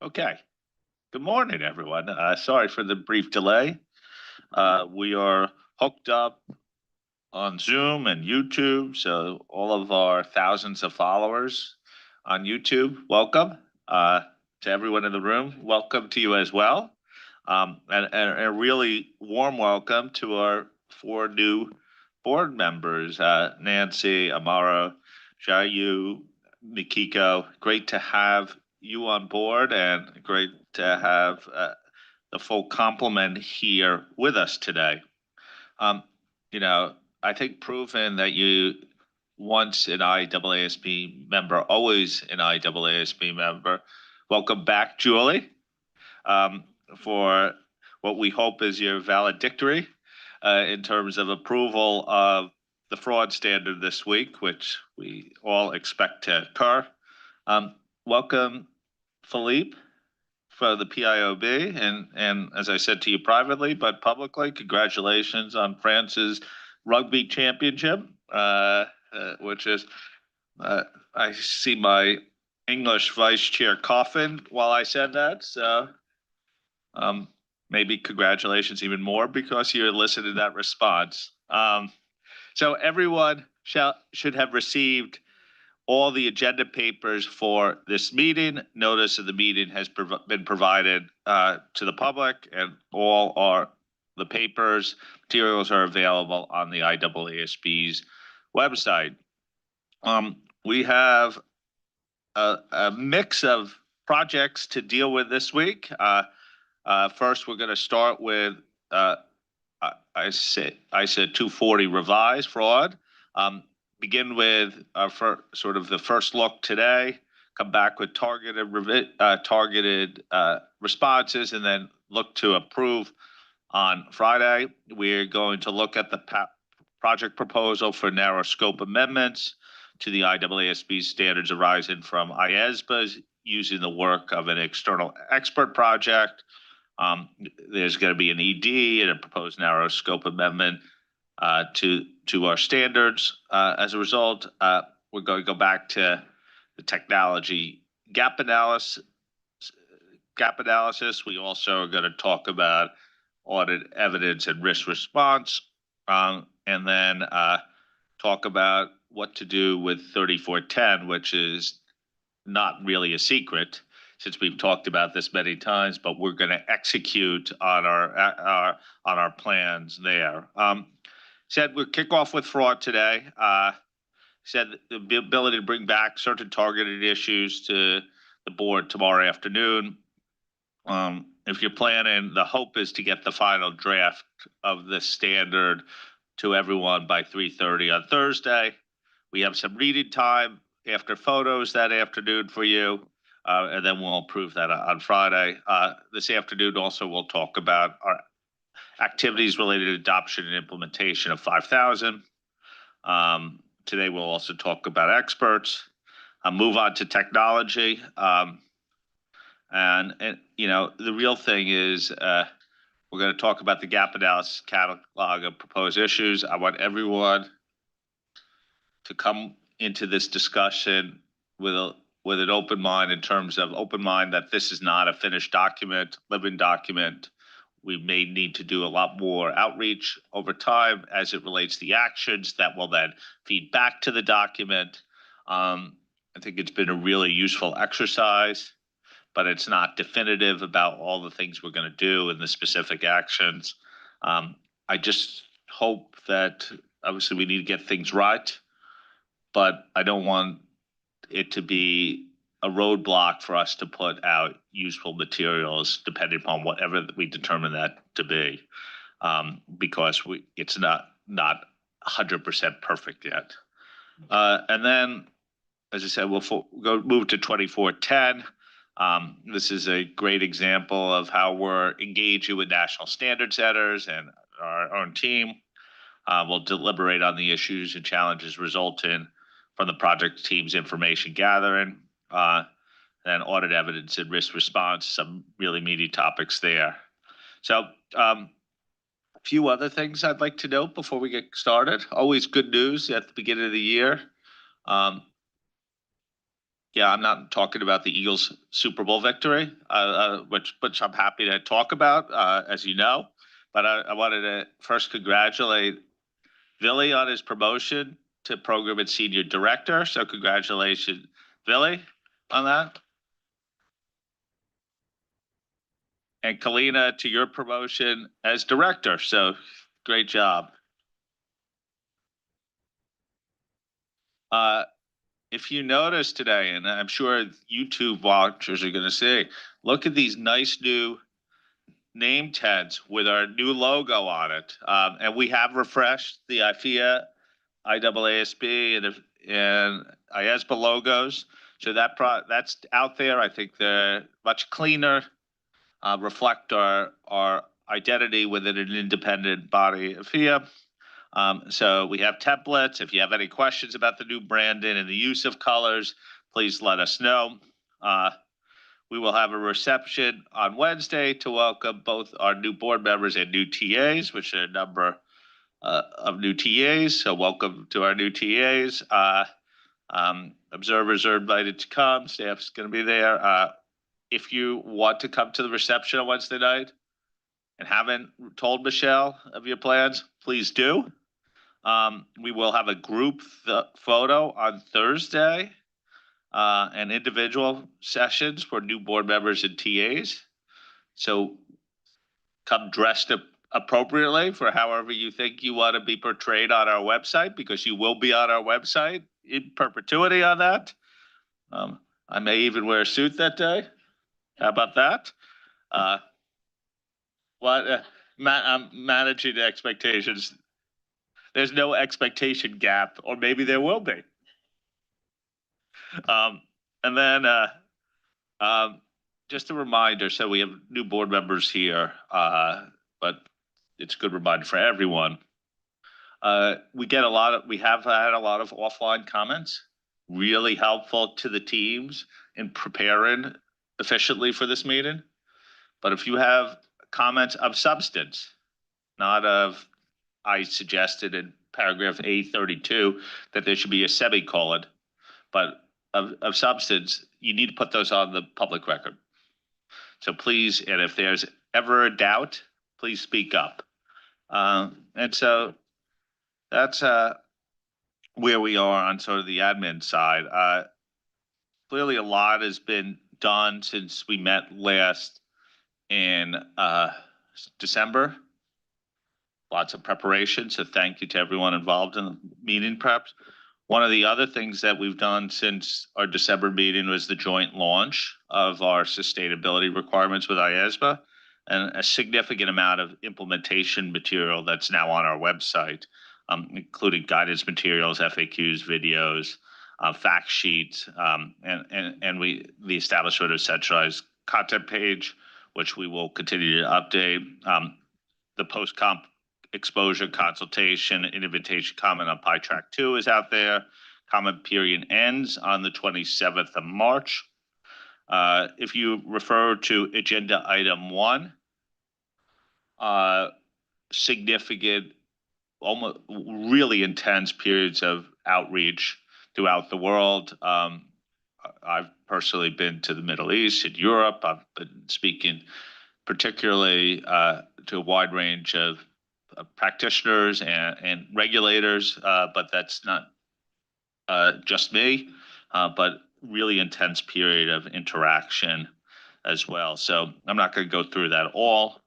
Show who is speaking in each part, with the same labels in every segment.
Speaker 1: Okay. Good morning, everyone. Sorry for the brief delay. We are hooked up on Zoom and YouTube, so all of our thousands of followers on YouTube, welcome. To everyone in the room, welcome to you as well. And a really warm welcome to our four new board members, Nancy, Amara, Jayu, Mikiko. Great to have you on board and great to have the full complement here with us today. Um, you know, I think proven that you once an IAASB member, always an IAASB member. Welcome back, Julie, um, for what we hope is your valedictory in terms of approval of the fraud standard this week, which we all expect to occur. Welcome, Philippe, for the PIOB, and as I said to you privately, but publicly, congratulations on France's rugby championship, which is I see my English vice chair coughing while I said that, so maybe congratulations even more because you elicited that response. So everyone should have received all the agenda papers for this meeting. Notice of the meeting has been provided to the public, and the papers, materials are available on the IAASB's website. We have a mix of projects to deal with this week. First, we're going to start with I said 240 revised fraud. Begin with sort of the first look today. Come back with targeted responses, and then look to approve on Friday. We're going to look at the project proposal for narrow scope amendments to the IAASB standards arising from IAASB using the work of an external expert project. There's going to be an ED and a proposed narrow scope amendment to our standards. As a result, we're going to go back to the technology gap analysis. We also are going to talk about audit evidence and risk response, and then talk about what to do with 3410, which is not really a secret since we've talked about this many times, but we're going to execute on our plans there. Said we'll kick off with fraud today. Said the ability to bring back certain targeted issues to the board tomorrow afternoon. If you're planning, the hope is to get the final draft of the standard to everyone by 3:30 on Thursday. We have some reading time after photos that afternoon for you, and then we'll approve that on Friday. This afternoon also we'll talk about our activities related to adoption and implementation of 5,000. Today we'll also talk about experts. Move on to technology. And the real thing is we're going to talk about the gap analysis catalog of proposed issues. I want everyone to come into this discussion with an open mind, in terms of open mind that this is not a finished document, living document. We may need to do a lot more outreach over time as it relates to the actions that will then feed back to the document. I think it's been a really useful exercise, but it's not definitive about all the things we're going to do and the specific actions. I just hope that obviously we need to get things right, but I don't want it to be a roadblock for us to put out useful materials, depending upon whatever we determine that to be, because it's not 100% perfect yet. And then, as I said, we'll move to 2410. This is a great example of how we're engaging with national standard setters and our own team. We'll deliberate on the issues and challenges resulting from the project team's information gathering, and audit evidence and risk response, some really meaty topics there. So a few other things I'd like to note before we get started. Always good news at the beginning of the year. Yeah, I'm not talking about the Eagles Super Bowl victory, which I'm happy to talk about, as you know. But I wanted to first congratulate Billy on his promotion to program and senior director. So congratulations, Billy, on that. And Kalina, to your promotion as director. So great job. Uh, if you notice today, and I'm sure YouTube watchers are going to see, look at these nice new name tags with our new logo on it. And we have refreshed the IAASB and IASB logos. So that's out there. I think they're much cleaner, reflect our identity within an independent body of FIA. So we have templates. If you have any questions about the new branding and the use of colors, please let us know. We will have a reception on Wednesday to welcome both our new board members and new TAs, which are a number of new TAs. So welcome to our new TAs. Observers are invited to come. Staff's going to be there. If you want to come to the reception on Wednesday night and haven't told Michelle of your plans, please do. We will have a group photo on Thursday and individual sessions for new board members and TAs. So come dressed appropriately for however you think you want to be portrayed on our website, because you will be on our website in perpetuity on that. I may even wear a suit that day. How about that? I'm managing the expectations. There's no expectation gap, or maybe there will be. And then just a reminder, so we have new board members here, but it's a good reminder for everyone. We have had a lot of offline comments, really helpful to the teams in preparing efficiently for this meeting. But if you have comments of substance, not of, I suggested in paragraph A32 that there should be a semicolon, but of substance, you need to put those on the public record. So please, and if there's ever a doubt, please speak up. And so that's where we are on sort of the admin side. Clearly, a lot has been done since we met last in December. Lots of preparation, so thank you to everyone involved in the meeting preps. One of the other things that we've done since our December meeting was the joint launch of our sustainability requirements with IAASB, and a significant amount of implementation material that's now on our website, including guidance materials, FAQs, videos, fact sheets, and the establishment of centralized content page, which we will continue to update. The post-comp exposure consultation and invitation comment on pie track 2 is out there. Comment period ends on the 27th of March. If you refer to agenda item 1, significant, almost really intense periods of outreach throughout the world. I've personally been to the Middle East and Europe. I've been speaking particularly to a wide range of practitioners and regulators, but that's not just me, but really intense period of interaction as well. So I'm not going to go through that all.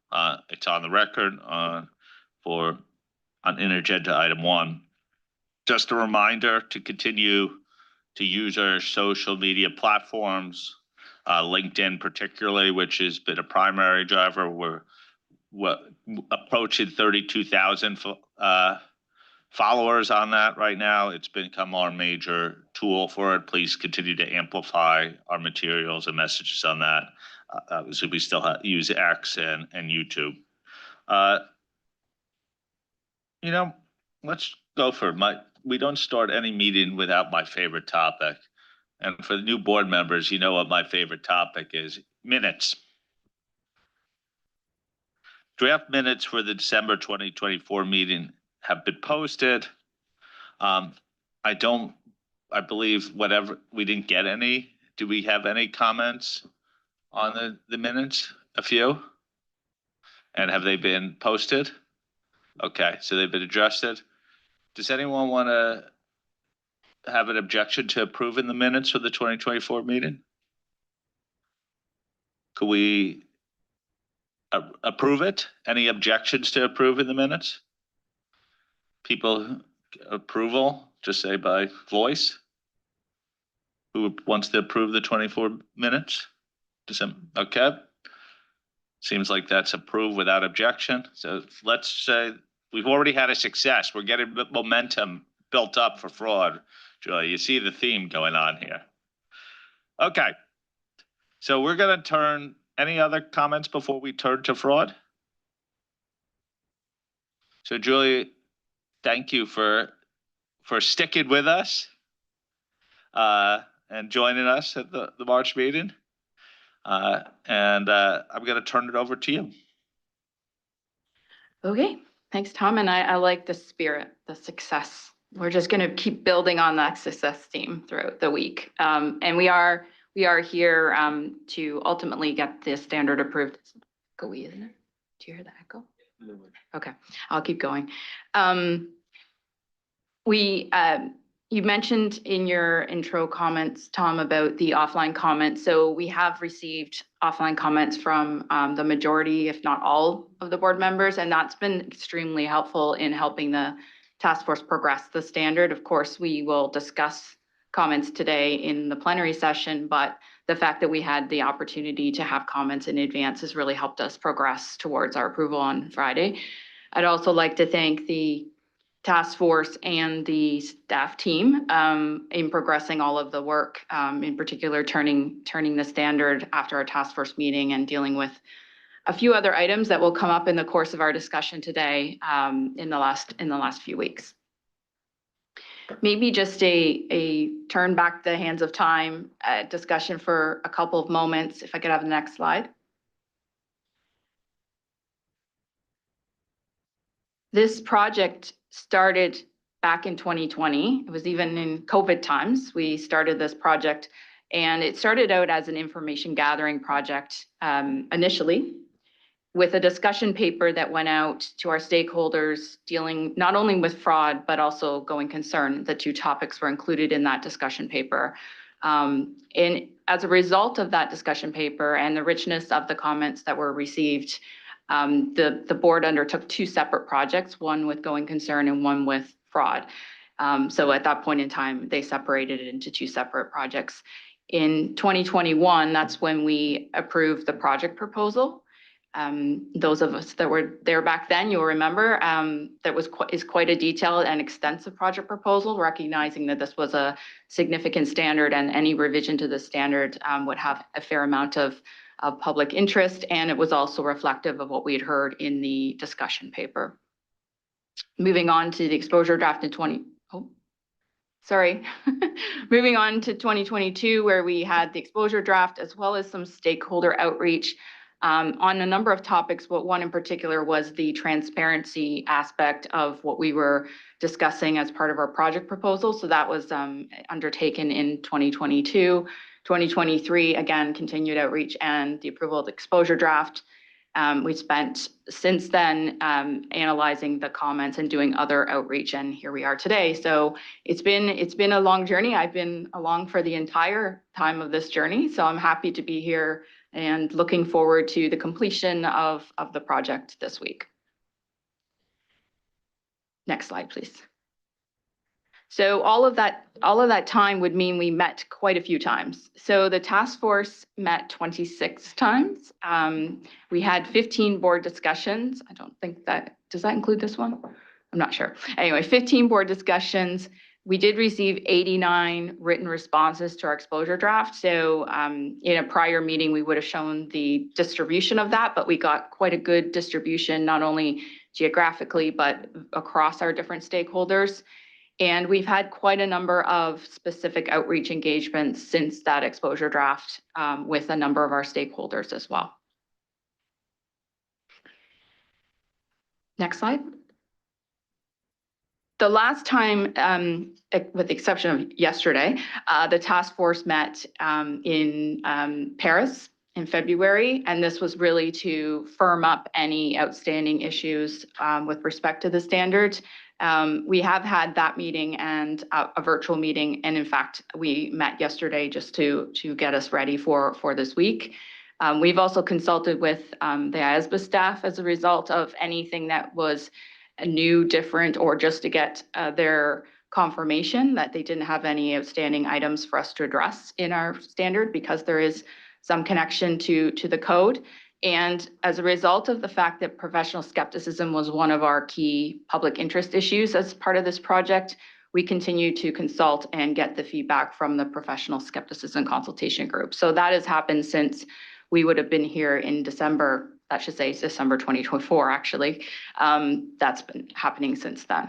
Speaker 1: It's on the record in agenda item 1. Just a reminder to continue to use our social media platforms, LinkedIn particularly, which has been a primary driver. We're approaching 32,000 followers on that right now. It's become our major tool for it. Please continue to amplify our materials and messages on that. So we still use X and YouTube. Let's go for we don't start any meeting without my favorite topic. And for the new board members, you know what my favorite topic is: minutes. Draft minutes for the December 2024 meeting have been posted. I believe we didn't get any do we have any comments on the minutes? A few? And have they been posted? Okay, so they've been adjusted. Does anyone want to have an objection to approving the minutes for the 2024 meeting? Could we approve it? Any objections to approving the minutes? People, approval, just say by voice. Who wants to approve the 24 minutes? Okay. Seems like that's approved without objection. So let's say we've already had a success. We're getting momentum built up for fraud. Julie, you see the theme going on here. Okay. So we're going to turn, any other comments before we turn to fraud? So Julie, thank you for sticking with us and joining us at the March meeting. I'm going to turn it over to you.
Speaker 2: Okay, thanks, Tom. And I like the spirit, the success. We're just going to keep building on that success theme throughout the week. And we are here to ultimately get this standard approved. It's echoey, isn't it? Do you hear the echo? Okay, I'll keep going. You mentioned in your intro comments, Tom, about the offline comments. So we have received offline comments from the majority, if not all, of the board members, and that's been extremely helpful in helping the task force progress the standard. Of course, we will discuss comments today in the plenary session, but the fact that we had the opportunity to have comments in advance has really helped us progress towards our approval on Friday. I'd also like to thank the task force and the staff team in progressing all of the work, in particular turning the standard after our task force meeting and dealing with a few other items that will come up in the course of our discussion today in the last few weeks. Maybe just a turn back the hands of time discussion for a couple of moments. If I could have the next slide. This project started back in 2020. It was even in COVID times. We started this project, and it started out as an information gathering project initially, with a discussion paper that went out to our stakeholders dealing not only with fraud, but also going concern. The two topics were included in that discussion paper. And as a result of that discussion paper and the richness of the comments that were received, the board undertook two separate projects, one with going concern and one with fraud. So at that point in time, they separated it into two separate projects. In 2021, that's when we approved the project proposal. Those of us that were there back then, you'll remember, that is quite a detailed and extensive project proposal, recognizing that this was a significant standard and any revision to the standard would have a fair amount of public interest, and it was also reflective of what we had heard in the discussion paper. Moving on to the exposure draft in moving on to 2022, where we had the exposure draft as well as some stakeholder outreach on a number of topics, but one in particular was the transparency aspect of what we were discussing as part of our project proposal. So that was undertaken in 2022. 2023, again, continued outreach and the approval of the exposure draft. We spent since then analyzing the comments and doing other outreach, and here we are today. So it's been a long journey. I've been along for the entire time of this journey, so I'm happy to be here and looking forward to the completion of the project this week. Next slide, please. So all of that time would mean we met quite a few times. So the task force met 26 times. We had 15 board discussions. I don't think does that include this one? I'm not sure. Anyway, 15 board discussions. We did receive 89 written responses to our exposure draft. So in a prior meeting, we would have shown the distribution of that, but we got quite a good distribution, not only geographically, but across our different stakeholders. And we've had quite a number of specific outreach engagements since that exposure draft with a number of our stakeholders as well. Next slide. The last time, with the exception of yesterday, the task force met in Paris in February, and this was really to firm up any outstanding issues with respect to the standard. We have had that meeting and a virtual meeting, and in fact, we met yesterday just to get us ready for this week. We've also consulted with the IAASB staff as a result of anything that was new, different, or just to get their confirmation that they didn't have any outstanding items for us to address in our standard, because there is some connection to the code. And as a result of the fact that professional skepticism was one of our key public interest issues as part of this project, we continue to consult and get the feedback from the professional skepticism consultation group. So that has happened since we would have been here in December, that should say December 2024, actually. That's been happening since then.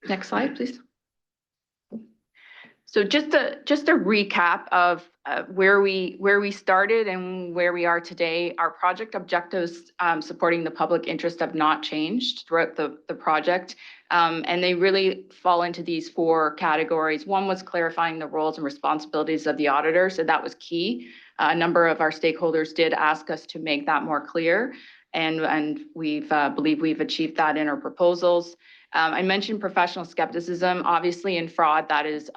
Speaker 2: Next slide, please. So just a recap of where we started and where we are today. Our project objectives supporting the public interest have not changed throughout the project. And they really fall into these four categories. One was clarifying the roles and responsibilities of the auditor. So that was key. A number of our stakeholders did ask us to make that more clear. And we've believe we've achieved that in our proposals. I mentioned professional skepticism. Obviously, in fraud, that is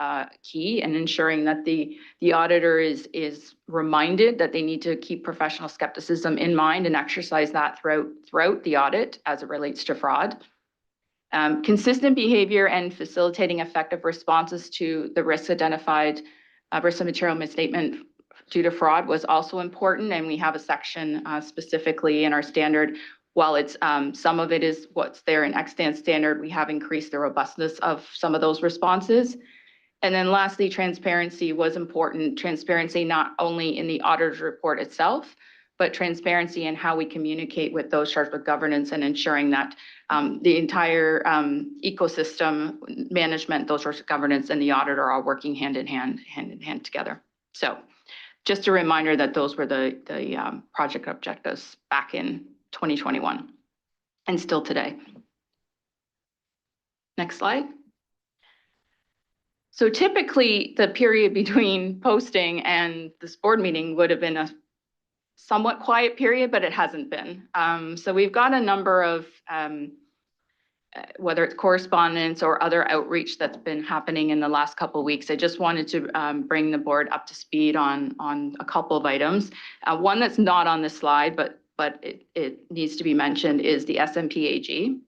Speaker 2: key, and ensuring that the auditor is reminded that they need to keep professional skepticism in mind and exercise that throughout the audit as it relates to fraud. Consistent behavior and facilitating effective responses to the risks identified, risk of material misstatement due to fraud was also important, and we have a section specifically in our standard. While it's some of it is what's there in extant standard, we have increased the robustness of some of those responses. And then lastly, transparency was important. Transparency not only in the auditor's report itself, but transparency in how we communicate with those charged with governance and ensuring that the entire ecosystem management, those sorts of governance, and the auditor are working hand in hand together. So just a reminder that those were the project objectives back in 2021 and still today. Next slide. So typically the period between posting and this board meeting would have been a somewhat quiet period, but it hasn't been. So we've got a number of, whether it's correspondence or other outreach that's been happening in the last couple of weeks. I just wanted to bring the board up to speed on a couple of items. One that's not on this slide, but it needs to be mentioned, is the SMPAG.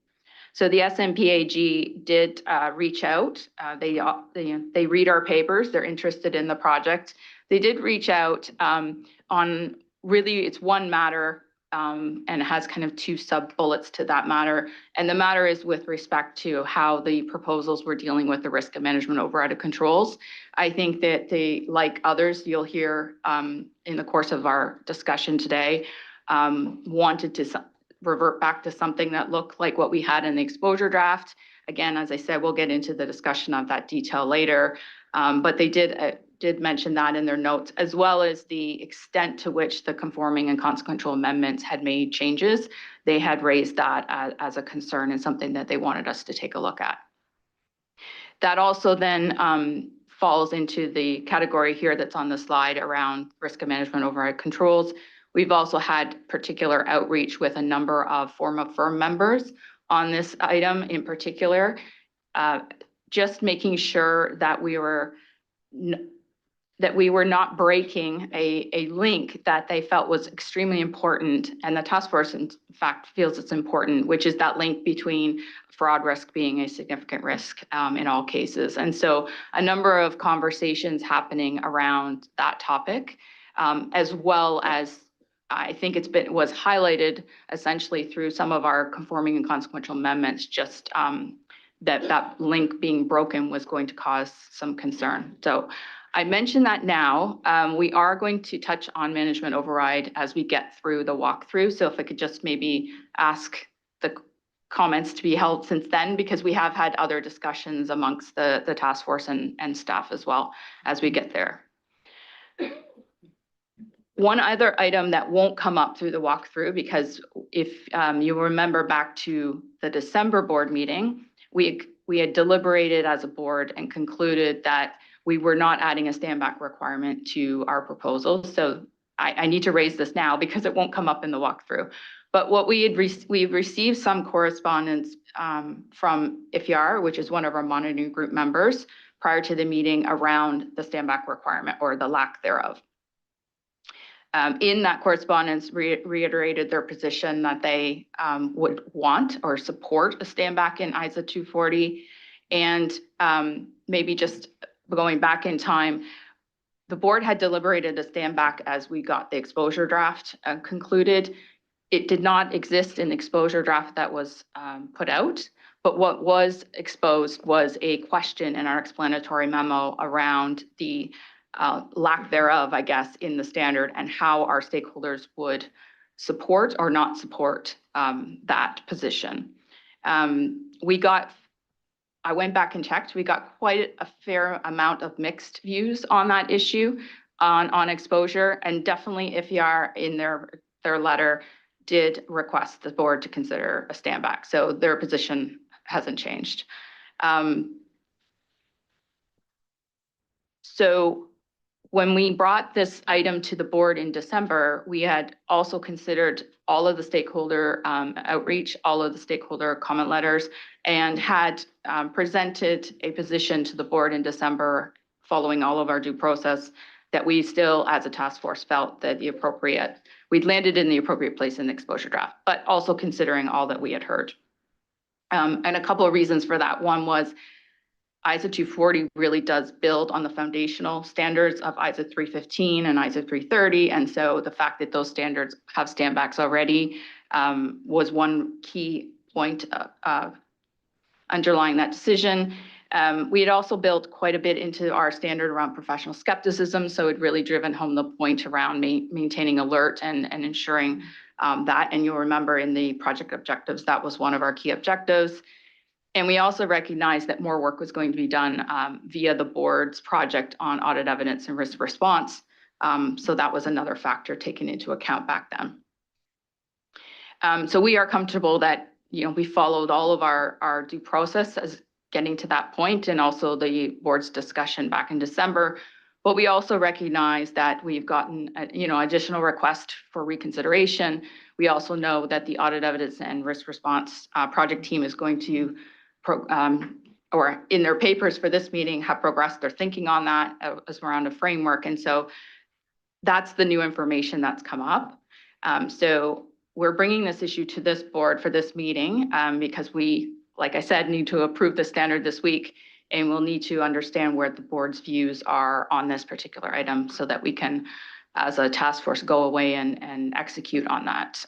Speaker 2: So the SMPAG did reach out. They read our papers. They're interested in the project. They did reach out on really, it's one matter, and it has kind of two sub bullets to that matter. And the matter is with respect to how the proposals were dealing with the risk of management override of controls. I think that they, like others, you'll hear in the course of our discussion today, wanted to revert back to something that looked like what we had in the exposure draft. Again, as I said, we'll get into the discussion of that detail later. But they did mention that in their notes, as well as the extent to which the conforming and consequential amendments had made changes. They had raised that as a concern and something that they wanted us to take a look at. That also then falls into the category here that's on the slide around risk of management override controls. We've also had particular outreach with a number of former firm members on this item in particular, just making sure that we were not breaking a link that they felt was extremely important, and the task force in fact feels it's important, which is that link between fraud risk being a significant risk in all cases. And so a number of conversations happening around that topic, as well as I think was highlighted essentially through some of our conforming and consequential amendments, just that link being broken was going to cause some concern. So I mentioned that now. We are going to touch on management override as we get through the walkthrough. So if I could just maybe ask the comments to be held since then, because we have had other discussions amongst the task force and staff as well as we get there. One other item that won't come up through the walkthrough, because if you remember back to the December board meeting, we had deliberated as a board and concluded that we were not adding a standback requirement to our proposal. So I need to raise this now because it won't come up in the walkthrough. But what we've received some correspondence from IFYAR, which is one of our monitoring group members, prior to the meeting around the standback requirement or the lack thereof. In that correspondence, reiterated their position that they would want or support a standback in ISA 240. And maybe just going back in time, the board had deliberated a standback as we got the exposure draft concluded. It did not exist in the exposure draft that was put out, but what was exposed was a question in our explanatory memo around the lack thereof, I guess, in the standard and how our stakeholders would support or not support that position. I went back and checked. We got quite a fair amount of mixed views on that issue on exposure, and definitely IFYAR in their letter did request the board to consider a standback. So their position hasn't changed. So when we brought this item to the board in December, we had also considered all of the stakeholder outreach, all of the stakeholder comment letters, and had presented a position to the board in December following all of our due process that we still, as a task force, felt that we'd landed in the appropriate place in the exposure draft, but also considering all that we had heard. And a couple of reasons for that. One was ISA 240 really does build on the foundational standards of ISA 315 and ISA 330. And so the fact that those standards have standbacks already was one key point underlying that decision. We had also built quite a bit into our standard around professional skepticism. So it really driven home the point around maintaining alert and ensuring that. And you'll remember in the project objectives, that was one of our key objectives. And we also recognized that more work was going to be done via the board's project on audit evidence and risk response. So that was another factor taken into account back then. So we are comfortable that we followed all of our due process as getting to that point, and also the board's discussion back in December. But we also recognize that we've gotten additional requests for reconsideration. We also know that the audit evidence and risk response project team is going to or in their papers for this meeting have progressed their thinking on that as around a framework. And so that's the new information that's come up. So we're bringing this issue to this board for this meeting because we, like I said, need to approve the standard this week, and we'll need to understand where the board's views are on this particular item so that we can, as a task force, go away and execute on that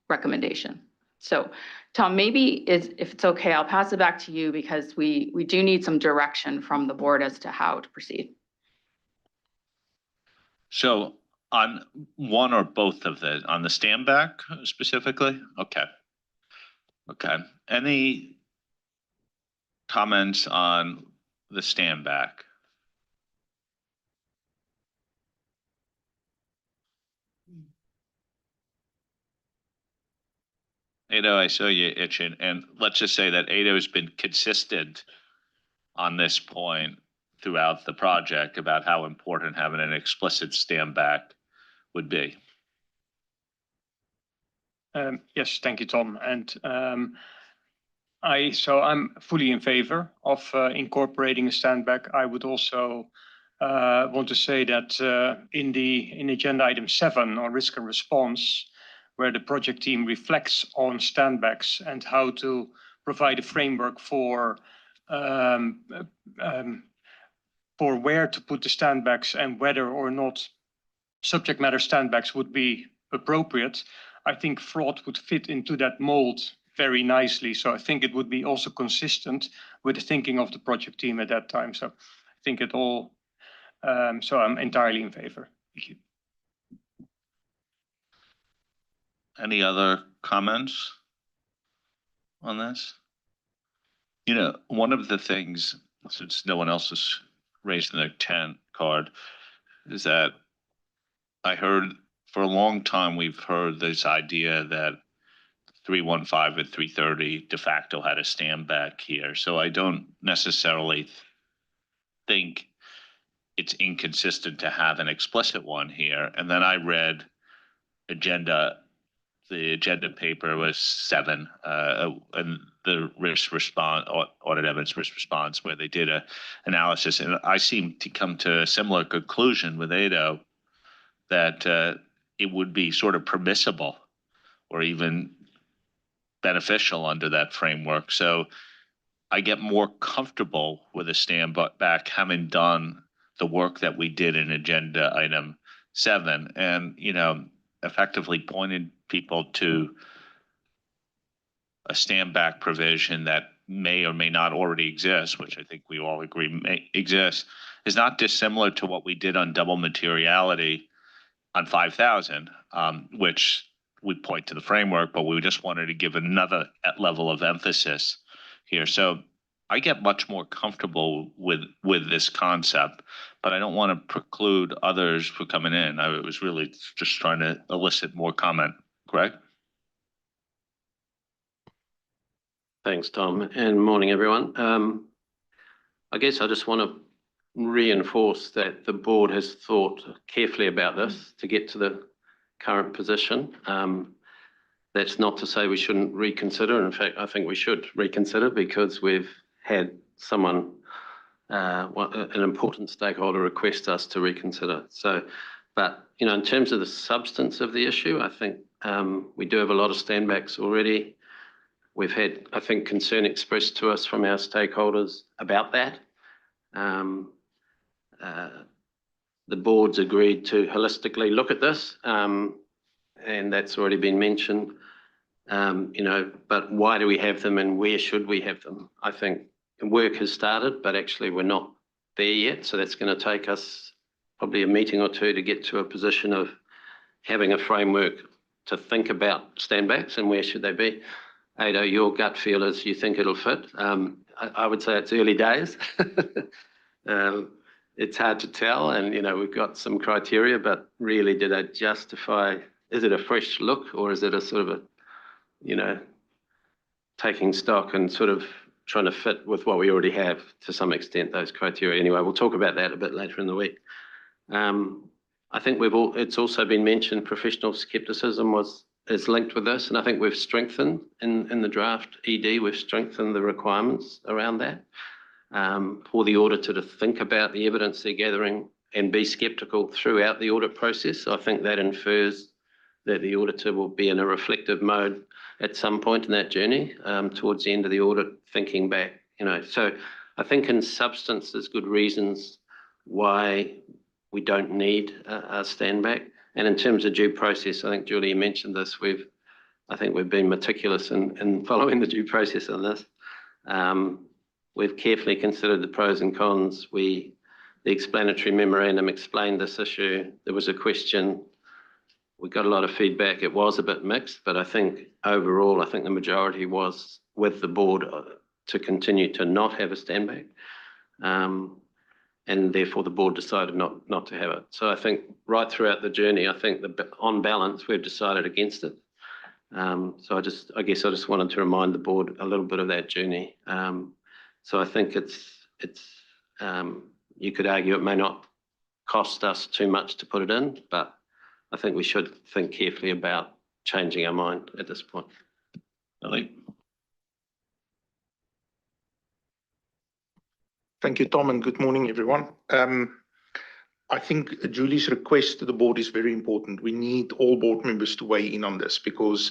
Speaker 2: recommendation. So Tom, maybe if it's okay, I'll pass it back to you because we do need some direction from the board as to how to proceed.
Speaker 1: So on one or both of on the standback specifically? Okay. Okay. Any comments on the standback? Ado, I saw you itching, and let's just say that Ado has been consistent on this point throughout the project about how important having an explicit standback would be.
Speaker 3: Yes, thank you, Tom. And I'm fully in favor of incorporating a standback. I would also want to say that in agenda item 7 on risk and response, where the project team reflects on standbacks and how to provide a framework for where to put the standbacks and whether or not subject matter standbacks would be appropriate, I think fraud would fit into that mold very nicely. So I think it would be also consistent with the thinking of the project team at that time. So I think it all, so I'm entirely in favor. Thank you.
Speaker 1: Any other comments on this? One of the things, since no one else has raised their 10 card, is that I heard for a long time, we've heard this idea that 315 and 330 de facto had a standback here. So I don't necessarily think it's inconsistent to have an explicit one here. And then I read the agenda paper was 7, and the risk response, audit evidence risk response, where they did a analysis. And I seem to come to a similar conclusion with ADO that it would be sort of permissible or even beneficial under that framework. So I get more comfortable with a standback having done the work that we did in agenda item 7 and, effectively pointed people to a standback provision that may or may not already exist, which I think we all agree may exist, is not dissimilar to what we did on double materiality on 5,000, which we point to the framework, but we just wanted to give another level of emphasis here. So I get much more comfortable with this concept, but I don't want to preclude others from coming in. I was really just trying to elicit more comment. Greg?
Speaker 4: Thanks, Tom, and morning, everyone. I guess I just want to reinforce that the board has thought carefully about this to get to the current position. That's not to say we shouldn't reconsider. In fact, I think we should reconsider because we've had someone, an important stakeholder, request us to reconsider. So, but in terms of the substance of the issue, I think we do have a lot of standbacks already. We've had, I think, concern expressed to us from our stakeholders about that. The board's agreed to holistically look at this, and that's already been mentioned. But why do we have them and where should we have them? I think work has started, but actually we're not there yet. So that's going to take us probably a meeting or two to get to a position of having a framework to think about standbacks and where should they be. Ado, your gut feel is you think it'll fit. I would say it's early days. It's hard to tell, and we've got some criteria, but really, did I justify? Is it a fresh look, or is it a sort of a, taking stock and sort of trying to fit with what we already have to some extent, those criteria? Anyway, we'll talk about that a bit later in the week. I think it's also been mentioned professional skepticism is linked with this, and I think we've strengthened in the draft ED, we've strengthened the requirements around that for the auditor to think about the evidence they're gathering and be skeptical throughout the audit process. So I think that infers that the auditor will be in a reflective mode at some point in that journey towards the end of the audit, thinking back. So I think in substance, there's good reasons why we don't need a standback. And in terms of due process, I think Julie mentioned this. I think we've been meticulous in following the due process on this. We've carefully considered the pros and cons. The explanatory memorandum explained this issue. There was a question. We got a lot of feedback. It was a bit mixed, but I think overall, the majority was with the board to continue to not have a standback. And therefore the board decided not to have it. So I think right throughout the journey, I think on balance, we've decided against it. So I guess I just wanted to remind the board a little bit of that journey. So I think you could argue it may not cost us too much to put it in, but I think we should think carefully about changing our mind at this point.
Speaker 1: Ellie?
Speaker 5: Thank you, Tom, and good morning, everyone. I think Julie's request to the board is very important. We need all board members to weigh in on this because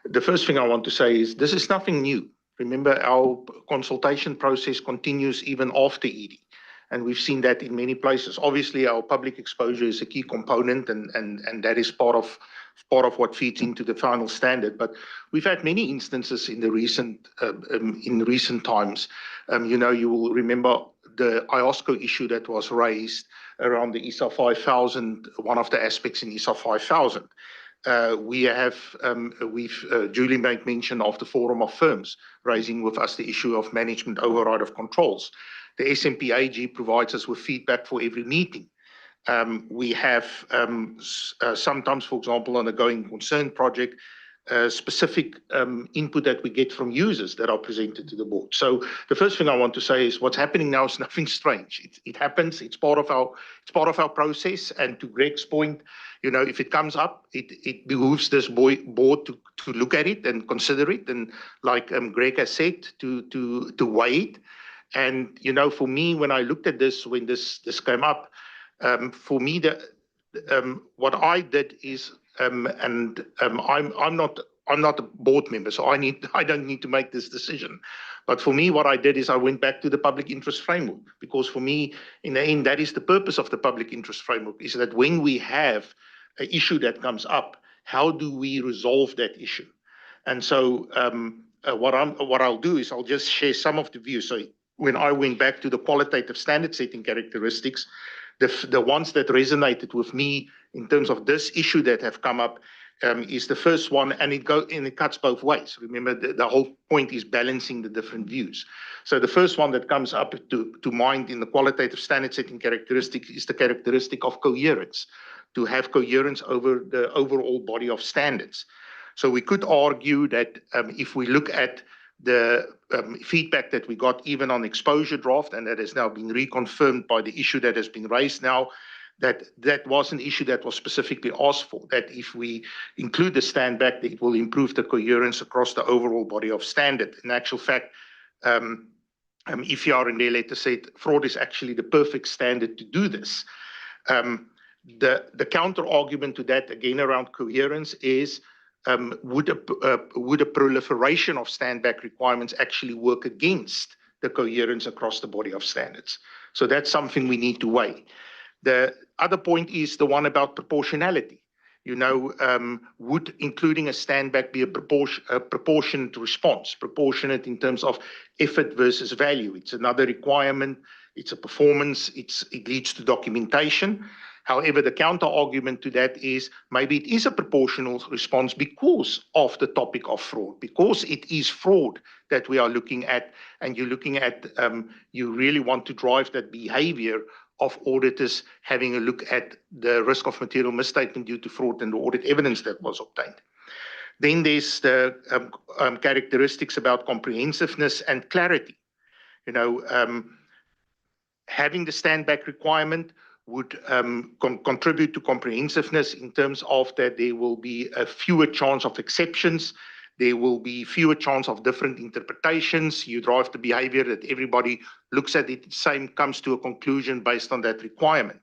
Speaker 5: the first thing I want to say is this is nothing new. Remember, our consultation process continues even after ED, and we've seen that in many places. Obviously, our public exposure is a key component, and that is part of what feeds into the final standard. But we've had many instances in the recent times. You will remember the IAASB issue that was raised around the ISA 5000, one of the aspects in ISA 5000. Julie made mention of the Forum of Firms raising with us the issue of management override of controls. The SMP AG provides us with feedback for every meeting. We have sometimes, for example, on a going concern project, specific input that we get from users that are presented to the board. So the first thing I want to say is what's happening now is nothing strange. It happens. It's part of our process. And to Greg's point, you know, if it comes up, it behooves this board to look at it and consider it. And like Greg has said, to weigh it. And you know, for me, when I looked at this, when this came up, for me, what I did is, I'm not a board member, so I don't need to make this decision. But for me, what I did is I went back to the public interest framework, because for me, in the end, that is the purpose of the public interest framework, is that when we have an issue that comes up, how do we resolve that issue? And so what I'll do is I'll just share some of the views. So when I went back to the qualitative standard setting characteristics, the ones that resonated with me in terms of this issue that have come up is the first one, and it cuts both ways. Remember, the whole point is balancing the different views. So the first one that comes up to mind in the qualitative standard setting characteristic is the characteristic of coherence, to have coherence over the overall body of standards. So we could argue that if we look at the feedback that we got even on exposure draft, and that has now been reconfirmed by the issue that has been raised now, that was an issue that was specifically asked for, that if we include the standback, it will improve the coherence across the overall body of standard. In actual fact, if you are in their letter said, fraud is actually the perfect standard to do this. The counter argument to that, again, around coherence is, would a proliferation of standback requirements actually work against the coherence across the body of standards? So that's something we need to weigh. The other point is the one about proportionality. You know, would including a standback be a proportionate response, proportionate in terms of effort versus value? It's another requirement. It's a performance. It leads to documentation. However, the counter argument to that is maybe it is a proportional response because of the topic of fraud, because it is fraud that we are looking at, and you're looking at, you really want to drive that behavior of auditors having a look at the risk of material misstatement due to fraud and the audit evidence that was obtained. Then there's the characteristics about comprehensiveness and clarity. You know, having the standback requirement would contribute to comprehensiveness in terms of that there will be a fewer chance of exceptions, there will be fewer chance of different interpretations. You drive the behavior that everybody looks at it the same, comes to a conclusion based on that requirement.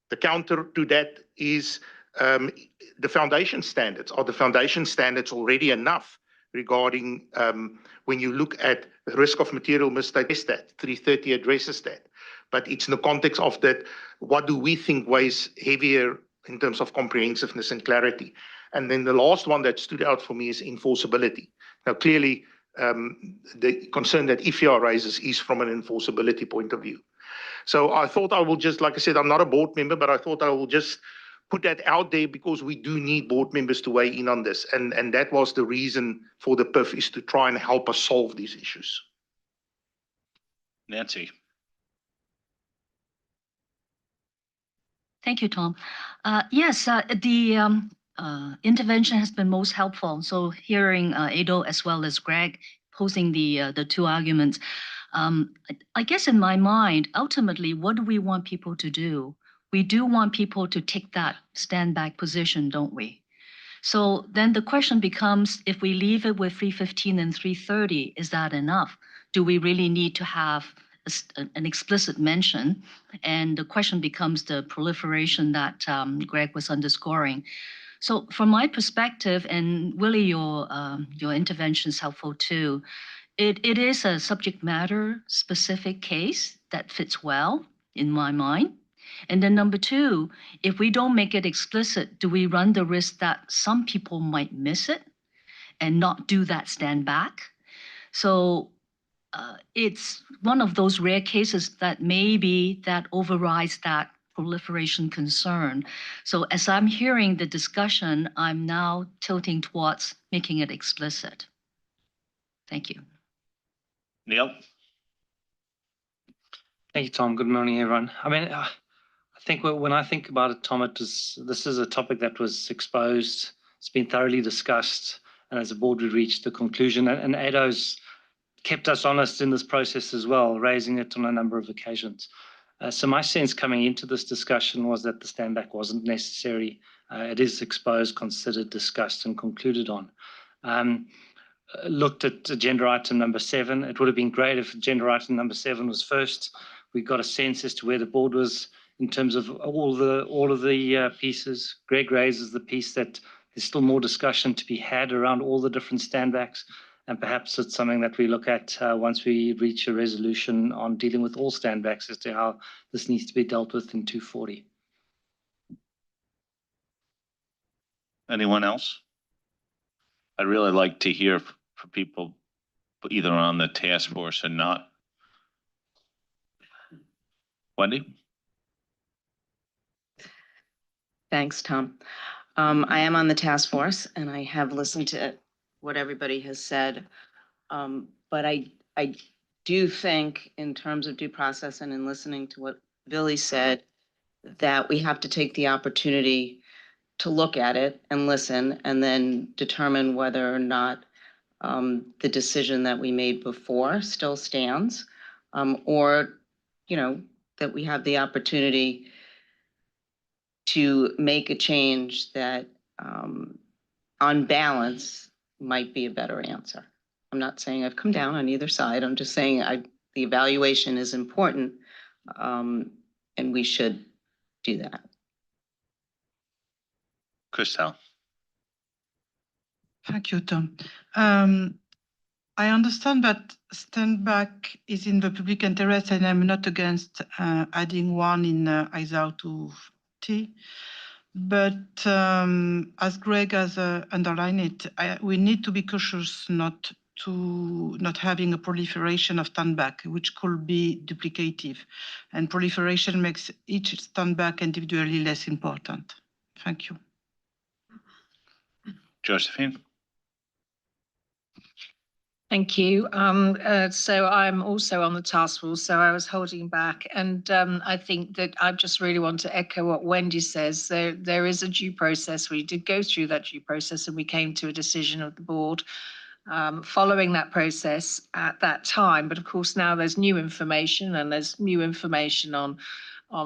Speaker 5: The counter to that is the foundation standards. Are the foundation standards already enough regarding when you look at the risk of material misstatement? That 330 addresses that. But it's in the context of that, what do we think weighs heavier in terms of comprehensiveness and clarity? And then the last one that stood out for me is enforceability. Now, clearly, the concern that IFIA raises is from an enforceability point of view. So I thought I will just, like I said, I'm not a board member, but I thought I will just put that out there because we do need board members to weigh in on this. And that was the reason for the PIF, is to try and help us solve these issues.
Speaker 1: Nancy.
Speaker 6: Thank you, Tom. Yes, the intervention has been most helpful. So hearing Ado as well as Greg posing the two arguments, I guess in my mind, ultimately, what do we want people to do? We do want people to take that stand back position, don't we? So then the question becomes, if we leave it with 315 and 330, is that enough? Do we really need to have an explicit mention? And the question becomes the proliferation that Greg was underscoring. So from my perspective, and Willie, your intervention is helpful too, it is a subject matter specific case that fits well in my mind. And then number two, if we don't make it explicit, do we run the risk that some people might miss it and not do that stand back? So it's one of those rare cases that maybe that overrides that proliferation concern. So as I'm hearing the discussion, I'm now tilting towards making it explicit. Thank you.
Speaker 1: Neil?
Speaker 7: Thank you, Tom. Good morning, everyone. I mean, I think when I think about it, Tom, this is a topic that was exposed. It's been thoroughly discussed, and as a board, we reached the conclusion. And ADO's kept us honest in this process as well, raising it on a number of occasions. So my sense coming into this discussion was that the standback wasn't necessary. It is exposed, considered, discussed, and concluded on. Looked at agenda item number 7. It would have been great if agenda item number 7 was first. We got a sense as to where the board was in terms of all of the pieces. Greg raises the piece that there's still more discussion to be had around all the different standbacks, and perhaps it's something that we look at once we reach a resolution on dealing with all standbacks as to how this needs to be dealt with in 240.
Speaker 1: Anyone else? I'd really like to hear from people either on the task force or not. Wendy?
Speaker 8: Thanks, Tom. I am on the task force and I have listened to what everybody has said. But I do think in terms of due process and in listening to what Billy said, that we have to take the opportunity to look at it and listen and then determine whether or not the decision that we made before still stands, or, you know, that we have the opportunity to make a change that on balance might be a better answer. I'm not saying I've come down on either side. I'm just saying the evaluation is important, and we should do that.
Speaker 1: Christel?
Speaker 9: Thank you, Tom. I understand that Standback is in the public interest, and I'm not against adding one in ISA 2T. But as Greg has underlined it, we need to be cautious not having a proliferation of standback, which could be duplicative. And proliferation makes each standback individually less important. Thank you.
Speaker 1: Josephine?
Speaker 10: Thank you. So I'm also on the task force, so I was holding back. And I think that I just really want to echo what Wendy says. There is a due process. We did go through that due process and we came to a decision of the board following that process at that time. But of course, now there's new information and there's new information on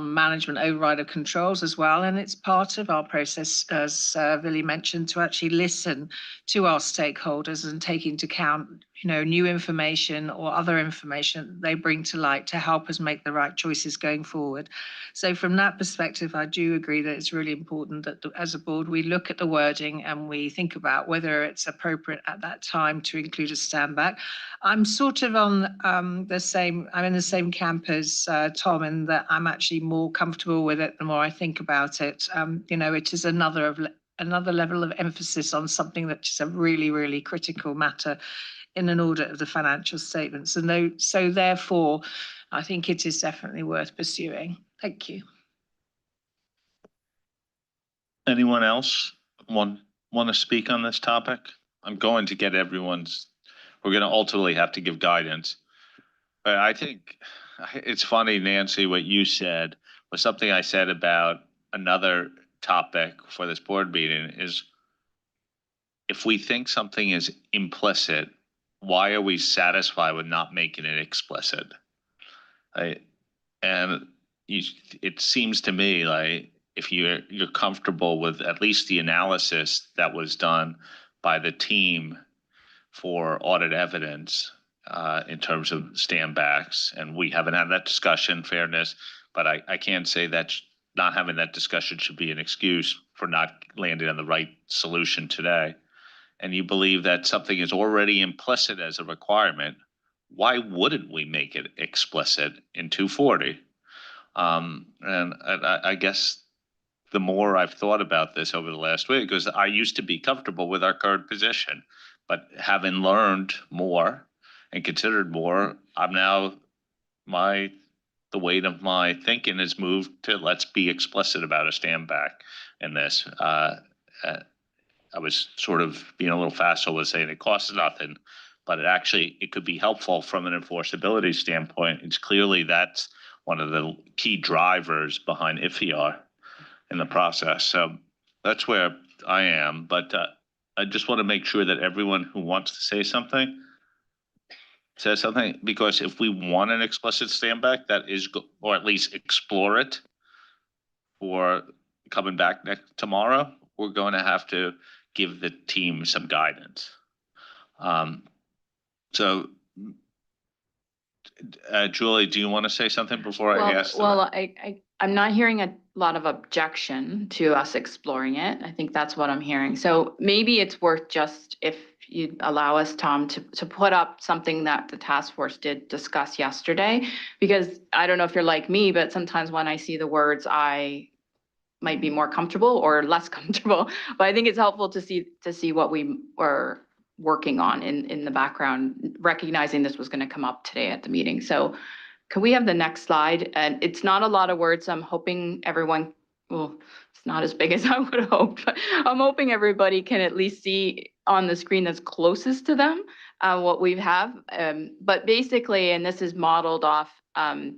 Speaker 10: management override of controls as well. And it's part of our process, as Billy mentioned, to actually listen to our stakeholders and take into account, you know, new information or other information they bring to light to help us make the right choices going forward. So from that perspective, I do agree that it's really important that as a board, we look at the wording and we think about whether it's appropriate at that time to include a standback. I'm sort of on I'm in the same camp as Tom, in that I'm actually more comfortable with it the more I think about it. You know, it is another level of emphasis on something that is a really, really critical matter in an audit of the financial statements. And so therefore, I think it is definitely worth pursuing. Thank you.
Speaker 1: Anyone else want to speak on this topic? I'm going to get we're going to ultimately have to give guidance. But I think it's funny, Nancy, what you said was something I said about another topic for this board meeting is, if we think something is implicit, why are we satisfied with not making it explicit? It seems to me like if you're comfortable with at least the analysis that was done by the team for audit evidence in terms of standbacks, and we haven't had that discussion, fairness, but I can't say that not having that discussion should be an excuse for not landing on the right solution today. And you believe that something is already implicit as a requirement, why wouldn't we make it explicit in 240? And I guess the more I've thought about this over the last week, because I used to be comfortable with our current position, but having learned more and considered more, I'm now the weight of my thinking has moved to let's be explicit about a standback in this. I was sort of being a little facile with saying it costs nothing, but it could be helpful from an enforceability standpoint. It's clearly that's one of the key drivers behind IFIAR in the process. So that's where I am, but I just want to make sure that everyone who wants to say something says something, because if we want an explicit standback, that is, or at least explore it for coming back tomorrow, we're going to have to give the team some guidance. So, Julie, do you want to say something before I ask?
Speaker 2: I'm not hearing a lot of objection to us exploring it. I think that's what I'm hearing. So maybe it's worth just, if you allow us, Tom, to put up something that the task force did discuss yesterday, because I don't know if you're like me, but sometimes when I see the words, I might be more comfortable or less comfortable. But I think it's helpful to see what we were working on in the background, recognizing this was going to come up today at the meeting. So can we have the next slide? And it's not a lot of words. I'm hoping everyone, well, it's not as big as I would hope, but I'm hoping everybody can at least see on the screen that's closest to them what we have. But basically, and this is modeled off something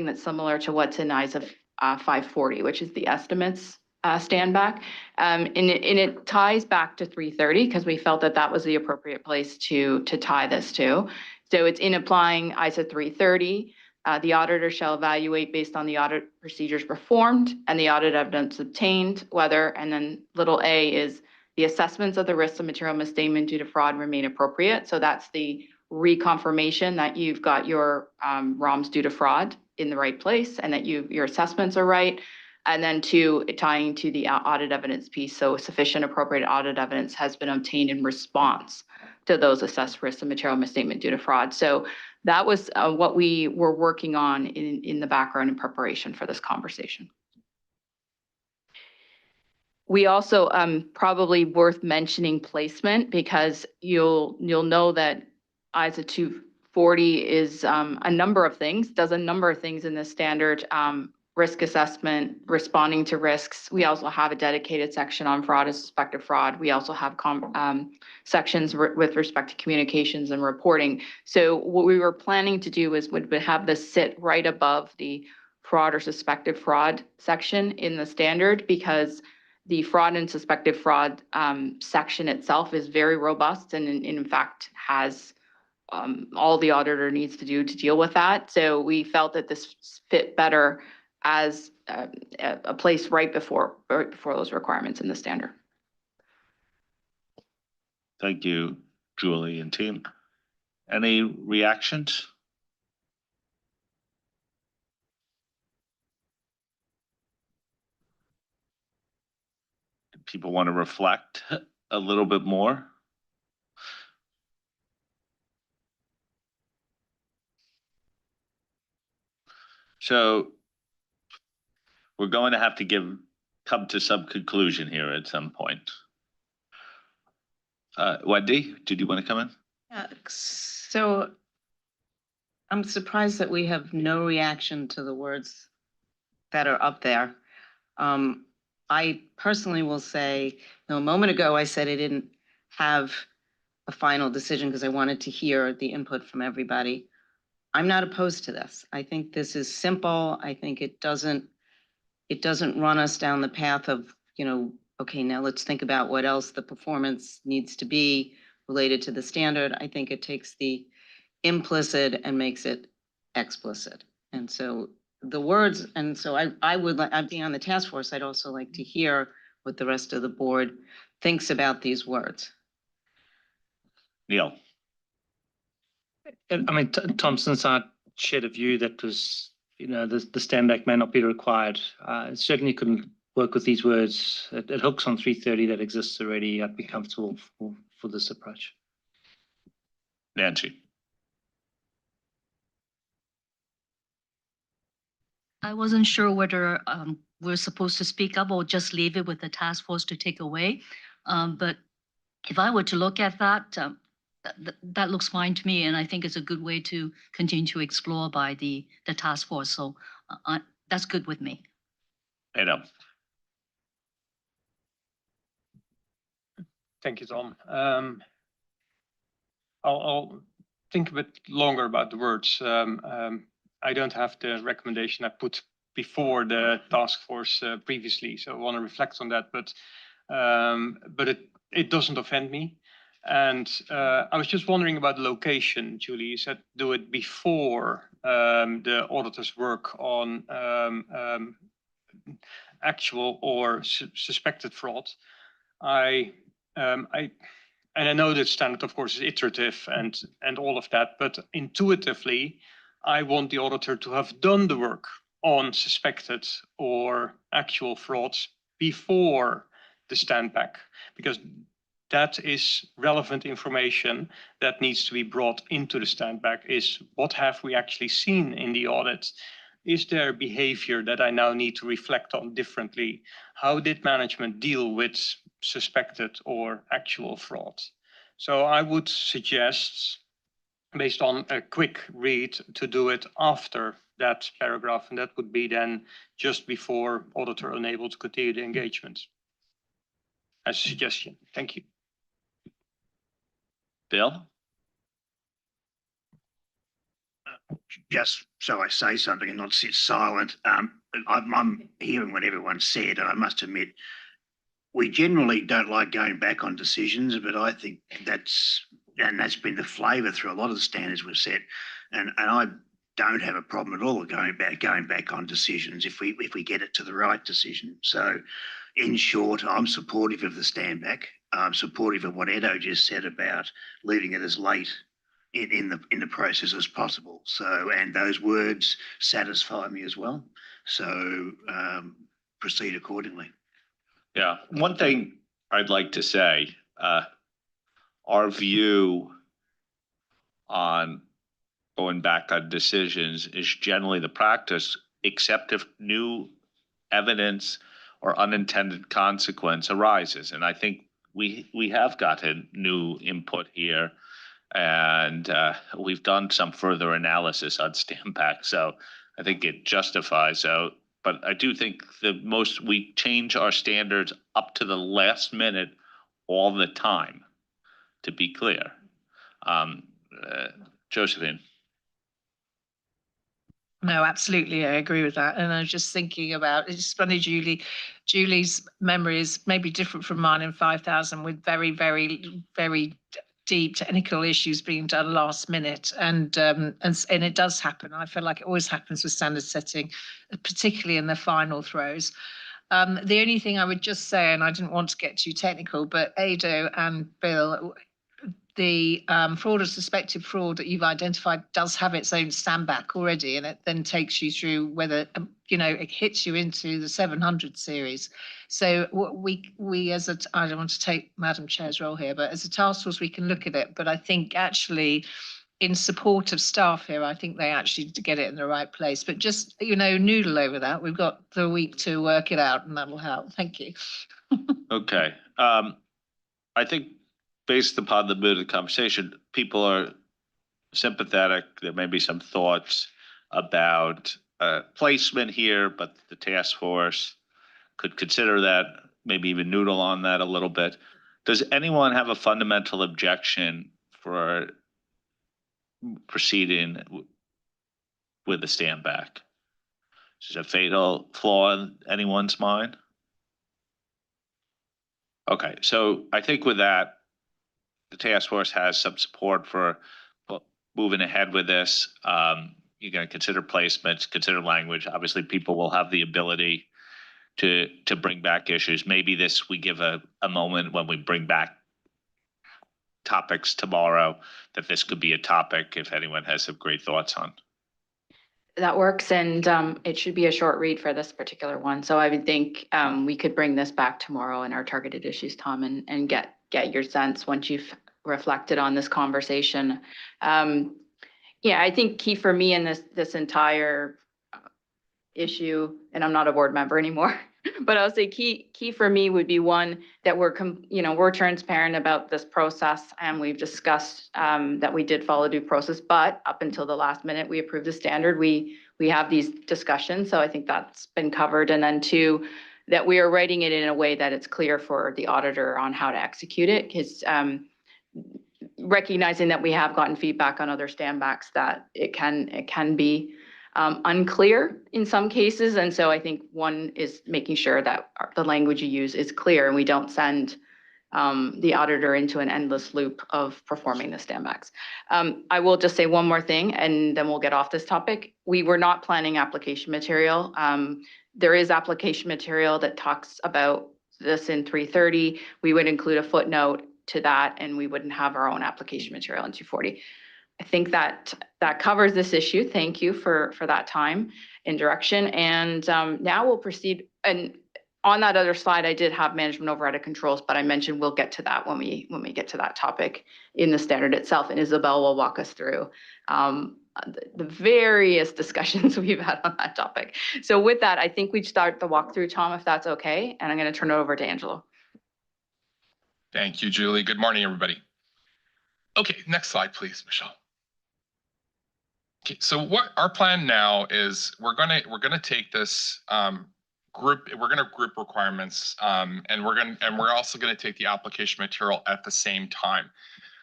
Speaker 2: that's similar to what's in ISA 540, which is the estimates standback. And it ties back to 330 because we felt that was the appropriate place to tie this to. So it's in applying ISA 330. The auditor shall evaluate based on the audit procedures performed and the audit evidence obtained, whether, and then little a is the assessments of the risks of material misstatement due to fraud remain appropriate. So that's the reconfirmation that you've got your ROMs due to fraud in the right place and that your assessments are right. And then two, tying to the audit evidence piece. So sufficient appropriate audit evidence has been obtained in response to those assessed risks of material misstatement due to fraud. So that was what we were working on in the background in preparation for this conversation. We also probably worth mentioning placement, because you'll know that ISA 240 is a number of things, does a number of things in the standard risk assessment, responding to risks. We also have a dedicated section on fraud and suspected fraud. We also have sections with respect to communications and reporting. So what we were planning to do is would have this sit right above the fraud or suspected fraud section in the standard, because the fraud and suspected fraud section itself is very robust and in fact has all the auditor needs to do to deal with that. So we felt that this fit better as a place right before those requirements in the standard.
Speaker 1: Thank you, Julie and team. Any reactions? Do people want to reflect a little bit more? So we're going to have to come to some conclusion here at some point. Wendy, did you want to come in?
Speaker 8: Yeah, so I'm surprised that we have no reaction to the words that are up there. I personally will say, a moment ago, I said I didn't have a final decision because I wanted to hear the input from everybody. I'm not opposed to this. I think this is simple. I think it doesn't run us down the path of, okay, now let's think about what else the performance needs to be related to the standard. I think it takes the implicit and makes it explicit. And so the words, and so I'd be on the task force. I'd also like to hear what the rest of the board thinks about these words.
Speaker 1: Neil.
Speaker 7: I mean, Tom, since I shared a view that was, the standback may not be required, certainly couldn't work with these words. It hooks on 330 that exists already. I'd be comfortable for this approach.
Speaker 1: Nancy.
Speaker 6: I wasn't sure whether we're supposed to speak up or just leave it with the task force to take away. But if I were to look at that, that looks fine to me, and I think it's a good way to continue to explore by the task force. So that's good with me.
Speaker 3: Thank you, Tom. I'll think a bit longer about the words. I don't have the recommendation I put before the task force previously, so I want to reflect on that. But it doesn't offend me. And I was just wondering about the location, Julie. You said do it before the auditors work on actual or suspected fraud. And I know that standard, of course, is iterative and all of that, but intuitively, I want the auditor to have done the work on suspected or actual frauds before the standback, because that is relevant information that needs to be brought into the standback. Is what have we actually seen in the audit? Is there behavior that I now need to reflect on differently? How did management deal with suspected or actual fraud? So I would suggest, based on a quick read, to do it after that paragraph, and that would be then just before auditor unable to continue the engagement. As a suggestion. Thank you.
Speaker 1: Bill?
Speaker 11: Just so I say something and not sit silent. I'm hearing what everyone said, and I must admit, we generally don't like going back on decisions, but I think that's been the flavour through a lot of the standards we've set, and I don't have a problem at all going back on decisions if we get it to the right decision. So, in short, I'm supportive of the standback. I'm supportive of what Edo just said about leaving it as late in the process as possible. So, and those words satisfy me as well. So, proceed accordingly.
Speaker 1: Yeah, one thing I'd like to say, our view on going back on decisions is generally the practice, except if new evidence or unintended consequence arises. And I think we have gotten new input here, and we've done some further analysis on Standback. So I think it justifies. So, but I do think we change our standards up to the last minute all the time, to be clear. Josephine.
Speaker 10: No, absolutely. I agree with that. And I was just thinking about, it's funny, Julie's memory is maybe different from mine in 5,000 with very, very, very deep technical issues being done last minute. And it does happen. I feel like it always happens with standard setting, particularly in the final throws. The only thing I would just say, and I didn't want to get too technical, but Ado and Bill, the fraud or suspected fraud that you've identified does have its own standback already, and it then takes you through whether, it hits you into the 700 series. So what we as a, I don't want to take Madam Chair's role here, but as a task force, we can look at it. But I think actually in support of staff here, I think they actually get it in the right place. But just, noodle over that. We've got the week to work it out, and that'll help. Thank you.
Speaker 1: Okay. I think based upon the mood of the conversation, people are sympathetic. There may be some thoughts about placement here, but the task force could consider that, maybe even noodle on that a little bit. Does anyone have a fundamental objection for proceeding with the standback? Is it a fatal flaw in anyone's mind? Okay, so I think with that, the task force has some support for moving ahead with this. You're going to consider placements, consider language. Obviously, people will have the ability to bring back issues. Maybe we give a moment when we bring back topics tomorrow, that this could be a topic if anyone has some great thoughts on.
Speaker 2: That works, and it should be a short read for this particular one. So I would think we could bring this back tomorrow in our targeted issues, Tom, and get your sense once you've reflected on this conversation. Yeah, I think key for me in this entire issue, and I'm not a board member anymore, but I'll say key for me would be one, that we're transparent about this process, and we've discussed that we did follow due process, but up until the last minute, we approved the standard. We have these discussions, so I think that's been covered. And then two, that we are writing it in a way that it's clear for the auditor on how to execute it, because recognizing that we have gotten feedback on other standbacks that it can be unclear in some cases. And so I think one is making sure that the language you use is clear and we don't send the auditor into an endless loop of performing the standbacks. I will just say one more thing and then we'll get off this topic. We were not planning application material. There is application material that talks about this in 330. We would include a footnote to that and we wouldn't have our own application material in 240. I think that covers this issue. Thank you for that time and direction. And now we'll proceed. And on that other slide, I did have management override of controls, but I mentioned we'll get to that when we get to that topic in the standard itself. And Isabel will walk us through the various discussions we've had on that topic. So with that, I think we'd start the walkthrough, Tom, if that's okay. And I'm going to turn it over to Angelo.
Speaker 12: Thank you, Julie. Good morning, everybody. Okay, next slide, please, Michelle. Okay, so what our plan now is we're gonna take this group requirements and we're also gonna take the application material at the same time.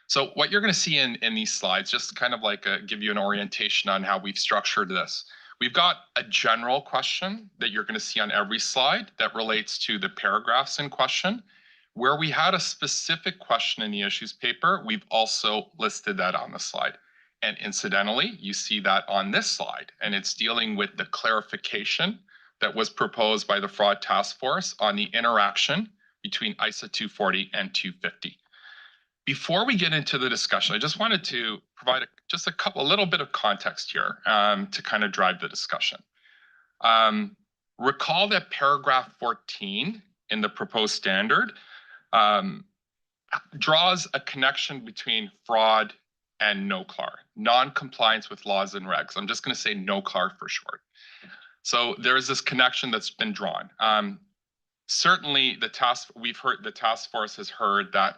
Speaker 12: So what you're gonna see in these slides, just kind of like give you an orientation on how we've structured this. We've got a general question that you're gonna see on every slide that relates to the paragraphs in question. Where we had a specific question in the issues paper, we've also listed that on the slide. And incidentally, you see that on this slide, and it's dealing with the clarification that was proposed by the Fraud Task Force on the interaction between ISA 240 and 250. Before we get into the discussion, I just wanted to provide a little bit of context here to kind of drive the discussion. Recall that paragraph 14 in the proposed standard draws a connection between fraud and NOCLAR, non-compliance with laws and regs. I'm just going to say NOCLAR for short. So there is this connection that's been drawn. Certainly, the task force has heard that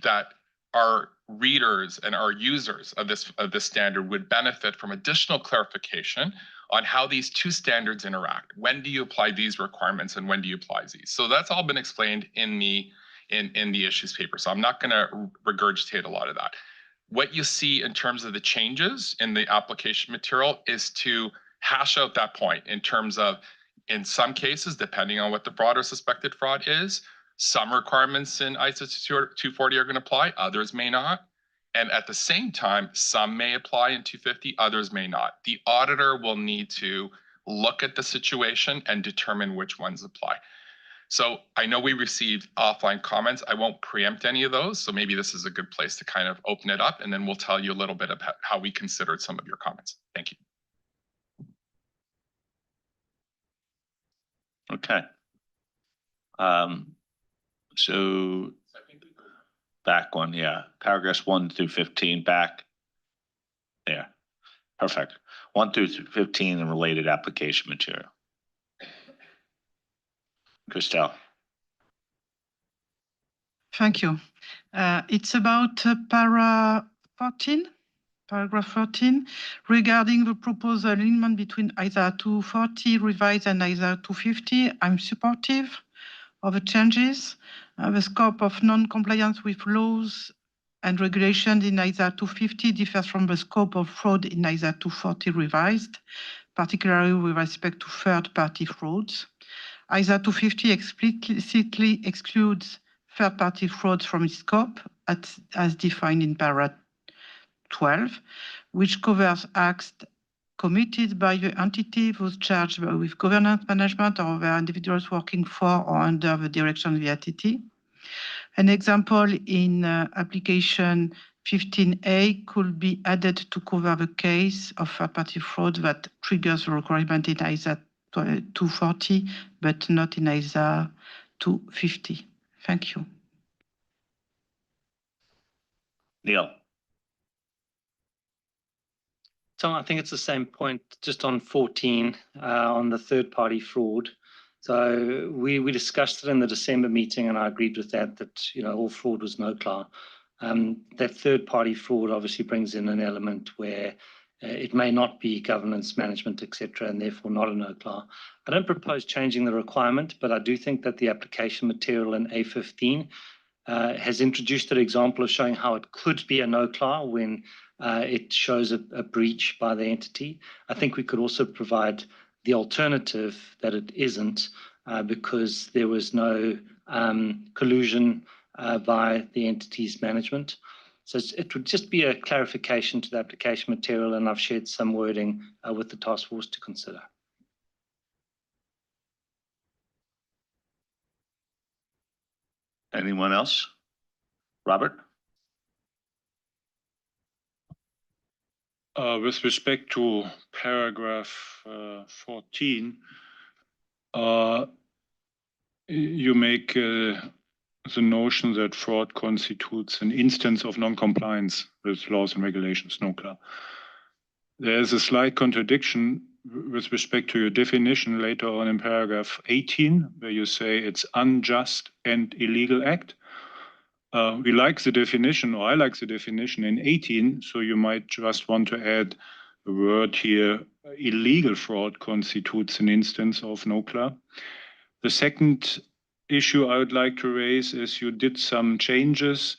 Speaker 12: that our readers and our users of this standard would benefit from additional clarification on how these two standards interact. When do you apply these requirements and when do you apply these? So that's all been explained in the issues paper. So I'm not going to regurgitate a lot of that. What you see in terms of the changes in the application material is to hash out that point in terms of, in some cases, depending on what the fraud or suspected fraud is, some requirements in ISO 240 are going to apply, others may not. And at the same time, some may apply in 250, others may not. The auditor will need to look at the situation and determine which ones apply. So I know we received offline comments. I won't preempt any of those. So maybe this is a good place to kind of open it up, and then we'll tell you a little bit about how we considered some of your comments. Thank you.
Speaker 1: Okay. So back one, yeah. Paragraphs 1 through 15 back. There. Perfect. 1 through 15 and related application material. Christelle.
Speaker 9: Thank you. It's about paragraph 14, regarding the proposed alignment between ISA 240 revised and ISA 250. I'm supportive of the changes. The scope of non-compliance with laws and regulations in ISA 250 differs from the scope of fraud in ISA 240 revised, particularly with respect to third-party frauds. ISA 250 explicitly excludes third-party frauds from its scope as defined in paragraph 12, which covers acts committed by the entity who's charged with governance management or the individuals working for or under the direction of the entity. An example in application 15A could be added to cover the case of third-party fraud that triggers the requirement in ISA 240, but not in ISA 250. Thank you.
Speaker 1: Neil.
Speaker 7: So I think it's the same point just on 14 on the third party fraud. So we discussed it in the December meeting and I agreed with that all fraud was NOCLAR. That third party fraud obviously brings in an element where it may not be governance management, etc., and therefore not a NOCLAR. I don't propose changing the requirement, but I do think that the application material in A15 has introduced an example of showing how it could be a NOCLAR when it shows a breach by the entity. I think we could also provide the alternative that it isn't, because there was no collusion by the entity's management. So it would just be a clarification to the application material, and I've shared some wording with the task force to consider.
Speaker 1: Anyone else? Robert?
Speaker 13: With respect to paragraph 14, you make the notion that fraud constitutes an instance of non-compliance with laws and regulations, NOCLAR. There is a slight contradiction with respect to your definition later on in paragraph 18, where you say it's unjust and illegal act. We like the definition, or I like the definition in 18, so you might just want to add a word here, illegal fraud constitutes an instance of NOCLAR. The second issue I would like to raise is you did some changes.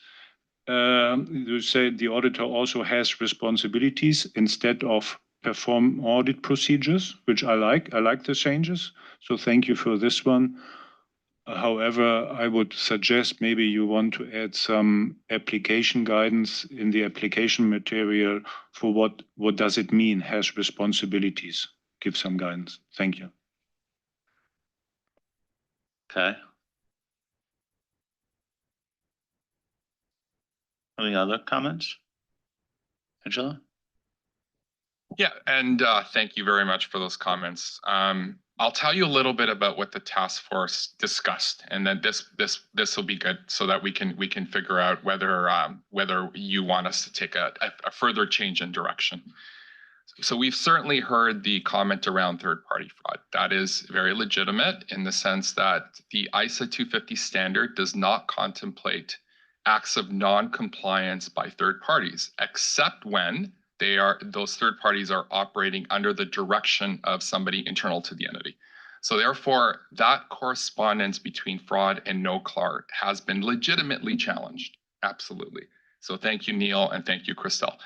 Speaker 13: You said the auditor also has responsibilities instead of perform audit procedures, which I like. I like the changes, so thank you for this one. However, I would suggest maybe you want to add some application guidance in the application material for what does it mean, has responsibilities. Give some guidance. Thank you.
Speaker 1: Okay. Any other comments? Angela?
Speaker 12: Yeah, and thank you very much for those comments. I'll tell you a little bit about what the task force discussed, and then this will be good so that we can figure out whether you want us to take a further change in direction. So we've certainly heard the comment around third-party fraud. That is very legitimate in the sense that the ISA 250 standard does not contemplate acts of non-compliance by third parties, except when those third parties are operating under the direction of somebody internal to the entity. So therefore, that correspondence between fraud and NOCLAR has been legitimately challenged. Absolutely. So thank you, Neil, and thank you, Christelle.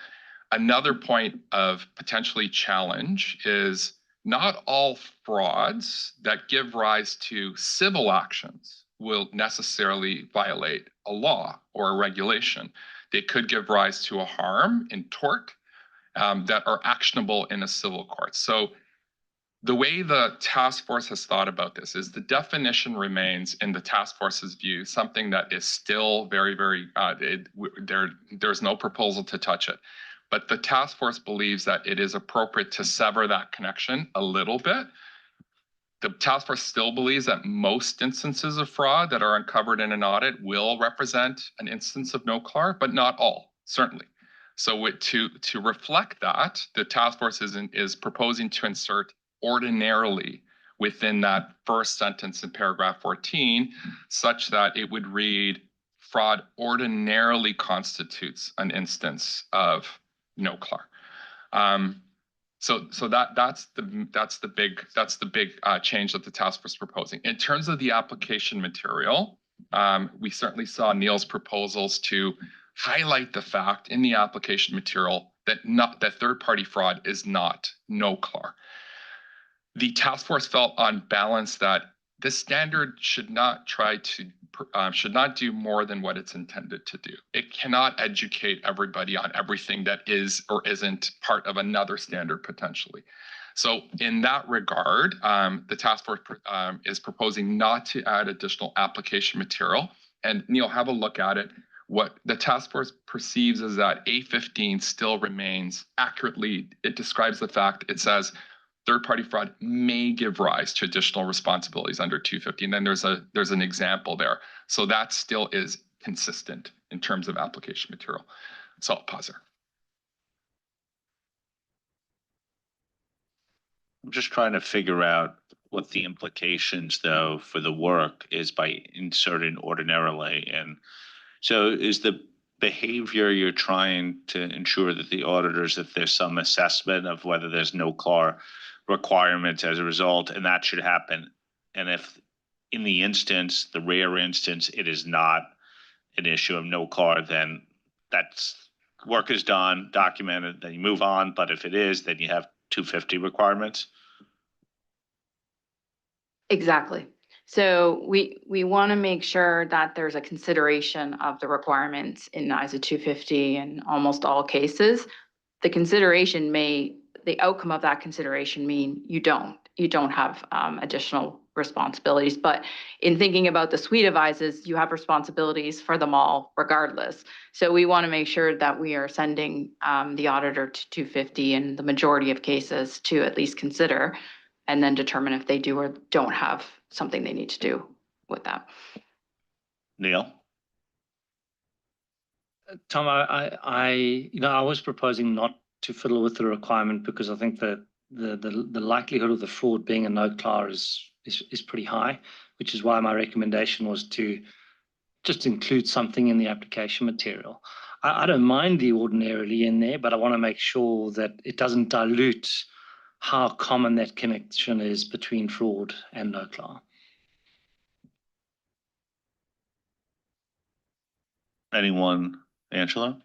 Speaker 12: Another point of potentially challenge is not all frauds that give rise to civil actions will necessarily violate a law or a regulation. They could give rise to a harm in tort that are actionable in a civil court. So the way the task force has thought about this is the definition remains, in the task force's view, something that is still very, very, there's no proposal to touch it. But the task force believes that it is appropriate to sever that connection a little bit. The task force still believes that most instances of fraud that are uncovered in an audit will represent an instance of NOCLAR, but not all, certainly. So to reflect that, the task force is proposing to insert ordinarily within that first sentence in paragraph 14, such that it would read, fraud ordinarily constitutes an instance of NOCLAR. So that's the big change that the task force is proposing. In terms of the application material, we certainly saw Neil's proposals to highlight the fact in the application material that third-party fraud is not NOCLAR. The task force felt on balance that this standard should not do more than what it's intended to do. It cannot educate everybody on everything that is or isn't part of another standard potentially. So in that regard, the task force is proposing not to add additional application material. And Neil, have a look at it. What the task force perceives is that A15 still remains accurately. It describes the fact, it says, third-party fraud may give rise to additional responsibilities under 250. And then there's an example there. So that still is consistent in terms of application material. So I'll pause there.
Speaker 1: I'm just trying to figure out what the implications, though, for the work is by inserting ordinarily. And so is the behavior you're trying to ensure that the auditors, if there's some assessment of whether there's NOCLAR requirements as a result, and that should happen. And if in the instance, the rare instance, it is not an issue of NOCLAR, then that's work is done, documented, then you move on, but if it is, then you have 250 requirements.
Speaker 2: Exactly. So we want to make sure that there's a consideration of the requirements in ISO 250 in almost all cases. The consideration the outcome of that consideration mean you don't have additional responsibilities. But in thinking about the suite of ISOs, you have responsibilities for them all regardless. So we want to make sure that we are sending the auditor to 250 in the majority of cases to at least consider, and then determine if they do or don't have something they need to do with that.
Speaker 1: Neil?
Speaker 7: Tom, I was proposing not to fiddle with the requirement because I think that the likelihood of the fraud being a no-CLAR is pretty high, which is why my recommendation was to just include something in the application material. I don't mind the ordinarily in there, but I want to make sure that it doesn't dilute how common that connection is between fraud and no-CLAR.
Speaker 1: Anyone? Angelo?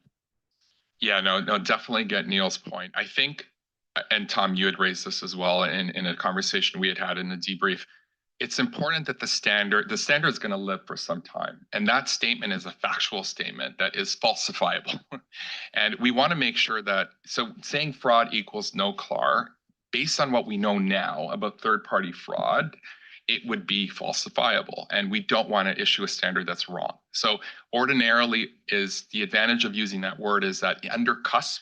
Speaker 12: Yeah, no, definitely get Neil's point. I think, and Tom, you had raised this as well in a conversation we had in the debrief. It's important that the standard is going to live for some time. And that statement is a factual statement that is falsifiable. And we want to make sure that, so saying fraud equals no CLAR, based on what we know now about third-party fraud, it would be falsifiable. And we don't want to issue a standard that's wrong. So ordinarily is the advantage of using that word is that under CUSP,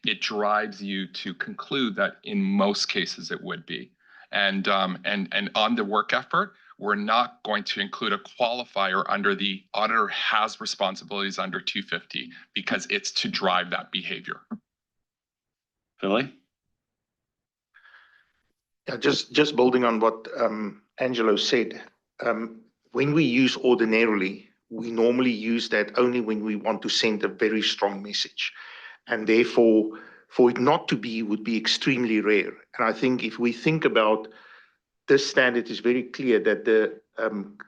Speaker 12: it drives you to conclude that in most cases it would be. And on the work effort, we're not going to include a qualifier under the auditor has responsibilities under 250 because it's to drive that behavior.
Speaker 1: Philly?
Speaker 5: Yeah, just building on what Angelo said. When we use ordinarily, we normally use that only when we want to send a very strong message. And therefore, for it not to be would be extremely rare. And I think if we think about this standard, is very clear that the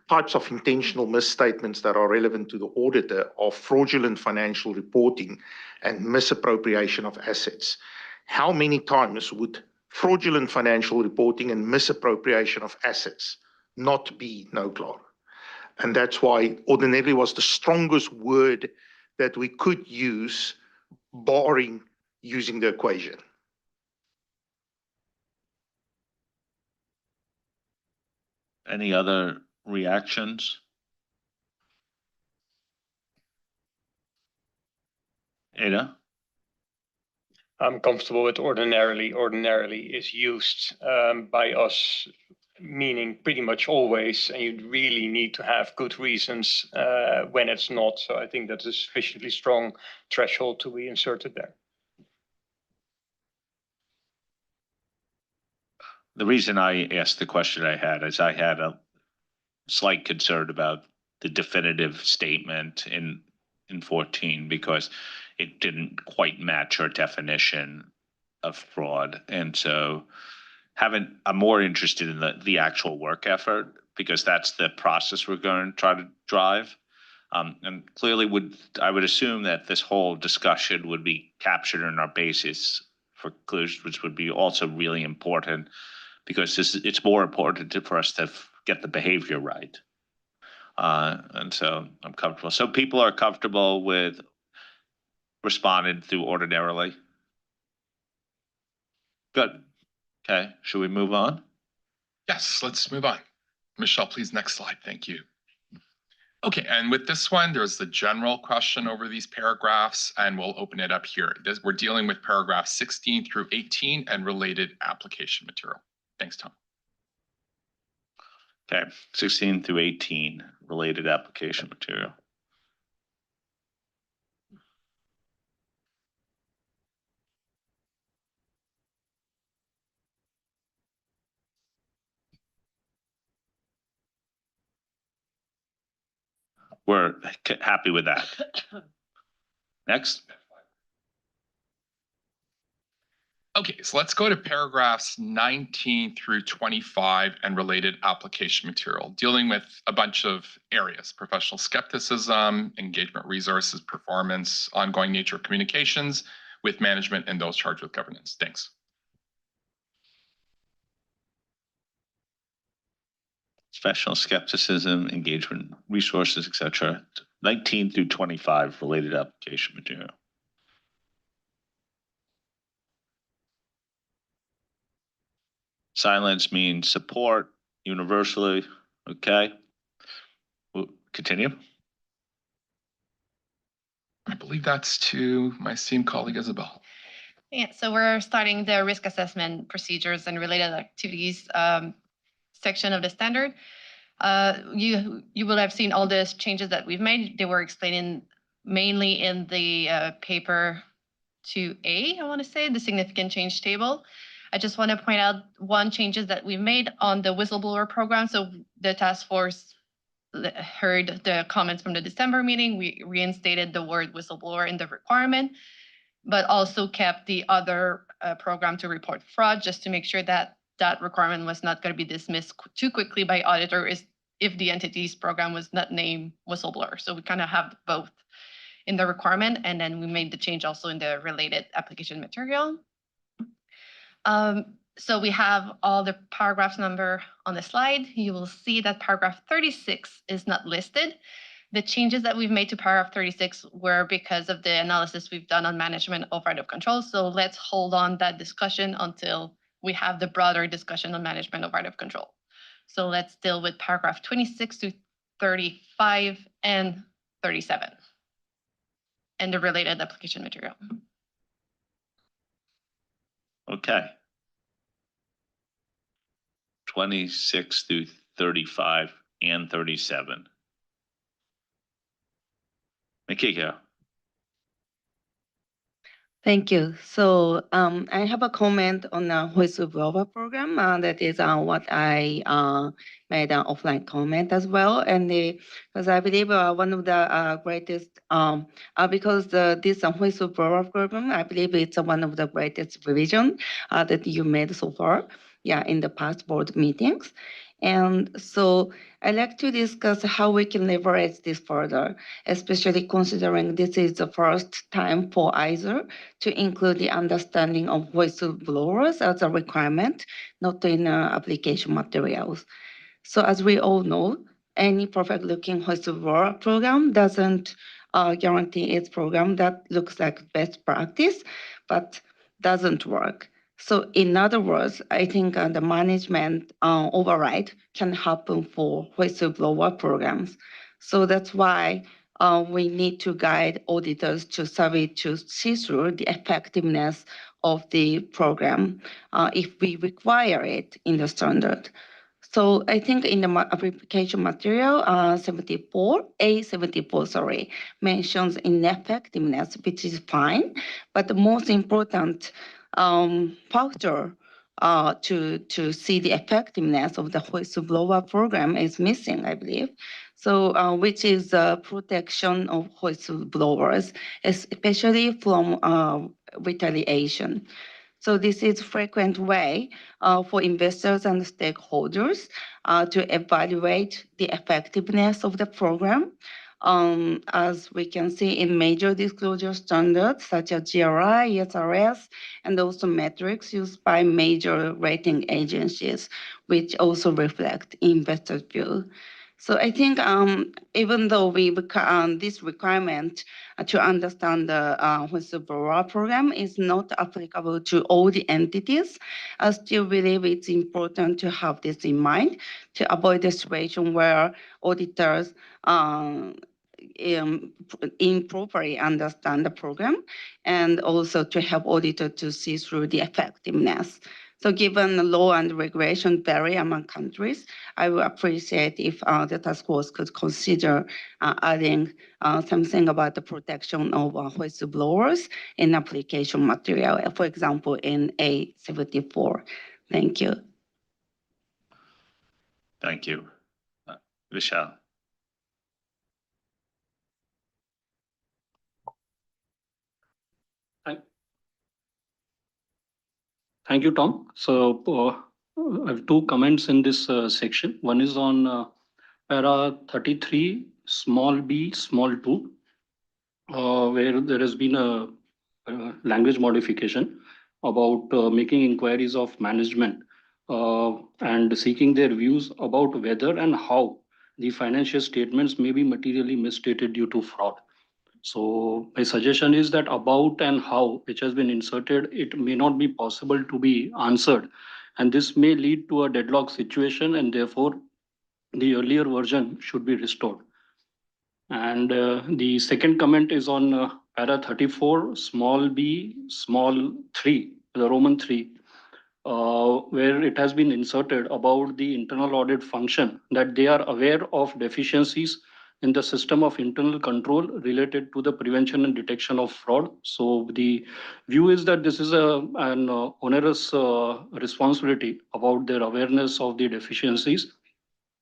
Speaker 5: types of intentional misstatements that are relevant to the auditor are fraudulent financial reporting and misappropriation of assets. How many times would fraudulent financial reporting and misappropriation of assets not be no-CLAR? And that's why ordinarily was the strongest word that we could use, barring using the equation.
Speaker 1: Any other reactions? Ada?
Speaker 3: I'm comfortable with ordinarily. Ordinarily is used by us, meaning pretty much always, and you really need to have good reasons when it's not. So I think that's a sufficiently strong threshold to be inserted there.
Speaker 1: The reason I asked the question I had is I had a slight concern about the definitive statement in 14 because it didn't quite match our definition of fraud. And so I'm more interested in the actual work effort because that's the process we're going to try to drive. And clearly I would assume that this whole discussion would be captured in our basis for conclusions, which would be also really important because it's more important for us to get the behavior right. And so I'm comfortable. So people are comfortable with responding through ordinarily. Good. Okay. Should we move on?
Speaker 12: Yes, let's move on. Michelle, please, next slide. Thank you. Okay, and with this one, there's the general question over these paragraphs, and we'll open it up here. We're dealing with paragraphs 16 through 18 and related application material. Thanks, Tom.
Speaker 1: Okay, 16 through 18, related application material. We're happy with that. Next.
Speaker 12: Okay, so let's go to paragraphs 19 through 25 and related application material, dealing with a bunch of areas: professional skepticism, engagement resources, performance, ongoing nature of communications with management and those charged with governance. Thanks.
Speaker 1: Professional skepticism, engagement resources, etc. 19 through 25 related application material. Silence means support universally. Okay. We'll continue.
Speaker 12: I believe that's to my esteemed colleague Isabel.
Speaker 14: Yeah, so we're starting the risk assessment procedures and related activities section of the standard. You will have seen all the changes that we've made. They were explained mainly in the paper 2A, I want to say, the significant change table. I just want to point out one changes that we made on the whistleblower program. So the task force heard the comments from the December meeting. We reinstated the word whistleblower in the requirement, but also kept the other program to report fraud, just to make sure that that requirement was not going to be dismissed too quickly by auditor if the entity's program was not named whistleblower. So we kind of have both in the requirement, and then we made the change also in the related application material. So we have all the paragraphs number on the slide. You will see that paragraph 36 is not listed. The changes that we've made to paragraph 36 were because of the analysis we've done on management of right of control. So let's hold on that discussion until we have the broader discussion on management of right of control. So let's deal with paragraph 26 to 35 and 37 and the related application material.
Speaker 1: Okay. 26 through 35 and 37. Mikiko.
Speaker 15: Thank you. So I have a comment on the whistleblower program. That is what I made an offline comment as well. And because I believe one of the greatest, because this whistleblower program, I believe it's one of the greatest revision that you made so far, yeah, in the past board meetings. And so I'd like to discuss how we can leverage this further, especially considering this is the first time for ISER to include the understanding of whistleblowers as a requirement, not in application materials. So as we all know, any perfect-looking whistleblower program doesn't guarantee its program that looks like best practice, but doesn't work. So in other words, I think the management override can happen for whistleblower programs. So that's why we need to guide auditors to survey to see through the effectiveness of the program if we require it in the standard. So I think in the application material, 74, mentions ineffectiveness, which is fine, but the most important factor to see the effectiveness of the whistleblower program is missing, I believe. So which is protection of whistleblowers, especially from retaliation. So this is a frequent way for investors and stakeholders to evaluate the effectiveness of the program. As we can see in major disclosure standards such as GRI, ESRS, and also metrics used by major rating agencies, which also reflect investors' view. So I think even though we this requirement to understand the whistleblower program is not applicable to all the entities, I still believe it's important to have this in mind to avoid the situation where auditors improperly understand the program, and also to help auditors to see through the effectiveness. So given the law and regulation vary among countries, I would appreciate if the task force could consider adding something about the protection of whistleblowers in application material, for example, in A74. Thank you.
Speaker 1: Thank you. Vishal.
Speaker 16: Thank you, Tom. So I have two comments in this section. One is on para 33, small b, small 2, where there has been a language modification about making inquiries of management and seeking their views about whether and how the financial statements may be materially misstated due to fraud. So my suggestion is that about and how, which has been inserted, it may not be possible to be answered. And this may lead to a deadlock situation, and therefore the earlier version should be restored. And the second comment is on para 34, small b, small 3, the Roman 3, where it has been inserted about the internal audit function, that they are aware of deficiencies in the system of internal control related to the prevention and detection of fraud. So the view is that this is an onerous responsibility about their awareness of the deficiencies,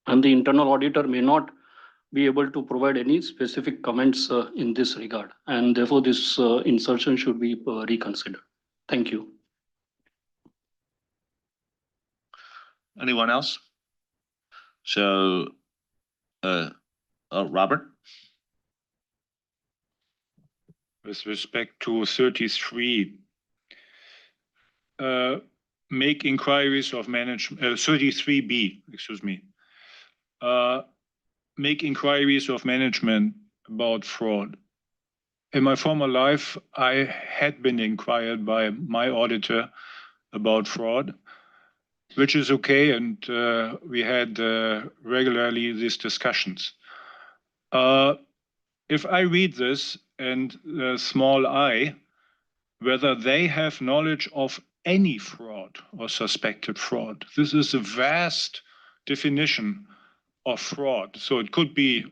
Speaker 16: and the internal auditor may not be able to provide any specific comments in this regard, and therefore this insertion should be reconsidered. Thank you.
Speaker 1: Anyone else? So, Robert?
Speaker 13: With respect to 33, make inquiries of management, 33B, excuse me. Make inquiries of management about fraud. In my former life, I had been inquired by my auditor about fraud, which is okay, and we had regularly these discussions. If I read this and small I, whether they have knowledge of any fraud or suspected fraud, this is a vast definition of fraud. So it could be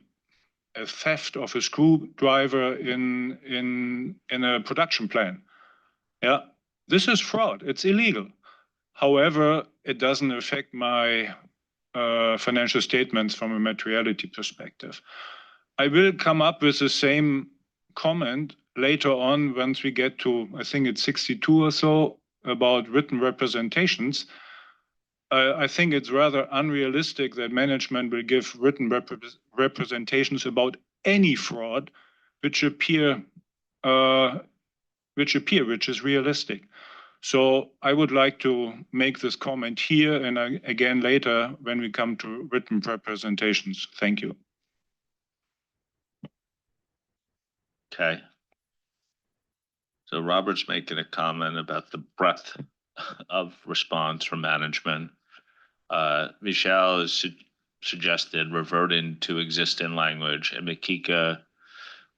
Speaker 13: a theft of a screwdriver in a production plant. Yeah, this is fraud. It's illegal. However, it doesn't affect my financial statements from a materiality perspective. I will come up with the same comment later on once we get to, I think it's 62 or so, about written representations. I think it's rather unrealistic that management will give written representations about any fraud which is realistic. So I would like to make this comment here and again later when we come to written representations. Thank you.
Speaker 1: Okay. So Robert's making a comment about the breadth of response from management. Michelle has suggested reverting to existing language, and Makika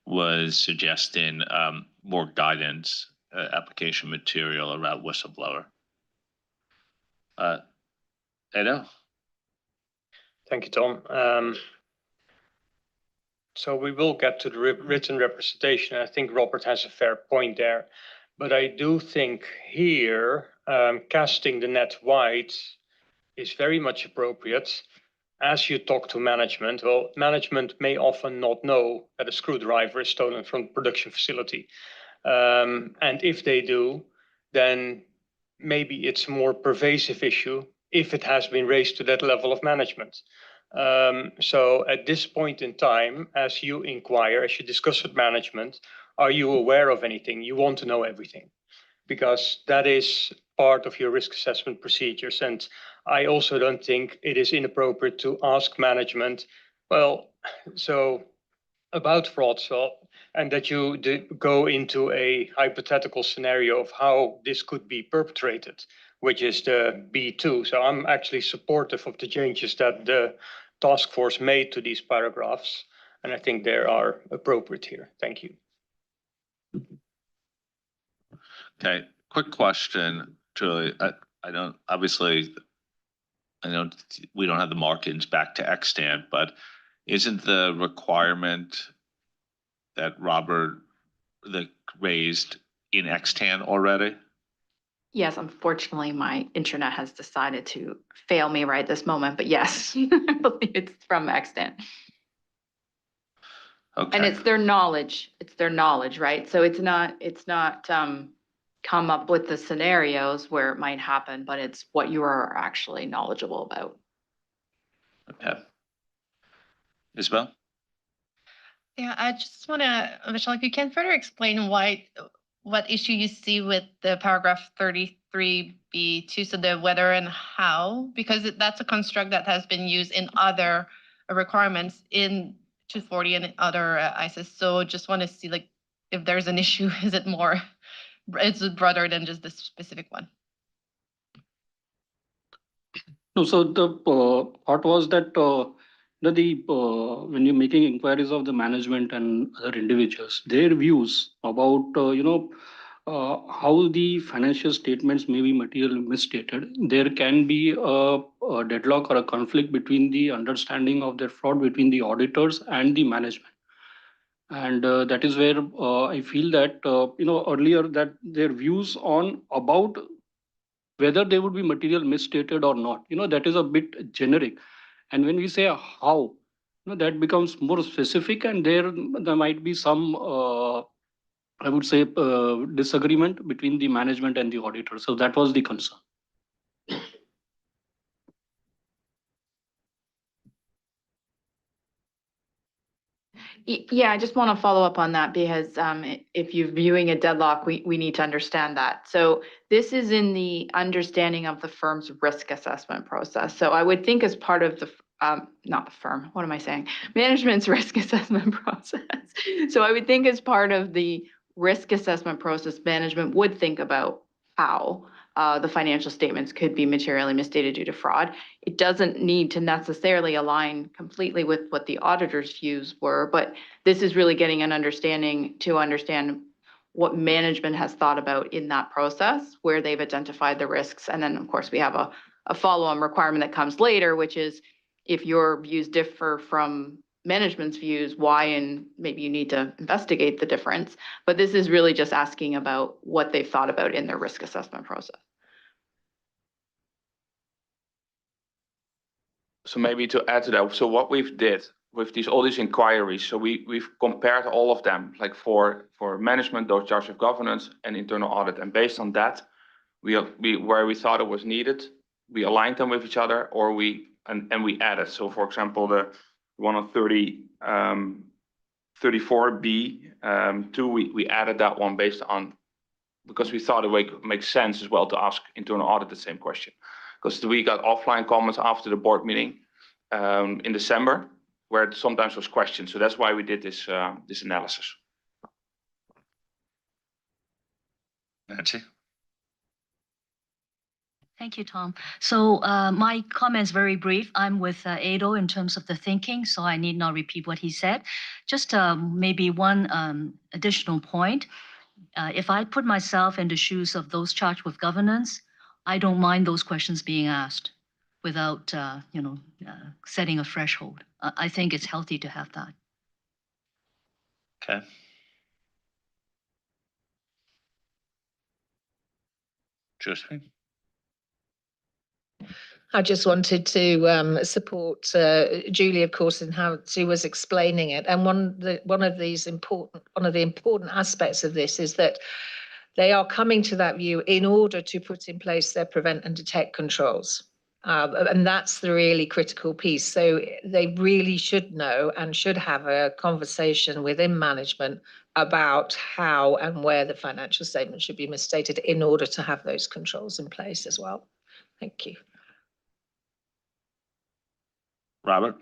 Speaker 1: was suggesting more guidance, application material around whistleblower. Edo?
Speaker 3: Thank you, Tom. So we will get to the written representation. I think Robert has a fair point there, but I do think here casting the net wide is very much appropriate. As you talk to management, well, management may often not know that a screwdriver is stolen from the production facility. And if they do, then maybe it's a more pervasive issue if it has been raised to that level of management. So at this point in time, as you inquire, as you discuss with management, are you aware of anything? You want to know everything, because that is part of your risk assessment procedures. And I also don't think it is inappropriate to ask management, well, so about fraud, so, and that you go into a hypothetical scenario of how this could be perpetrated, which is the B2. So I'm actually supportive of the changes that the task force made to these paragraphs, and I think they are appropriate here. Thank you.
Speaker 1: Okay, quick question, Julie. I don't, obviously, I know we don't have the markings back to extant, but isn't the requirement that Robert raised in extant already?
Speaker 2: Yes, unfortunately, my internet has decided to fail me right this moment, but yes, I believe it's from extant.
Speaker 1: Okay.
Speaker 2: And it's their knowledge, right? So it's not, come up with the scenarios where it might happen, but it's what you are actually knowledgeable about.
Speaker 1: Okay. Isabel?
Speaker 14: Yeah, I just want to, Michelle, if you can further explain what issue you see with the paragraph 33B2, so the whether and how, because that's a construct that has been used in other requirements in 240 and other ISIS. So just want to see like if there's an issue, is it more, it's broader than just this specific one?
Speaker 16: No, so the thought was that when you're making inquiries of the management and other individuals, their views about how the financial statements may be materially misstated, there can be a deadlock or a conflict between the understanding of their fraud between the auditors and the management. And that is where I feel that earlier that their views on about whether they would be material misstated or not, that is a bit generic. And when we say how, that becomes more specific, and there might be some I would say disagreement between the management and the auditor. So that was the concern.
Speaker 2: Yeah, I just want to follow up on that because if you're viewing a deadlock, we need to understand that. So this is in the understanding of the firm's risk assessment process. So I would think as part of the, not the firm, what am I saying? Management's risk assessment process. So I would think as part of the risk assessment process, management would think about how the financial statements could be materially misstated due to fraud. It doesn't need to necessarily align completely with what the auditor's views were, but this is really getting an understanding to understand what management has thought about in that process, where they've identified the risks. And then, of course, we have a follow-on requirement that comes later, which is if your views differ from management's views, why, and maybe you need to investigate the difference. But this is really just asking about what they've thought about in their risk assessment process.
Speaker 17: So maybe to add to that, so what we've did with all these inquiries, so we've compared all of them, like for management, those charged with governance and internal audit, and based on that, we where we thought it was needed, we aligned them with each other, or we added. So for example, the one on 34B 2, we added that one based on, because we thought it makes sense as well to ask internal audit the same question. Because we got offline comments after the board meeting in December, where it sometimes was questioned. So that's why we did this analysis.
Speaker 1: Nancy?
Speaker 6: Thank you, Tom. So my comments very brief. I'm with Ado in terms of the thinking, so I need not repeat what he said. Just maybe one additional point. If I put myself in the shoes of those charged with governance, I don't mind those questions being asked without, setting a threshold. I think it's healthy to have that.
Speaker 1: Okay. Josephine?
Speaker 10: I just wanted to support Julie, of course, in how she was explaining it. And one of the important aspects of this is that they are coming to that view in order to put in place their prevent and detect controls. And that's the really critical piece. So they really should know and should have a conversation within management about how and where the financial statement should be misstated in order to have those controls in place as well. Thank you.
Speaker 1: Robert?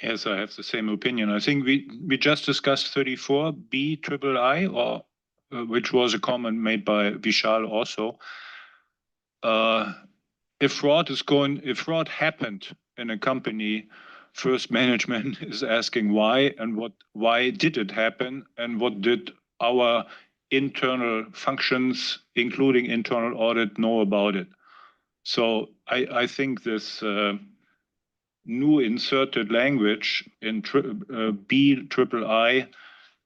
Speaker 13: Yes, I have the same opinion. I think we just discussed 34B III, or which was a comment made by Vishal also. If fraud happened in a company, first management is asking why, and why did it happen, and what did our internal functions, including internal audit, know about it. So I think this new inserted language in III,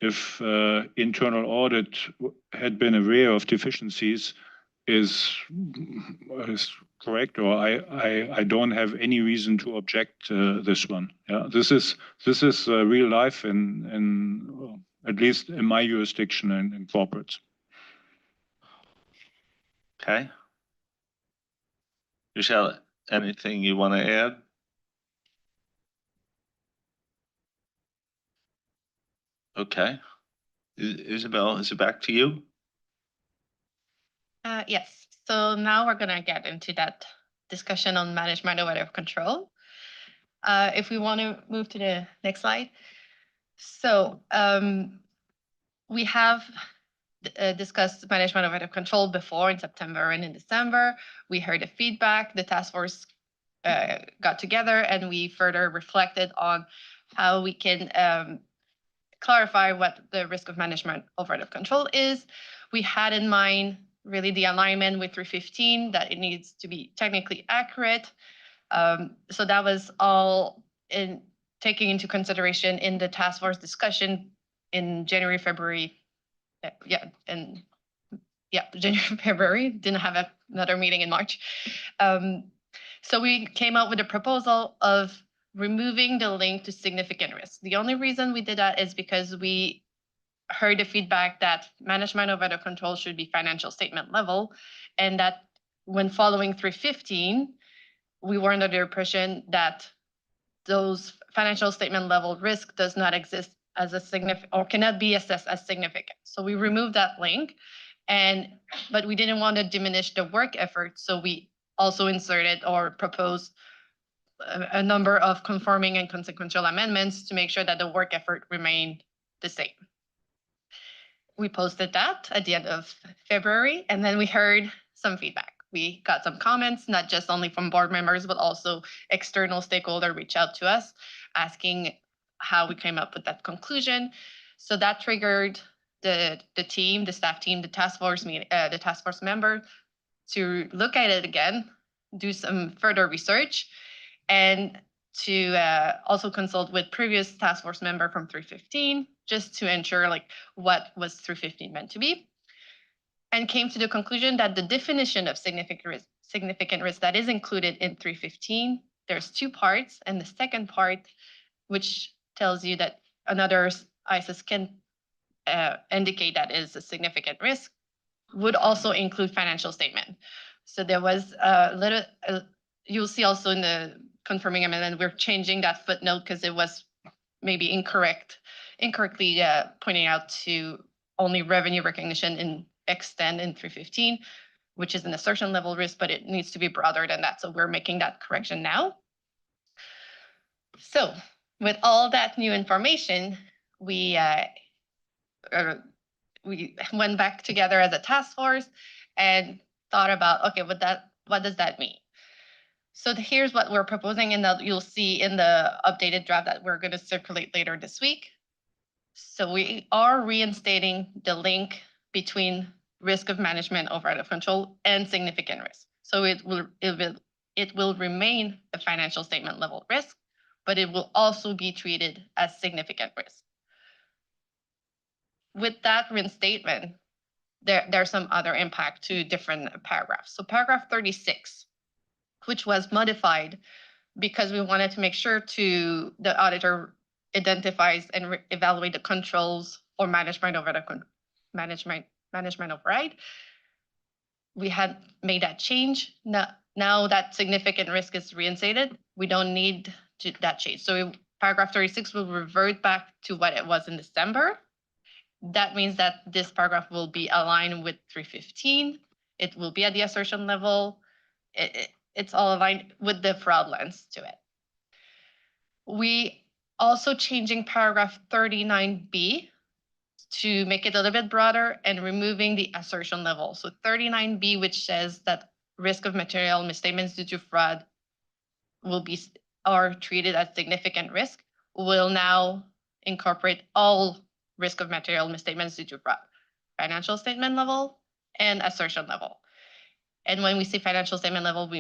Speaker 13: if internal audit had been aware of deficiencies, is correct, or I don't have any reason to object this one. Yeah, this is real life in at least in my jurisdiction in corporates.
Speaker 1: Okay. Michelle, anything you want to add? Okay. Isabel, is it back to you?
Speaker 14: Yes, so now we're gonna get into that discussion on management of control. If we want to move to the next slide. So we have discussed management of control before in September and in December. We heard the feedback, the task force got together, and we further reflected on how we can clarify what the risk of management of control is. We had in mind really the alignment with 315, that it needs to be technically accurate. So that was all in taking into consideration in the task force discussion in January, February. January, February, didn't have another meeting in March. So we came up with a proposal of removing the link to significant risk. The only reason we did that is because we heard the feedback that management of control should be financial statement level, and that when following 315, we were under the impression that those financial statement level risk does not exist as a significant or cannot be assessed as significant. So we removed that link, but we didn't want to diminish the work effort. So we also inserted or proposed a number of conforming and consequential amendments to make sure that the work effort remained the same. We posted that at the end of February, and then we heard some feedback. We got some comments, not just only from board members, but also external stakeholders reached out to us asking how we came up with that conclusion. So that triggered the team, the staff team, the task force member to look at it again, do some further research, and to also consult with previous task force member from 315, just to ensure like what was 315 meant to be, and came to the conclusion that the definition of significant risk that is included in 315, there's two parts, and the second part, which tells you that another ISIS can indicate that is a significant risk, would also include financial statement. So there was a little, you'll see also in the confirming amendment, we're changing that footnote because it was maybe incorrectly pointing out to only revenue recognition in extend in 315, which is an assertion level risk, but it needs to be broader than that. So we're making that correction now. So with all that new information, we went back together as a task force and thought about, okay, what does that mean? So here's what we're proposing, and that you'll see in the updated draft that we're going to circulate later this week. So we are reinstating the link between risk of management of control and significant risk. So it will remain a financial statement level risk, but it will also be treated as significant risk. With that reinstatement, there's some other impact to different paragraphs. So paragraph 36, which was modified because we wanted to make sure the auditor identifies and evaluate the controls or management override. We had made that change. Now that significant risk is reinstated, we don't need that change. So paragraph 36 will revert back to what it was in December. That means that this paragraph will be aligned with 315. It will be at the assertion level. It's all aligned with the fraud lens to it. We also changing paragraph 39B to make it a little bit broader and removing the assertion level. So 39B, which says that risk of material misstatements due to fraud are treated as significant risk, will now incorporate all risk of material misstatements due to fraud, financial statement level and assertion level. And when we say financial statement level,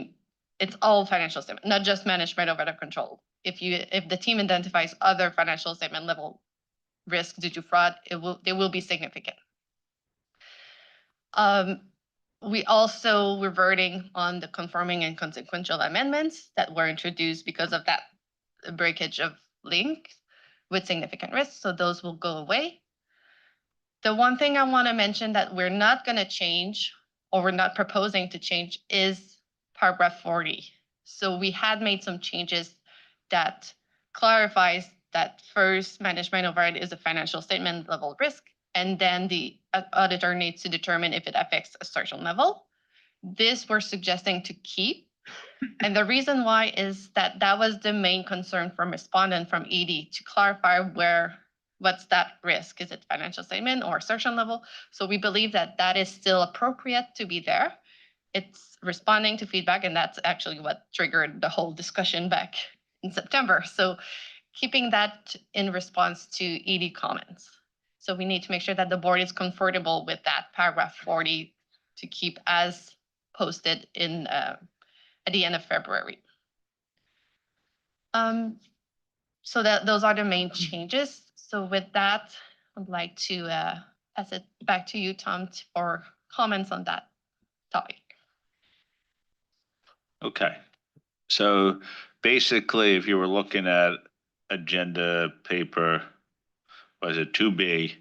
Speaker 14: it's all financial statement, not just management of control. If the team identifies other financial statement level risk due to fraud, they will be significant. We also reverting on the conforming and consequential amendments that were introduced because of that breakage of links with significant risk. So those will go away. The one thing I want to mention that we're not going to change or we're not proposing to change is paragraph 40. So we had made some changes that clarifies that first management override is a financial statement level risk, and then the auditor needs to determine if it affects a certain level. This we're suggesting to keep. And the reason why is that that was the main concern from respondent from ED, to clarify what's that risk? Is it financial statement or assertion level? So we believe that that is still appropriate to be there. It's responding to feedback, and that's actually what triggered the whole discussion back in September. So keeping that in response to ED comments. So we need to make sure that the board is comfortable with that paragraph 40 to keep as posted in at the end of February. So that those are the main changes. So with that, I'd like to pass it back to you, Tom, for comments on that topic.
Speaker 1: Okay, so basically, if you were looking at agenda paper, was it 2B,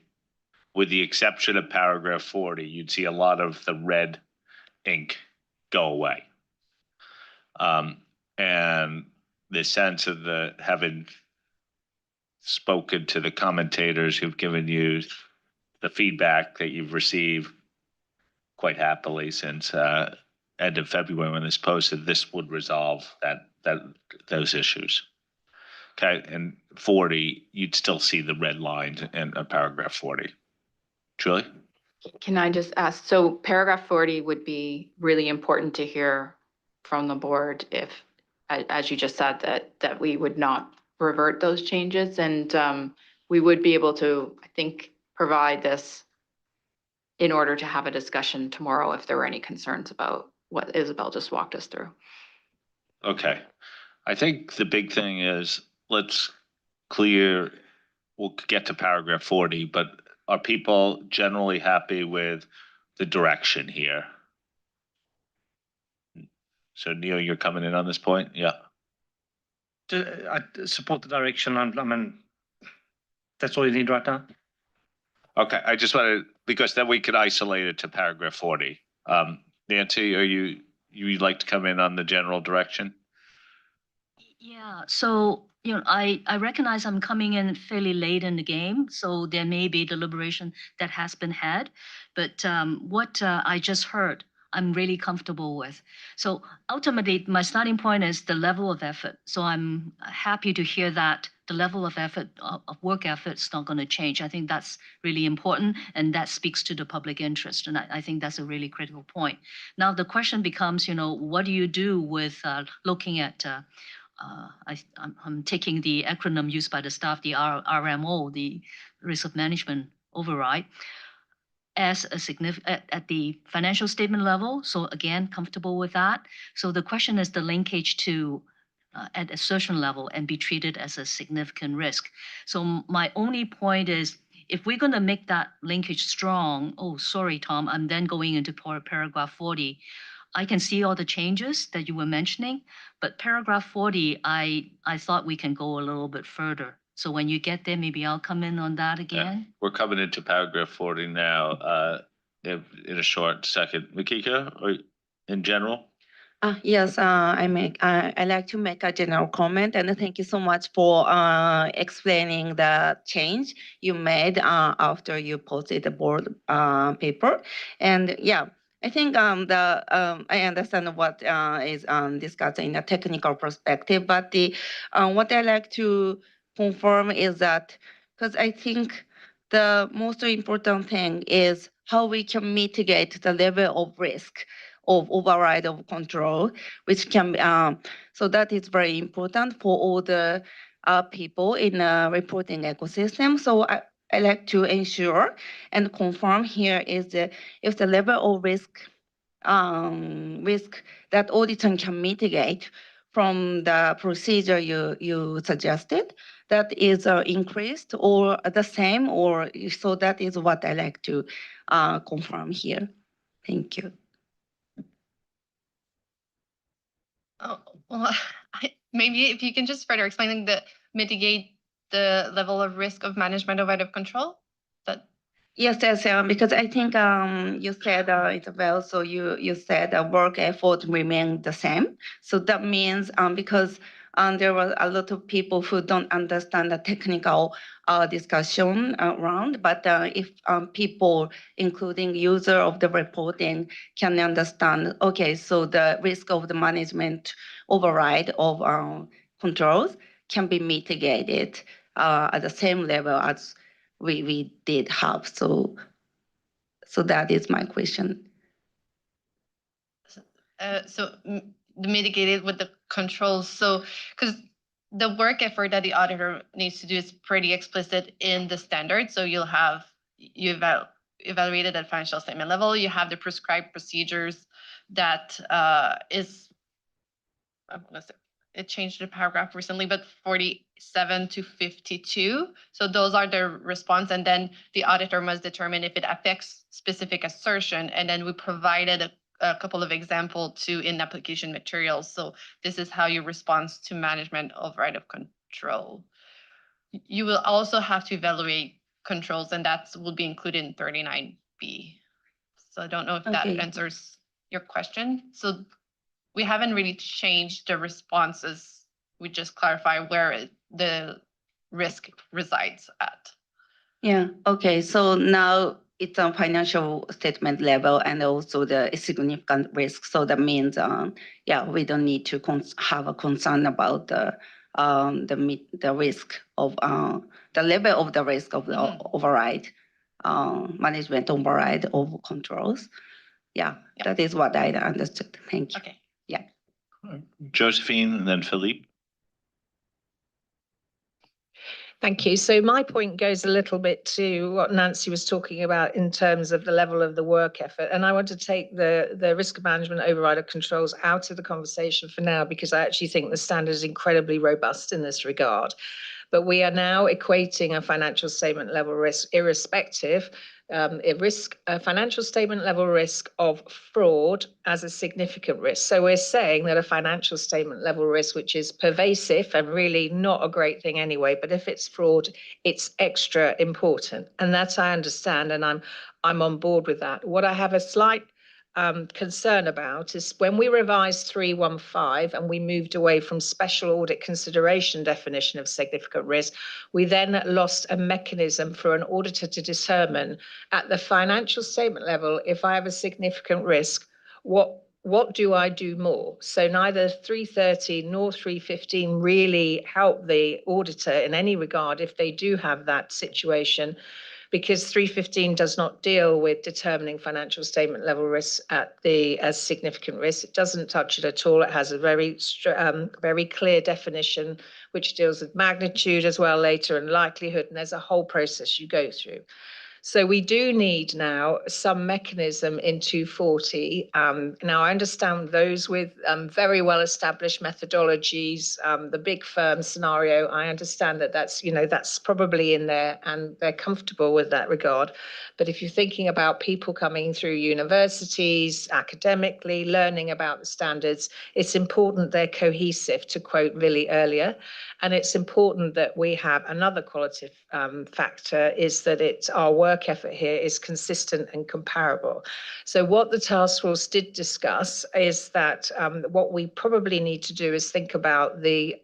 Speaker 1: with the exception of paragraph 40, you'd see a lot of the red ink go away. And the sense of the having spoken to the commentators who've given you the feedback that you've received quite happily since end of February when this posted, this would resolve those issues. Okay, and 40, you'd still see the red line in paragraph 40. Julie?
Speaker 2: Can I just ask, so paragraph 40 would be really important to hear from the board if, as you just said, that we would not revert those changes, and we would be able to, I think, provide this in order to have a discussion tomorrow if there were any concerns about what Isabel just walked us through.
Speaker 1: Okay, I think the big thing is let's clear, we'll get to paragraph 40, but are people generally happy with the direction here? So Neil, you're coming in on this point? Yeah.
Speaker 7: I support the direction. I mean, that's all you need right now.
Speaker 1: Okay, I just wanted, because then we could isolate it to paragraph 40. Nancy, you'd like to come in on the general direction?
Speaker 6: Yeah, so, I recognize I'm coming in fairly late in the game, so there may be deliberation that has been had, but what I just heard, I'm really comfortable with. So ultimately, my starting point is the level of effort. So I'm happy to hear that the level of effort, of work effort, is not going to change. I think that's really important, and that speaks to the public interest. And I think that's a really critical point. Now, the question becomes, what do you do with looking at I'm taking the acronym used by the staff, the RMO, the risk of management override, as a significant at the financial statement level. So again, comfortable with that. So the question is the linkage to at assertion level and be treated as a significant risk. So my only point is, if we're going to make that linkage strong, oh, sorry, Tom, I'm then going into paragraph 40. I can see all the changes that you were mentioning, but paragraph 40, I thought we can go a little bit further. So when you get there, maybe I'll come in on that again.
Speaker 1: Yeah, we're coming into paragraph 40 now, in a short second. Makika, or in general?
Speaker 15: Yes, I like to make a general comment, and thank you so much for explaining the change you made after you posted the board paper. And yeah, I think I understand what is discussed in a technical perspective, but what I like to confirm is that, because I think the most important thing is how we can mitigate the level of risk of override of control, which can be, so that is very important for all the people in the reporting ecosystem. So I like to ensure and confirm here is that if the level of risk that auditor can mitigate from the procedure you suggested, that is increased or the same, or so that is what I like to confirm here. Thank you.
Speaker 14: Oh, well, maybe if you can just further explain the mitigate the level of risk of management override of control. That
Speaker 15: Yes, because I think you said Isabel, so you said the work effort remained the same. So that means because there were a lot of people who don't understand the technical discussion around, but if people, including user of the reporting, can understand, okay, so the risk of the management override of controls can be mitigated at the same level as we did have. So that is my question.
Speaker 14: Mitigated with the controls. So, because the work effort that the auditor needs to do is pretty explicit in the standard. So you evaluated at financial statement level. You have the prescribed procedures that it changed the paragraph recently, but 47 to 52. So those are the response. And then the auditor must determine if it affects specific assertion. And then we provided a couple of examples in application materials. So this is how you respond to management of right of control. You will also have to evaluate controls, and that will be included in 39B. So I don't know if that answers your question. So we haven't really changed the responses. We just clarify where the risk resides at.
Speaker 15: Yeah, okay. So now it's on financial statement level and also the significant risk. So that means, we don't need to have a concern about the risk of the level of the risk of the override, management override of controls. Yeah, that is what I understood. Thank you.
Speaker 14: Okay.
Speaker 15: Yeah.
Speaker 1: Josephine and then Philippe.
Speaker 10: Thank you. So my point goes a little bit to what Nancy was talking about in terms of the level of the work effort. And I want to take the risk management override of controls out of the conversation for now, because I actually think the standard is incredibly robust in this regard. But we are now equating a financial statement level risk irrespective, a financial statement level risk of fraud as a significant risk. So we're saying that a financial statement level risk, which is pervasive and really not a great thing anyway, but if it's fraud, it's extra important. And that I understand, and I'm on board with that. What I have a slight concern about is when we revised 315 and we moved away from special audit consideration definition of significant risk, we then lost a mechanism for an auditor to determine at the financial statement level, if I have a significant risk, what do I do more? So neither 330 nor 315 really help the auditor in any regard if they do have that situation, because 315 does not deal with determining financial statement level risks as significant risk. It doesn't touch it at all. It has a very clear definition, which deals with magnitude as well later and likelihood, and there's a whole process you go through. So we do need now some mechanism in 240. Now I understand those with very well established methodologies, the big firm scenario. I understand that's probably in there and they're comfortable with that regard. But if you're thinking about people coming through universities, academically, learning about the standards, it's important they're cohesive, to quote Vili earlier. And it's important that we have another qualitative factor is that our work effort here is consistent and comparable. So what the task force did discuss is that what we probably need to do is think about the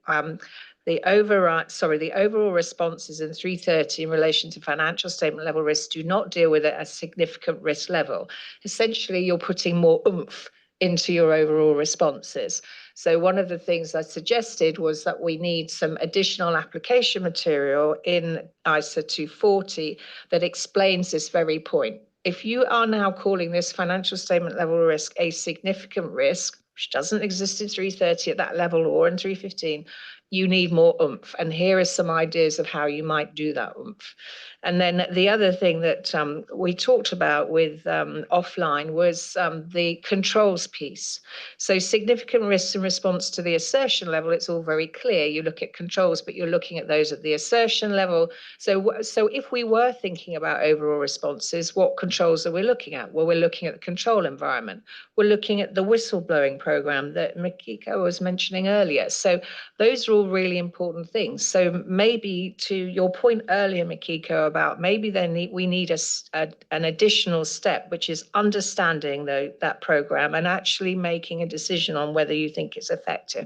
Speaker 10: overall responses in 330 in relation to financial statement level risks do not deal with it as significant risk level. Essentially, you're putting more oomph into your overall responses. So one of the things I suggested was that we need some additional application material in ISA 240 that explains this very point. If you are now calling this financial statement level risk a significant risk, which doesn't exist in 330 at that level or in 315, you need more oomph. And here are some ideas of how you might do that oomph. And then the other thing that we talked about with offline was the controls piece. So significant risks in response to the assertion level, it's all very clear. You look at controls, but you're looking at those at the assertion level. So if we were thinking about overall responses, what controls are we looking at? Well, we're looking at the control environment. We're looking at the whistleblowing program that Makiko was mentioning earlier. So those are all really important things. So maybe to your point earlier, Makiko, about maybe we need an additional step, which is understanding that program and actually making a decision on whether you think it's effective.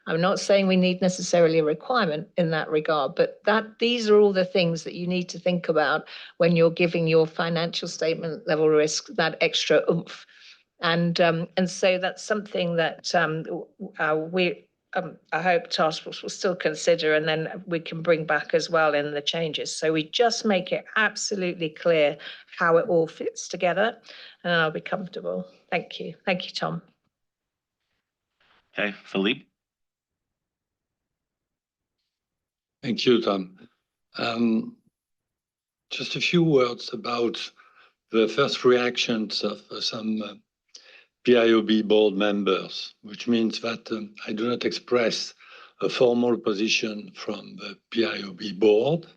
Speaker 10: I'm not saying we need necessarily a requirement in that regard, but these are all the things that you need to think about when you're giving your financial statement level risk that extra oomph. And so that's something that I hope Task Force will still consider, and then we can bring back as well in the changes. So we just make it absolutely clear how it all fits together, and I'll be comfortable. Thank you. Thank you, Tom.
Speaker 1: Okay, Philippe?
Speaker 18: Thank you, Tom. Just a few words about the first reactions of some PIOB board members, which means that I do not express a formal position from the PIOB board,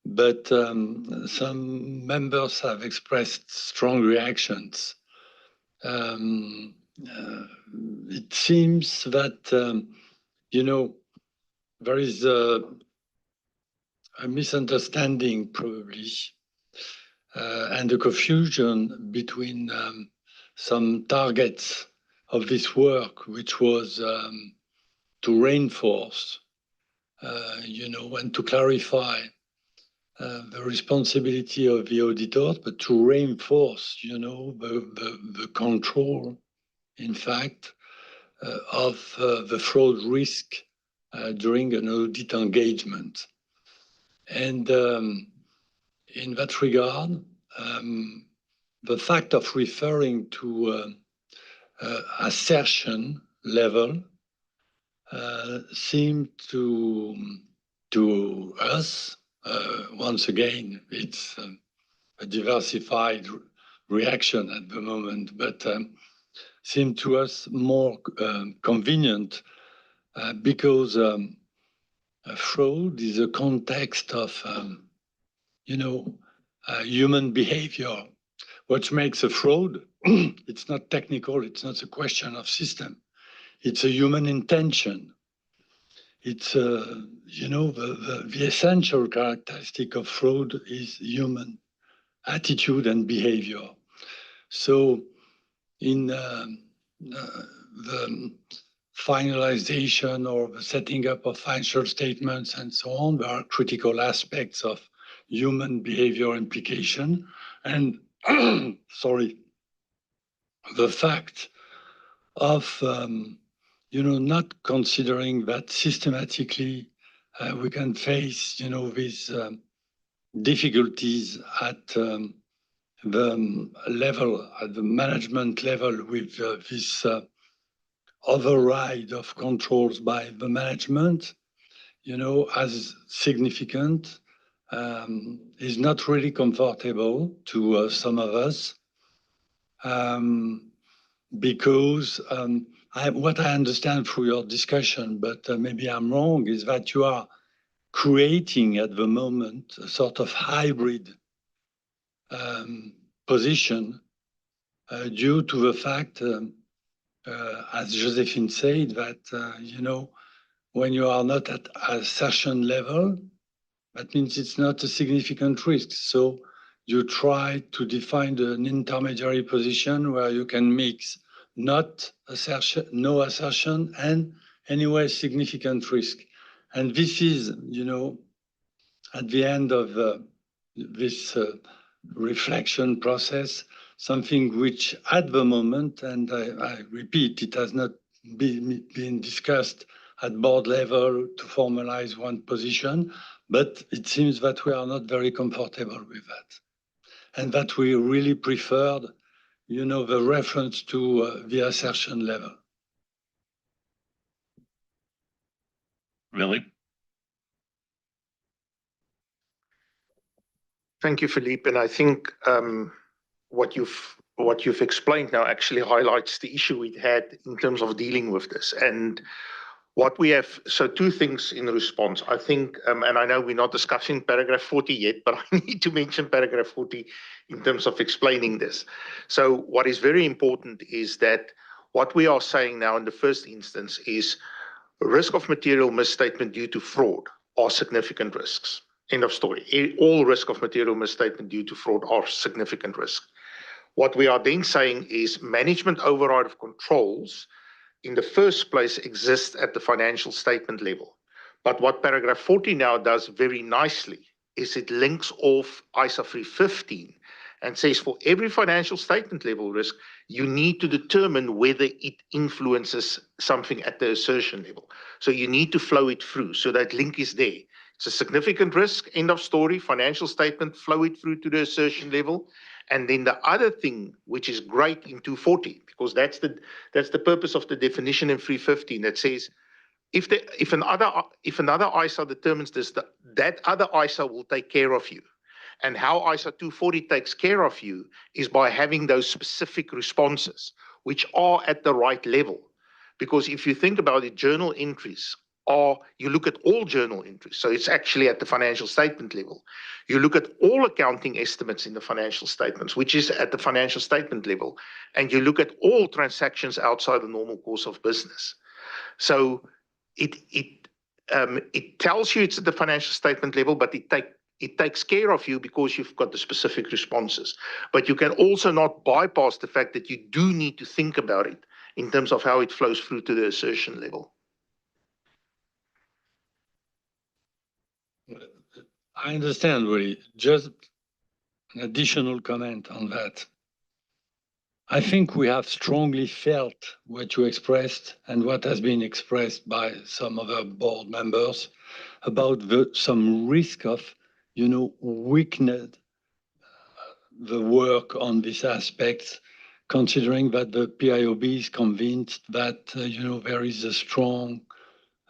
Speaker 18: but some members have expressed strong reactions. It seems that, there is a misunderstanding probably and a confusion between some targets of this work, which was to reinforce, and to clarify the responsibility of the auditors, but to reinforce, the control, in fact, of the fraud risk during an audit engagement. And in that regard, the fact of referring to assertion level seemed to us, once again, it's a diversified reaction at the moment, but seemed to us more convenient because fraud is a context of, human behavior. What makes a fraud, it's not technical, it's not a question of system. It's a human intention. It's, the essential characteristic of fraud is human attitude and behavior. So in the finalization or the setting up of financial statements and so on, there are critical aspects of human behavior implication. And sorry, the fact of not considering that systematically we can face these difficulties at the level, at the management level, with this override of controls by the management, as significant, is not really comfortable to some of us, because what I understand through your discussion, but maybe I'm wrong, is that you are creating at the moment a sort of hybrid position due to the fact, as Josephine said, that, when you are not at assertion level, that means it's not a significant risk. So you try to define an intermediary position where you can mix not assertion, no assertion, and anyway significant risk. And this is, at the end of this reflection process, something which at the moment, and I repeat, it has not been discussed at board level to formalize one position, but it seems that we are not very comfortable with that. And that we really preferred, the reference to the assertion level.
Speaker 1: Really?
Speaker 5: Thank you, Philippe. And I think what you've explained now actually highlights the issue we had in terms of dealing with this. And what we have, so two things in response. I think, and I know we're not discussing paragraph 40 yet, but I need to mention paragraph 40 in terms of explaining this. So what is very important is that What we are saying now in the first instance is risk of material misstatement due to fraud are significant risks. End of story. All risk of material misstatement due to fraud are significant risk. What we are then saying is management override of controls in the first place exists at the financial statement level. But what paragraph 40 now does very nicely is it links off ISA 315 and says for every financial statement level risk, you need to determine whether it influences something at the assertion level. So you need to flow it through. So that link is there. It's a significant risk, end of story, financial statement, flow it through to the assertion level. And then the other thing, which is great in 240, because that's the purpose of the definition in 315 that says, if another ISA determines this, that other ISA will take care of you. And how ISA 240 takes care of you is by having those specific responses, which are at the right level. Because if you think about it, journal entries are, you look at all journal entries, so it's actually at the financial statement level. You look at all accounting estimates in the financial statements, which is at the financial statement level, and you look at all transactions outside the normal course of business. So it tells you it's at the financial statement level, but it takes care of you because you've got the specific responses. But you can also not bypass the fact that you do need to think about it in terms of how it flows through to the assertion level.
Speaker 18: I understand, really. Just an additional comment on that. I think we have strongly felt what you expressed and what has been expressed by some other board members about some risk of, weakening the work on these aspects, considering that the PIOB is convinced that, there is a strong,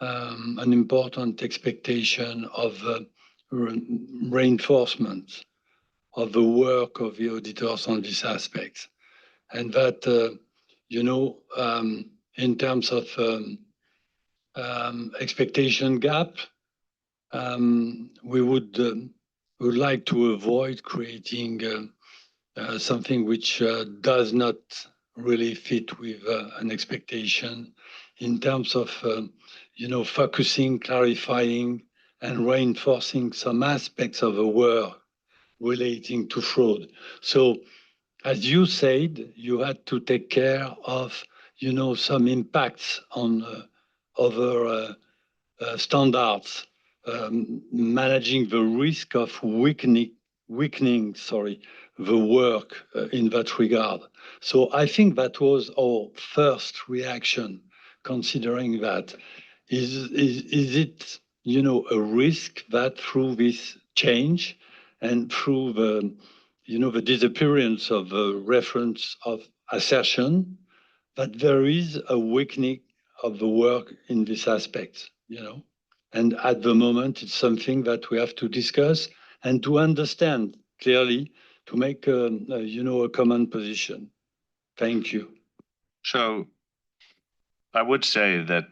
Speaker 18: an important expectation of reinforcement of the work of the auditors on these aspects. And that, in terms of expectation gap, we would like to avoid creating something which does not really fit with an expectation in terms of, focusing, clarifying, and reinforcing some aspects of the work relating to fraud. So, as you said, you had to take care of, some impacts on other standards, managing the risk of weakening, the work in that regard. So I think that was our first reaction, considering that. Is it, a risk that through this change and through the, the disappearance of the reference of assertion, that there is a weakening of the work in this aspect, And at the moment, it's something that we have to discuss and to understand clearly to make, a common position. Thank you.
Speaker 1: So I would say that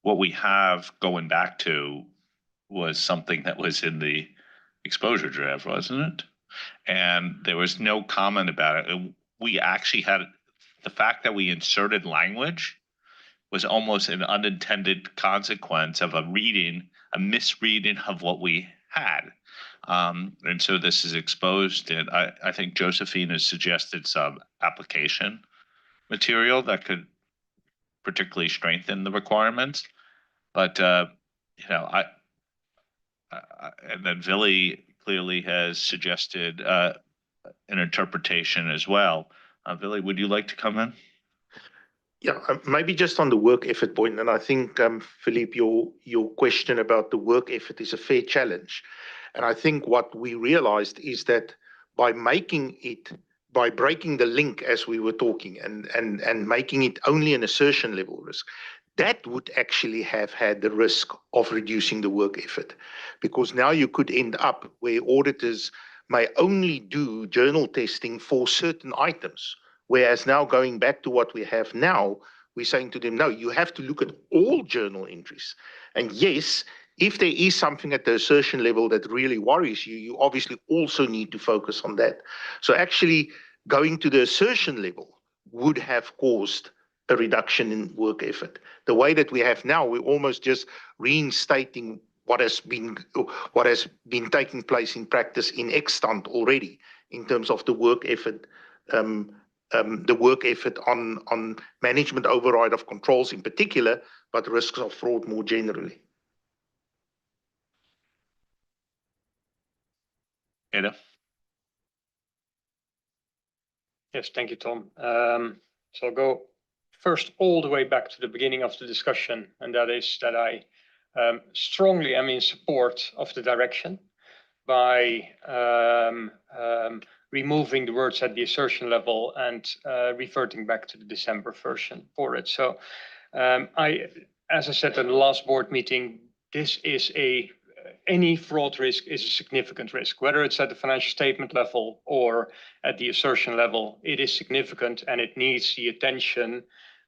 Speaker 1: what we have going back to was something that was in the exposure draft, wasn't it? And there was no comment about it. And we actually had the fact that we inserted language was almost an unintended consequence of a misreading of what we had. And so this is exposed, and I think Josephine has suggested some application material that could particularly strengthen the requirements. But, and then Vili clearly has suggested an interpretation as well. Vili, would you like to come in?
Speaker 5: Yeah, maybe just on the work effort point, and I think, Philippe, your question about the work effort is a fair challenge. And I think what we realized is that by breaking the link as we were talking and making it only an assertion level risk, that would actually have had the risk of reducing the work effort. Because now you could end up where auditors may only do journal testing for certain items. Whereas now going back to what we have now, we're saying to them, no, you have to look at all journal entries. And yes, if there is something at the assertion level that really worries you, you obviously also need to focus on that. So actually going to the assertion level would have caused a reduction in work effort. The way that we have now, we're almost just reinstating what has been taking place in practice in extant already in terms of the work effort, on management override of controls in particular, but risks of fraud more generally.
Speaker 1: Ada?
Speaker 3: Yes, thank you, Tom. So I'll go first all the way back to the beginning of the discussion, and that is that I strongly am in support of the direction by removing the words at the assertion level and reverting back to the December version for it. So as I said in the last board meeting, this is any fraud risk is a significant risk, whether it's at the financial statement level or at the assertion level. It is significant and it needs the attention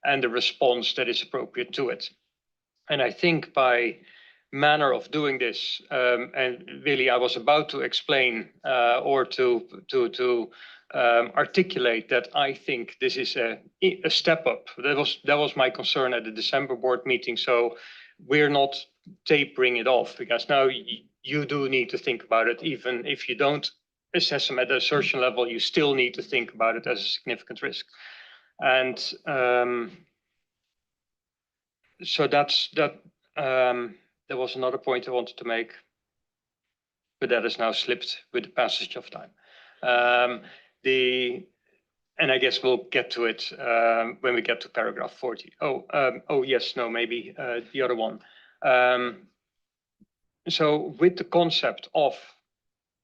Speaker 3: and the response that is appropriate to it. And I think by manner of doing this, and really I was about to explain or to articulate that I think this is a step up. That was my concern at the December board meeting. So we're not tapering it off, because now you do need to think about it. Even if you don't assess them at the assertion level, you still need to think about it as a significant risk. And so that's that. There was another point I wanted to make, but that has now slipped with the passage of time. And I guess we'll get to it when we get to paragraph 40. Maybe the other one. So with the concept of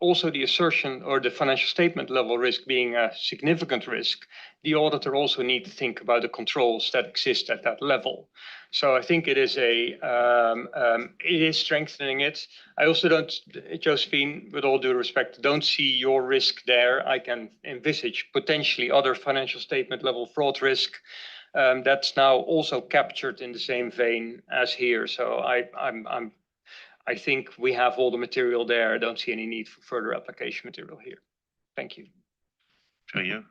Speaker 3: also the assertion or the financial statement level risk being a significant risk, the auditor also need to think about the controls that exist at that level. So I think it is strengthening it. I also don't, Josephine, with all due respect, don't see your risk there. I can envisage potentially other financial statement level fraud risk that's now also captured in the same vein as here. So I think we have all the material there. I don't see any need for further application material here. Thank you.
Speaker 1: To you.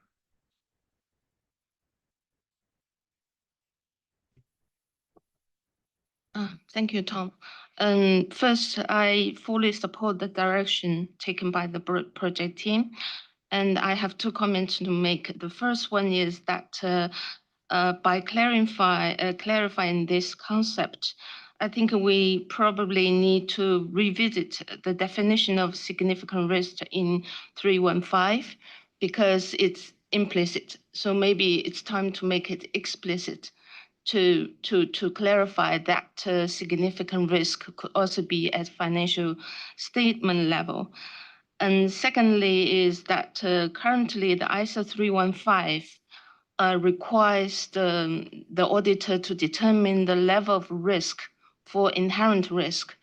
Speaker 19: Thank you, Tom. First, I fully support the direction taken by the project team. And I have two comments to make. The first one is that by clarifying this concept, I think we probably need to revisit the definition of significant risk in 315 because it's implicit. So maybe it's time to make it explicit to clarify that significant risk could also be at financial statement level. And secondly is that currently the ISO 315 requires the auditor to determine the level of risk for inherent risk.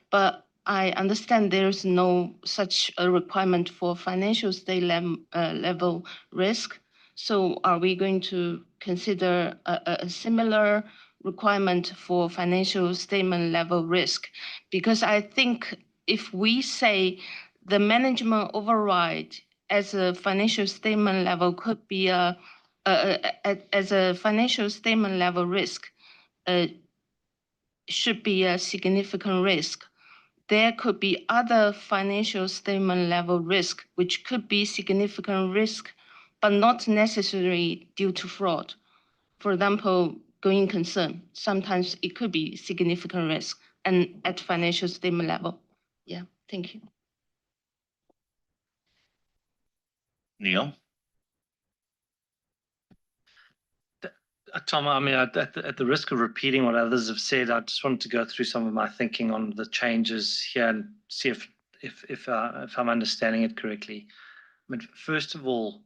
Speaker 19: But I understand there is no such a requirement for financial state level risk. So are we going to consider a similar requirement for financial statement level risk? Because I think if we say the management override as a financial statement level could be as a financial statement level risk should be a significant risk. There could be other financial statement level risk, which could be significant risk, but not necessarily due to fraud. For example, going concern, sometimes it could be significant risk and at financial statement level. Yeah, thank you.
Speaker 1: Neil?
Speaker 7: Tom, I mean, at the risk of repeating what others have said, I just wanted to go through some of my thinking on the changes here and see if I'm understanding it correctly. I mean, first of all,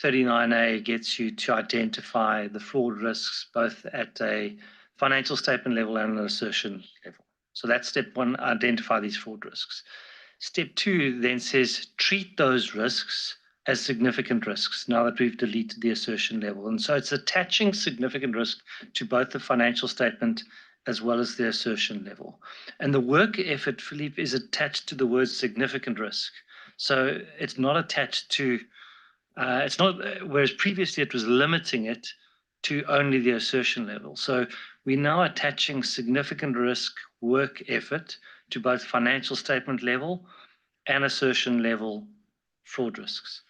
Speaker 7: 39A gets you to identify the fraud risks both at a financial statement level and an assertion level. So that's step one, identify these fraud risks. Step two then says treat those risks as significant risks now that we've deleted the assertion level. And so it's attaching significant risk to both the financial statement as well as the assertion level. And the work effort, Philippe, is attached to the word significant risk. So it's not attached to, whereas previously it was limiting it to only the assertion level. So we're now attaching significant risk, work effort to both financial statement level and assertion level fraud risks.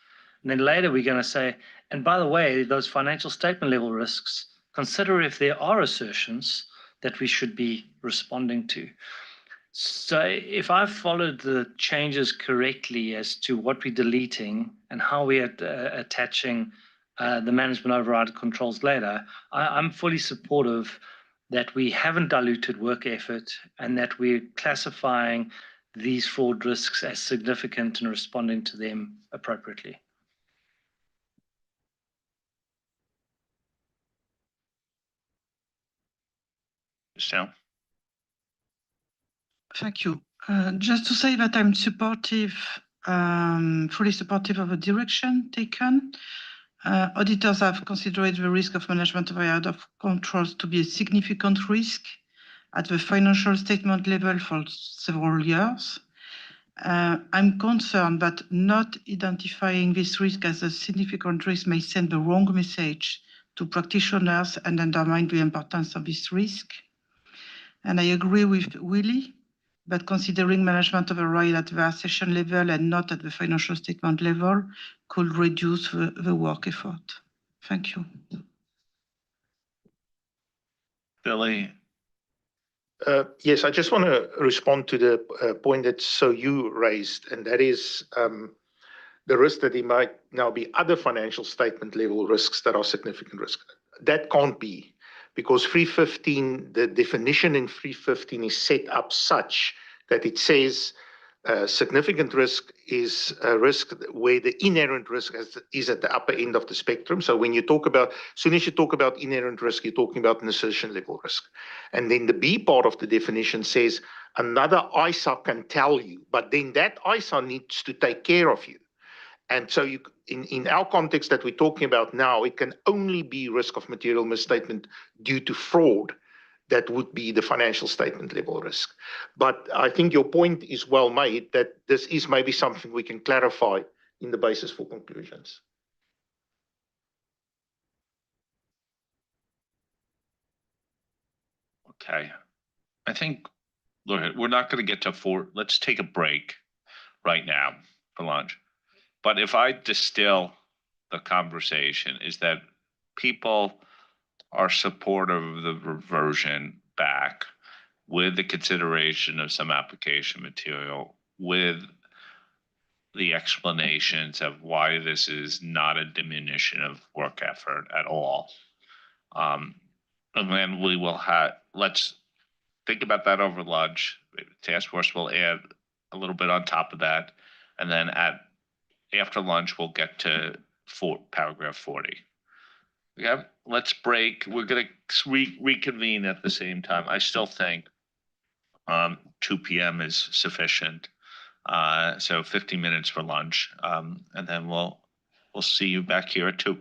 Speaker 7: And then later we're going to say, and by the way, those financial statement level risks, consider if there are assertions that we should be responding to. So if I followed the changes correctly as to what we're deleting and how we're attaching the management override controls later, I'm fully supportive that we haven't diluted work effort and that we're classifying these fraud risks as significant and responding to them appropriately.
Speaker 1: So,
Speaker 9: Thank you. Just to say that I'm supportive, fully supportive of the direction taken. Auditors have considered the risk of management override of controls to be a significant risk at the financial statement level for several years. I'm concerned that not identifying this risk as a significant risk may send the wrong message to practitioners and undermine the importance of this risk. And I agree with Willie that considering management override at the session level and not at the financial statement level could reduce the work effort. Thank you.
Speaker 1: Billy?
Speaker 5: Yes, I just want to respond to the point that you raised, and that is the risk that there might now be other financial statement level risks that are significant risk. That can't be, because 315, the definition in 315 is set up such that it says significant risk is a risk where the inherent risk is at the upper end of the spectrum. So when you talk about, as soon as you talk about inherent risk, you're talking about an assertion level risk. And then the B part of the definition says another ISA can tell you, but then that ISA needs to take care of you. And so you, in our context that we're talking about now, it can only be risk of material misstatement due to fraud. That would be the financial statement level risk. But I think your point is well made that this is maybe something we can clarify in the basis for conclusions.
Speaker 1: Okay. I think, look, we're not going to get to 4. Let's take a break right now for lunch. But if I distill the conversation, is that people are supportive of the reversion back with the consideration of some application material, with the explanations of why this is not a diminution of work effort at all. And then we will let's think about that over lunch. Task force will add a little bit on top of that. And then after lunch, we'll get to paragraph 40. Yeah, let's break. We're going to reconvene at the same time. I still think 2 p.m. is sufficient. So 15 minutes for lunch. And then we'll see you back here at 2.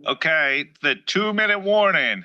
Speaker 1: Okay, the 2-minute warning.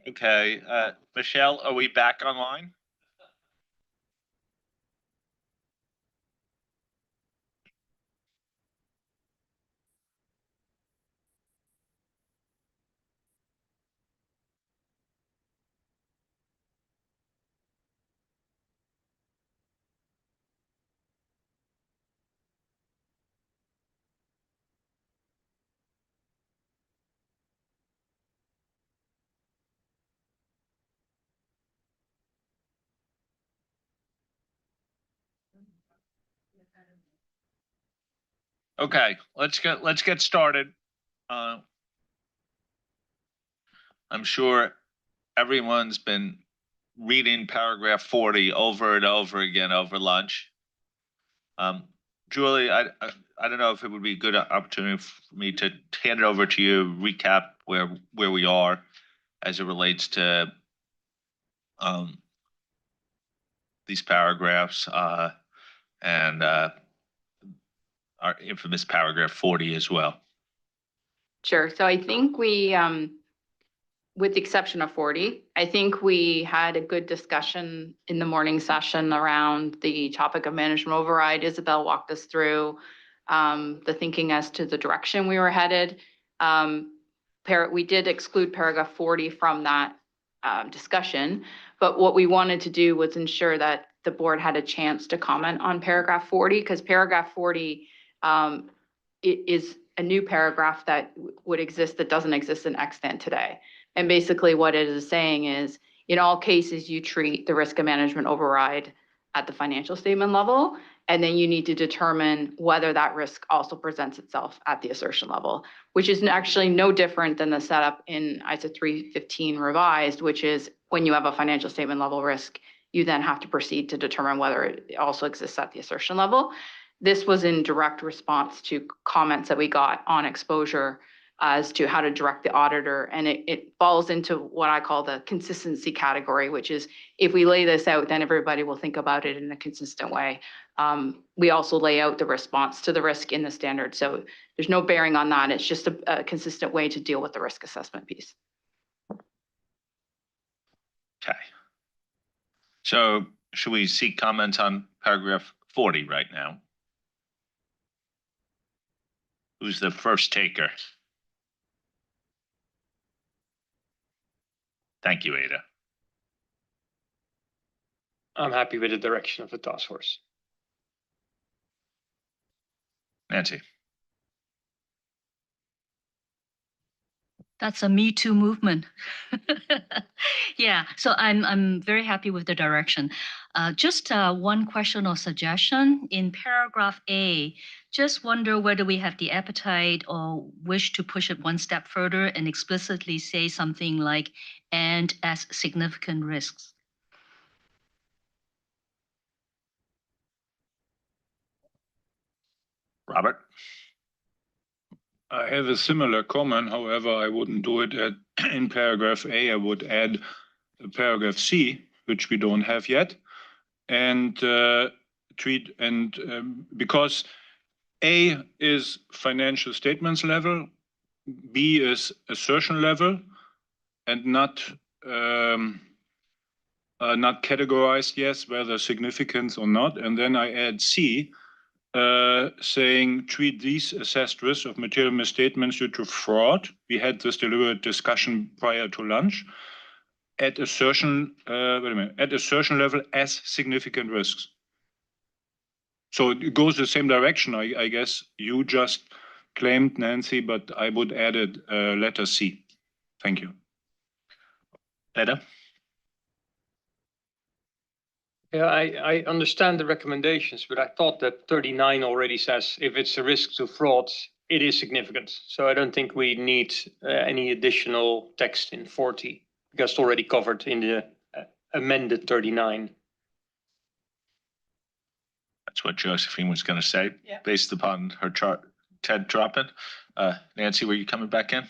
Speaker 1: Okay, Michelle, are we back online? Okay, let's get started. I'm sure everyone's been reading paragraph 40 over and over again over lunch. Julie, I don't know if it would be a good opportunity for me to hand it over to you, recap where we are as it relates to these paragraphs and our infamous paragraph 40 as well.
Speaker 2: Sure. So I think we, with the exception of 40, I think we had a good discussion in the morning session around the topic of management override. Isabel walked us through the thinking as to the direction we were headed. We did exclude paragraph 40 from that discussion, but what we wanted to do was ensure that the board had a chance to comment on paragraph 40, because paragraph 40 is a new paragraph that would exist that doesn't exist in extant today. And basically what it is saying is, in all cases, you treat the risk of management override at the financial statement level, and then you need to determine whether that risk also presents itself at the assertion level, which is actually no different than the setup in ISA 315 revised, which is when you have a financial statement level risk, you then have to proceed to determine whether it also exists at the assertion level. This was in direct response to comments that we got on exposure as to how to direct the auditor. And it falls into what I call the consistency category, which is if we lay this out, then everybody will think about it in a consistent way. We also lay out the response to the risk in the standard. So there's no bearing on that. It's just a consistent way to deal with the risk assessment piece.
Speaker 1: Okay. So should we seek comments on paragraph 40 right now? Who's the first taker? Thank you, Ada.
Speaker 3: I'm happy with the direction of the task force.
Speaker 1: Nancy.
Speaker 6: That's a Me Too movement. Yeah, so I'm very happy with the direction. Just one question or suggestion. In paragraph A, just wonder whether we have the appetite or wish to push it one step further and explicitly say something like, and as significant risks.
Speaker 1: Robert?
Speaker 13: I have a similar comment. However, I wouldn't do it in paragraph A. I would add paragraph C, which we don't have yet, and because A is financial statements level, B is assertion level, and not categorized yes whether significance or not. And then I add C, saying treat these assessed risks of material misstatements due to fraud. We had this deliberate discussion prior to lunch. At assertion, at assertion level as significant risks. So it goes the same direction, I guess. You just claimed, Nancy, but I would add it letter C. Thank you.
Speaker 1: Eda?
Speaker 3: Yeah, I understand the recommendations, but I thought that 39 already says if it's a risk to fraud, it is significant. So I don't think we need any additional text in 40 because it's already covered in the amended 39.
Speaker 1: That's what Josephine was going to say,
Speaker 2: Yeah.
Speaker 1: based upon her chart. Ted dropping. Nancy, were you coming back in?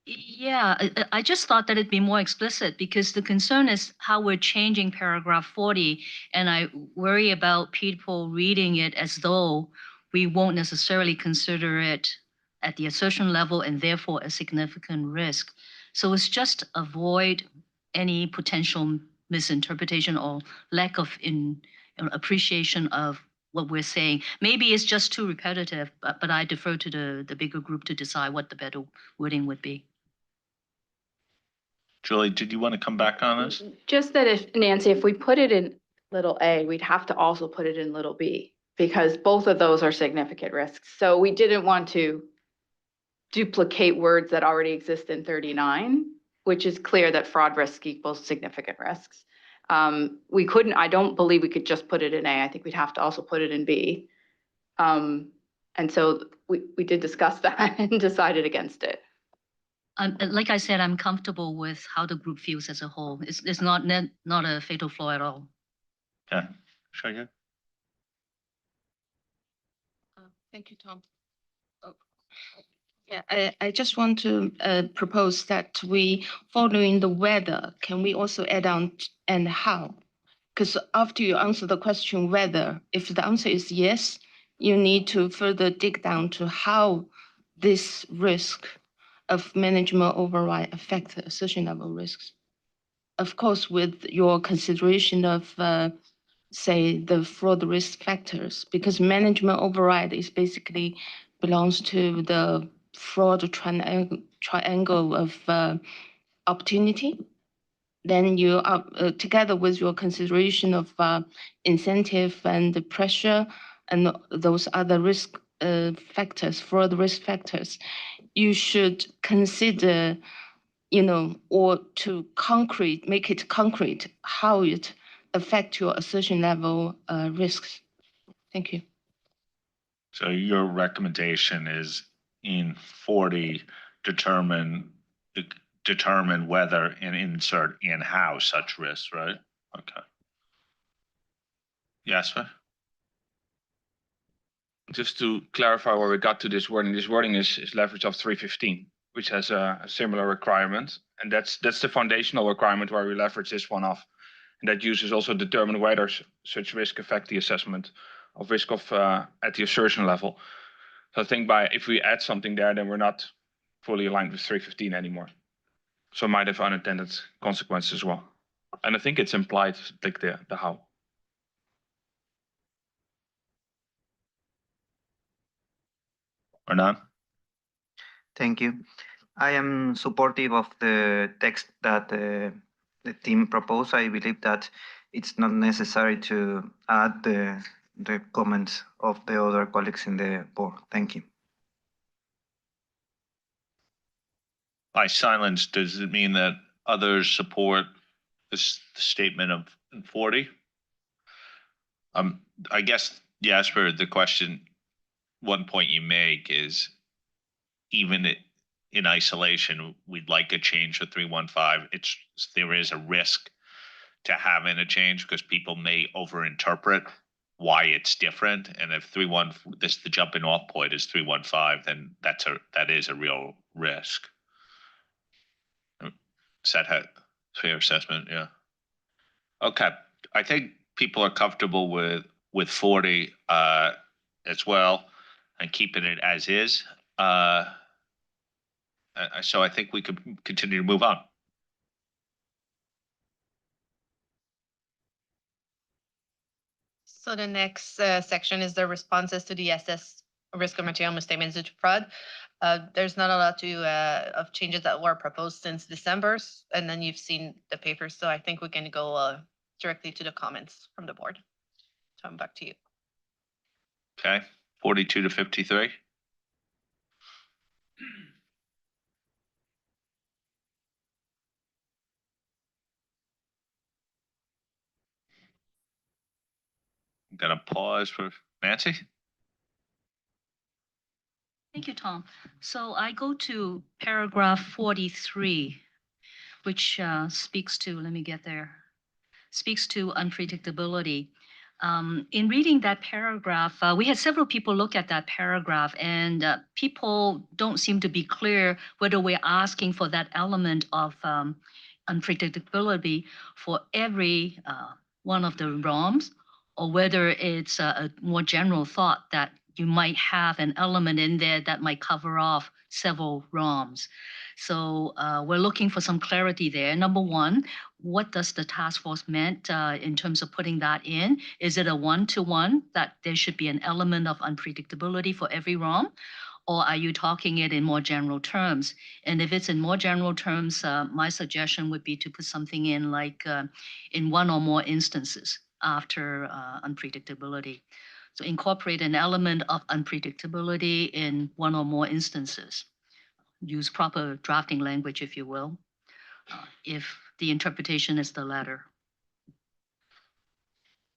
Speaker 6: Yeah, I just thought that it'd be more explicit because the concern is how we're changing paragraph 40. And I worry about people reading it as though we won't necessarily consider it at the assertion level and therefore a significant risk. So it's just avoid any potential misinterpretation or lack of appreciation of what we're saying. Maybe it's just too repetitive, but I defer to the bigger group to decide what the better wording would be.
Speaker 1: Julie, did you want to come back on this?
Speaker 2: Just that if, Nancy, if we put it in little a, we'd have to also put it in little b, because both of those are significant risks. So we didn't want to duplicate words that already exist in 39, which is clear that fraud risk equals significant risks. We couldn't, I don't believe we could just put it in A. I think we'd have to also put it in B. And so we did discuss that and decided against it.
Speaker 6: Like I said, I'm comfortable with how the group feels as a whole. It's not a fatal flaw at all.
Speaker 1: Yeah, sure. Yeah.
Speaker 19: Thank you, Tom. Oh. Yeah, I just want to propose that we, following the whether, can we also add on and how? Because after you answer the question whether, if the answer is yes, you need to further dig down to how this risk of management override affect the assertion level risks. Of course, with your consideration of, say, the fraud risk factors, because management override is basically belongs to the fraud triangle of opportunity. Then you are together with your consideration of incentive and the pressure and those other risk factors, fraud risk factors, you should consider, or to make it concrete how it affect your assertion level risks. Thank you.
Speaker 1: So your recommendation is in 40, determine whether and insert in how such risks, right? Okay. Yes, sir.
Speaker 17: Just to clarify where we got to this wording is leverage of 315, which has a similar requirement. And that's the foundational requirement where we leverage this one off. And that uses also determine whether such risk affect the assessment of risk of at the assertion level. So I think if we add something there, then we're not fully aligned with 315 anymore. So it might have unintended consequences as well. And I think it's implied, like the how.
Speaker 1: Or not?
Speaker 20: Thank you. I am supportive of the text that the team proposed. I believe that it's not necessary to add the comments of the other colleagues in the board. Thank you.
Speaker 1: By silence, does it mean that others support this statement of and 40. I guess, Jasper, the question, one point you make is even in isolation, we'd like a change to 315. There is a risk to having a change because people may overinterpret why it's different. And if the jumping off point is 315, then that is a real risk. Is that a fair assessment? Yeah. Okay. I think people are comfortable with 40 as well and keeping it as is. So I think we could continue to move on.
Speaker 14: So the next section is the responses to the SS risk of material misstatements due to fraud. There's not a lot of changes that were proposed since December, and then you've seen the papers. So I think we can go directly to the comments from the board. Tom, back to you.
Speaker 1: Okay, 42 to 53. I'm gonna pause for Nancy.
Speaker 6: Thank you, Tom. So I go to paragraph 43, which speaks to, let me get there, speaks to unpredictability. In reading that paragraph, we had several people look at that paragraph, and people don't seem to be clear whether we're asking for that element of unpredictability for every one of the ROMs, or whether it's a more general thought that you might have an element in there that might cover off several ROMs. So we're looking for some clarity there. Number one, what does the task force meant in terms of putting that in? Is it a one-to-one that there should be an element of unpredictability for every ROM? Or are you talking it in more general terms? And if it's in more general terms, my suggestion would be to put something in like in one or more instances after unpredictability. So incorporate an element of unpredictability in one or more instances. Use proper drafting language, if you will, if the interpretation is the latter.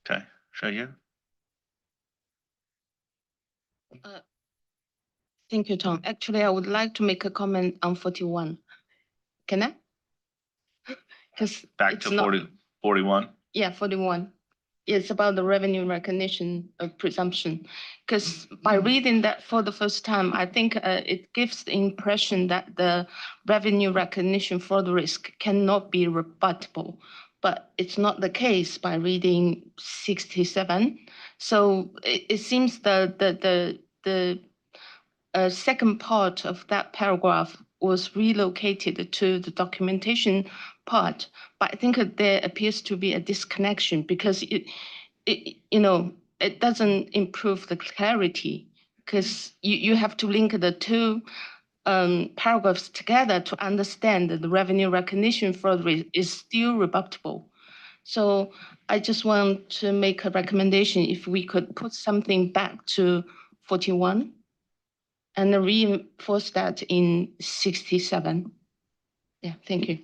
Speaker 1: Okay, Shaya.
Speaker 19: Thank you, Tom. Actually, I would like to make a comment on 41. Can I? Because
Speaker 1: back to 41.
Speaker 19: Yeah, 41. It's about the revenue recognition of presumption. Because by reading that for the first time, I think it gives the impression that the revenue recognition for the risk cannot be rebuttable. But it's not the case by reading 67. So it seems the second part of that paragraph was relocated to the documentation part, but I think there appears to be a disconnection because it doesn't improve the clarity because you have to link the two paragraphs together to understand that the revenue recognition fraud is still rebuttable. So I just want to make a recommendation if we could put something back to 41 and reinforce that in 67. Yeah, thank you.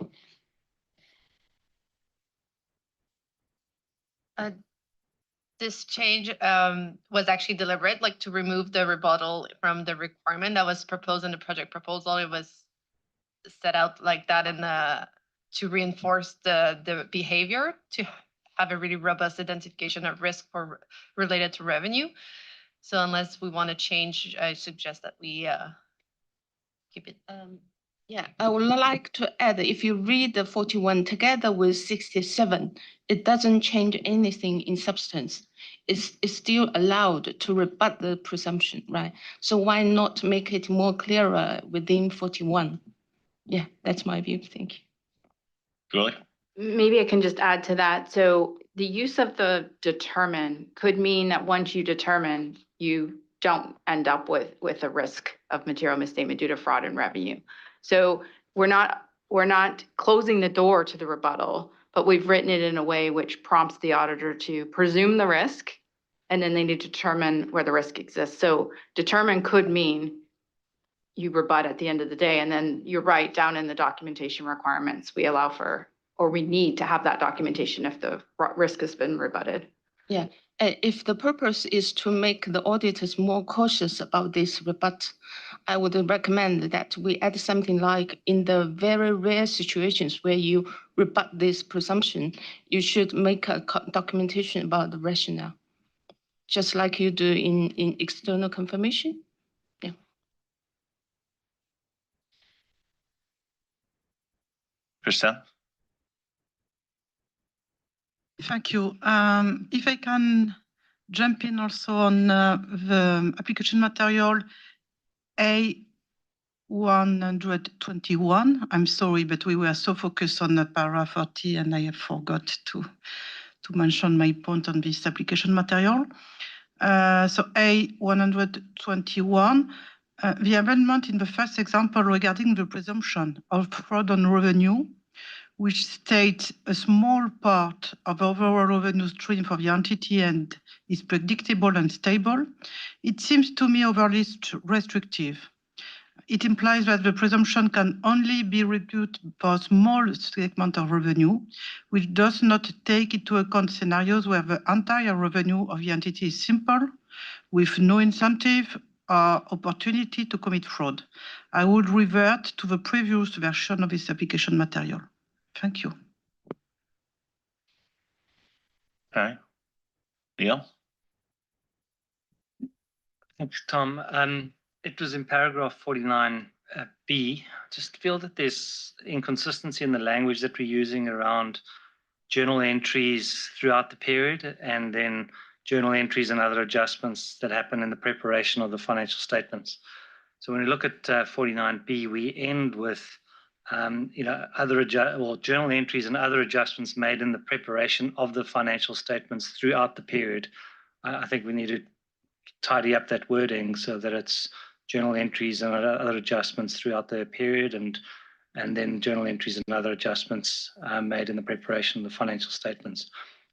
Speaker 14: This change was actually deliberate, like to remove the rebuttal from the requirement that was proposed in the project proposal. It was set out like that to reinforce the behavior, to have a really robust identification of risk related to revenue. So unless we want to change, I suggest that we keep it.
Speaker 19: Yeah, I would like to add, if you read the 41 together with 67, it doesn't change anything in substance. It's still allowed to rebut the presumption, right? So why not make it more clearer within 41? Yeah, that's my view. Thank you.
Speaker 1: Julie?
Speaker 2: Maybe I can just add to that. So the use of the determine could mean that once you determine, you don't end up with a risk of material misstatement due to fraud and revenue. So we're not closing the door to the rebuttal, but we've written it in a way which prompts the auditor to presume the risk, and then they need to determine where the risk exists. So determine could mean you rebut at the end of the day. And then you're right, down in the documentation requirements, we allow for or we need to have that documentation if the risk has been rebutted.
Speaker 19: Yeah, if the purpose is to make the auditors more cautious about this rebut, I would recommend that we add something like, in the very rare situations where you rebut this presumption, you should make a documentation about the rationale, just like you do in external confirmation. Yeah.
Speaker 1: Christian?
Speaker 9: Thank you. If I can jump in also on the application material A121. I'm sorry, but we were so focused on the paragraph 40 and I have forgot to mention my point on this application material. So A121, the amendment in the first example regarding the presumption of fraud on revenue, which states a small part of overall revenue stream for the entity and is predictable and stable, it seems to me overly restrictive. It implies that the presumption can only be reviewed for a small segment of revenue, which does not take into account scenarios where the entire revenue of the entity is simple, with no incentive or opportunity to commit fraud. I would revert to the previous version of this application material. Thank you.
Speaker 1: Okay. Neil?
Speaker 7: Thanks, Tom. It was in paragraph 49B. Just feel that there's inconsistency in the language that we're using around journal entries throughout the period, and then journal entries and other adjustments that happen in the preparation of the financial statements. So when we look at 49B, we end with journal entries and other adjustments made in the preparation of the financial statements throughout the period. I think we need to tidy up that wording so that it's journal entries and other adjustments throughout the period, and then journal entries and other adjustments made in the preparation of the financial statements.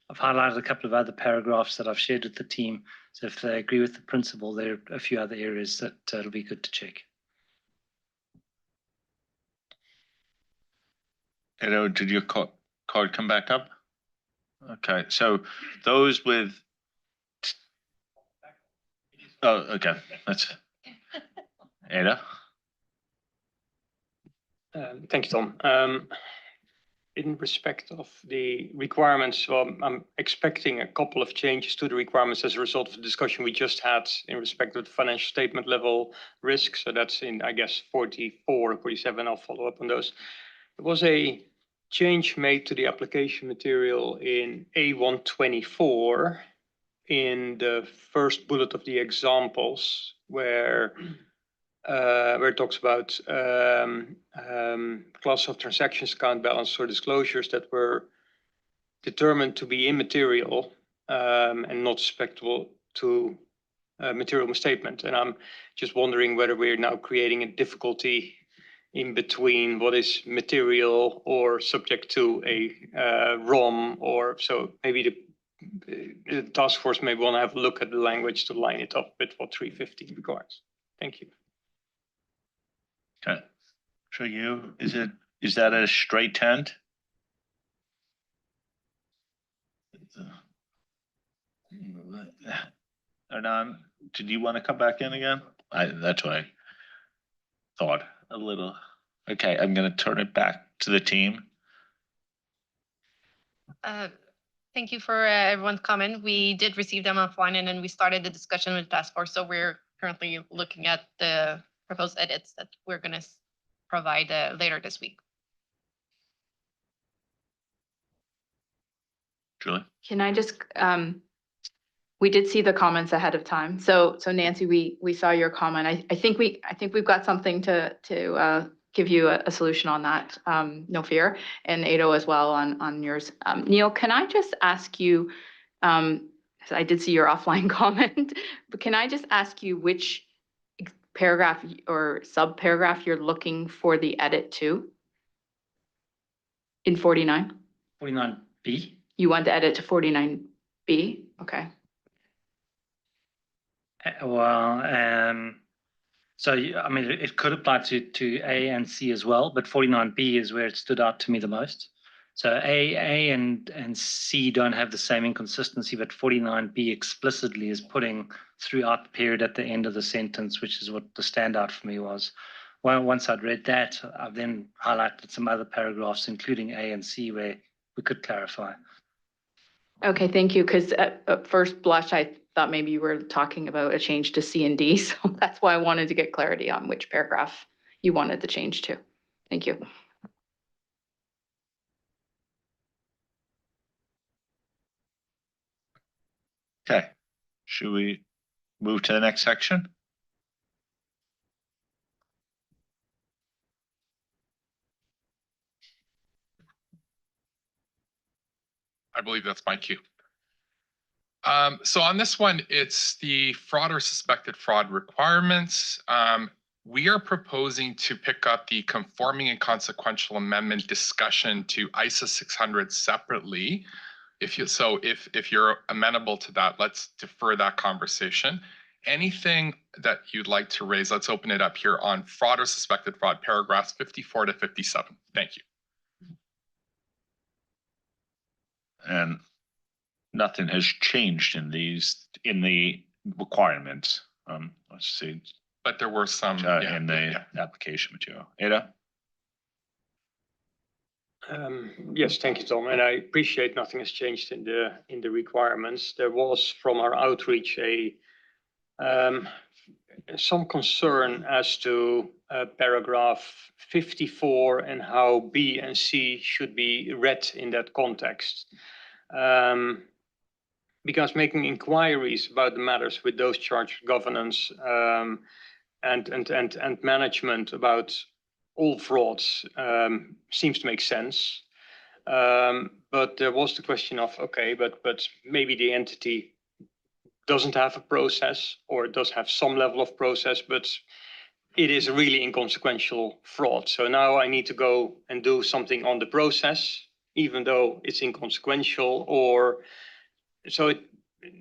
Speaker 7: I've highlighted a couple of other paragraphs that I've shared with the team. So if they agree with the principle, there are a few other areas that it'll be good to check.
Speaker 1: Edo, did your card come back up? Okay, so those with... Oh, okay, that's... Ada?
Speaker 3: Thank you, Tom. In respect of the requirements, I'm expecting a couple of changes to the requirements as a result of the discussion we just had in respect of the financial statement level risk. So that's in, I guess, 44 and 47. I'll follow up on those. There was a change made to the application material in A124 in the first bullet of the examples where it talks about class of transactions, account balance, or disclosures that were determined to be immaterial and not susceptible to material misstatement. And I'm just wondering whether we're now creating a difficulty in between what is material or subject to a ROM, or so maybe the task force may want to have a look at the language to line it up with what 315 requires. Thank you.
Speaker 1: Okay. So is that a straight tent? Hernan, did you want to come back in again? That's what I thought a little. Okay, I'm going to turn it back to the team.
Speaker 14: Thank you for everyone's comment. We did receive them offline, and then we started the discussion with task force. So we're currently looking at the proposed edits that we're going to provide later this week.
Speaker 1: Julie?
Speaker 2: Can I just, we did see the comments ahead of time. So Nancy, we saw your comment. I think we've got something to give you a solution on that. No fear. And Ado as well on yours. Neil, can I just ask you, I did see your offline comment, but can I just ask you which paragraph or sub-paragraph you're looking for the edit to in 49?
Speaker 7: 49B.
Speaker 2: You want to edit to 49B? Okay.
Speaker 7: Well, so I mean, it could apply to A and C as well, but 49B is where it stood out to me the most. So A and C don't have the same inconsistency, but 49B explicitly is putting throughout the period at the end of the sentence, which is what the standout for me was. Well, once I'd read that, I've then highlighted some other paragraphs, including A and C, where we could clarify.
Speaker 2: Okay, thank you. Because at first blush, I thought maybe you were talking about a change to C and D. So that's why I wanted to get clarity on which paragraph you wanted the change to. Thank you.
Speaker 1: Okay, should we move to the next section?
Speaker 12: I believe that's my cue. So on this one, it's the fraud or suspected fraud requirements. We are proposing to pick up the conforming and consequential amendment discussion to ISA 600 separately. If you're amenable to that, let's defer that conversation. Anything that you'd like to raise, let's open it up here on fraud or suspected fraud, paragraphs 54 to 57. Thank you.
Speaker 1: And nothing has changed in the requirements. Let's see.
Speaker 12: But there were some
Speaker 1: in the application material. Ada?
Speaker 3: Yes, thank you, Tom. And I appreciate nothing has changed in the requirements. There was from our outreach some concern as to paragraph 54 and how B and C should be read in that context. Because making inquiries about the matters with those charged with governance and management about all frauds seems to make sense. But there was the question of, okay, but maybe the entity doesn't have a process or does have some level of process, but it is a really inconsequential fraud. So now I need to go and do something on the process, even though it's inconsequential, or so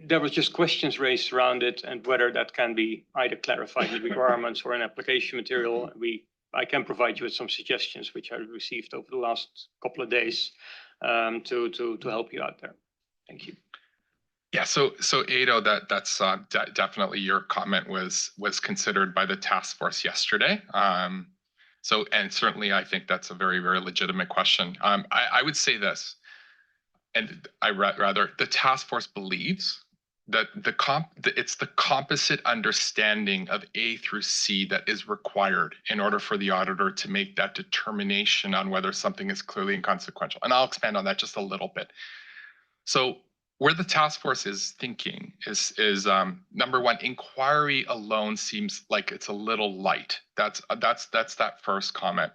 Speaker 3: there was just questions raised around it and whether that can be either clarified in the requirements or in application material. I can provide you with some suggestions which I received over the last couple of days to help you out there. Thank you.
Speaker 12: Yeah, so Ado, that's definitely your comment was considered by the task force yesterday. And certainly I think that's a very, very legitimate question. I would say this, and rather the task force believes that it's the composite understanding of A through C that is required in order for the auditor to make that determination on whether something is clearly inconsequential. And I'll expand on that just a little bit. So where the task force is thinking is number one, inquiry alone seems like it's a little light. That's that first comment.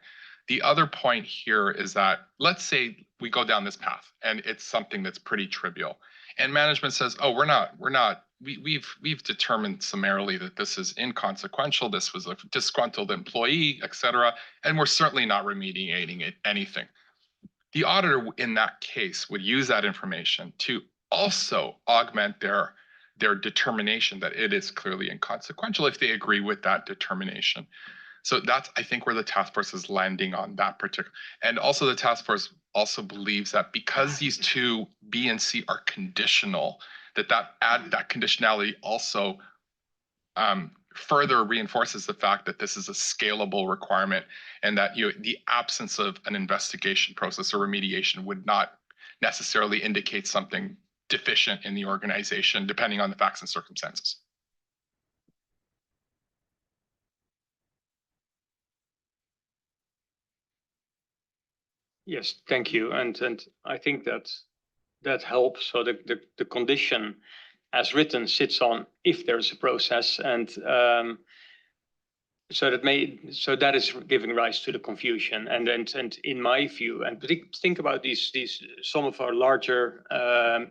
Speaker 12: The other point here is that let's say we go down this path and it's something that's pretty trivial, and management says, "Oh, we've determined summarily that this is inconsequential. This was a disgruntled employee, etc., and we're certainly not remediating anything." The auditor in that case would use that information to also augment their determination that it is clearly inconsequential if they agree with that determination. So that's, I think, where the task force is landing on that particular. And also the task force also believes that because these two, B and C, are conditional, that conditionality also further reinforces the fact that this is a scalable requirement, and that the absence of an investigation process or remediation would not necessarily indicate something deficient in the organization, depending on the facts and circumstances.
Speaker 3: Yes, thank you. And I think that helps. So the condition as written sits on if there's a process, and so that is giving rise to the confusion. And in my view, and think about these some of our larger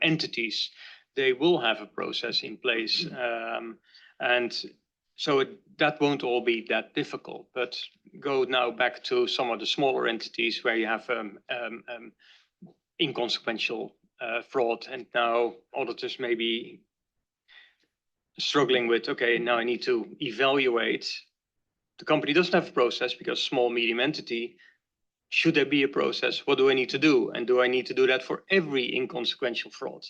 Speaker 3: entities, they will have a process in place, and so that won't all be that difficult. But go now back to some of the smaller entities where you have inconsequential fraud, and now auditors may be struggling with, okay, now I need to evaluate. The company doesn't have a process because small, medium entity, should there be a process? What do I need to do? And do I need to do that for every inconsequential fraud?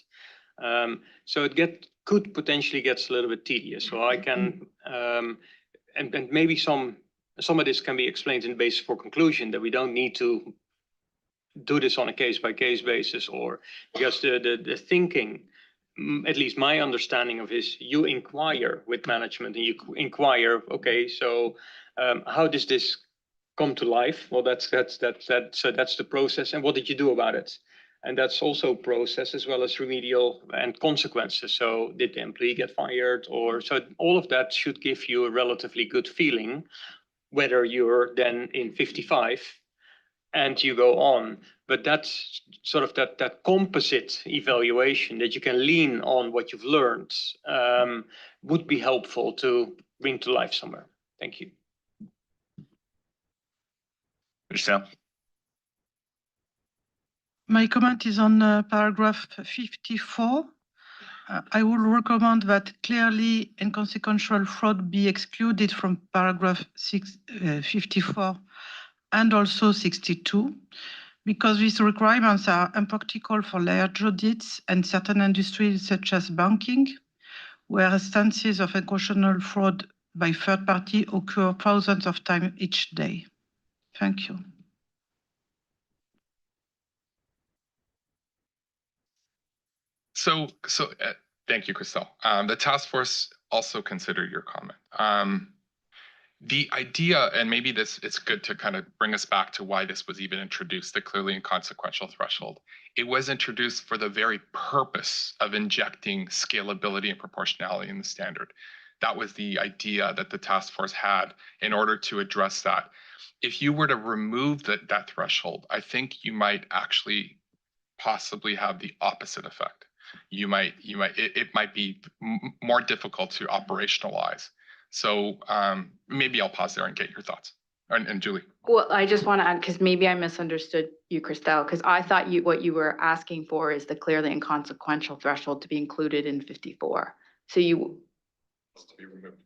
Speaker 3: So it could potentially gets a little bit tedious. So I can, and maybe some of this can be explained in the basis for conclusion that we don't need to do this on a case by case basis, or because the thinking, at least my understanding of is you inquire with management and you inquire, okay, so how does this come to life? Well, that's the process. And what did you do about it? And that's also process as well as remedial and consequences. So did the employee get fired? Or so all of that should give you a relatively good feeling whether you're then in 55 and you go on. But that's sort of that composite evaluation that you can lean on what you've learned would be helpful to bring to life somewhere. Thank you.
Speaker 1: Christelle?
Speaker 9: My comment is on paragraph 54. I would recommend that clearly inconsequential fraud be excluded from paragraph 54 and also 62, because these requirements are impractical for large audits and certain industries such as banking, where instances of intentional fraud by third party occur thousands of times each day. Thank you.
Speaker 12: So thank you, Christelle. The task force also considered your comment. The idea, and maybe it's good to kind of bring us back to why this was even introduced, the clearly inconsequential threshold. It was introduced for the very purpose of injecting scalability and proportionality in the standard. That was the idea that the task force had in order to address that. If you were to remove that threshold, I think you might actually possibly have the opposite effect. It might be more difficult to operationalize. So maybe I'll pause there and get your thoughts. And Julie.
Speaker 2: Well, I just want to add, because maybe I misunderstood you, Christelle, because I thought what you were asking for is the clearly inconsequential threshold to be included in 54. So you,
Speaker 12: To be removed.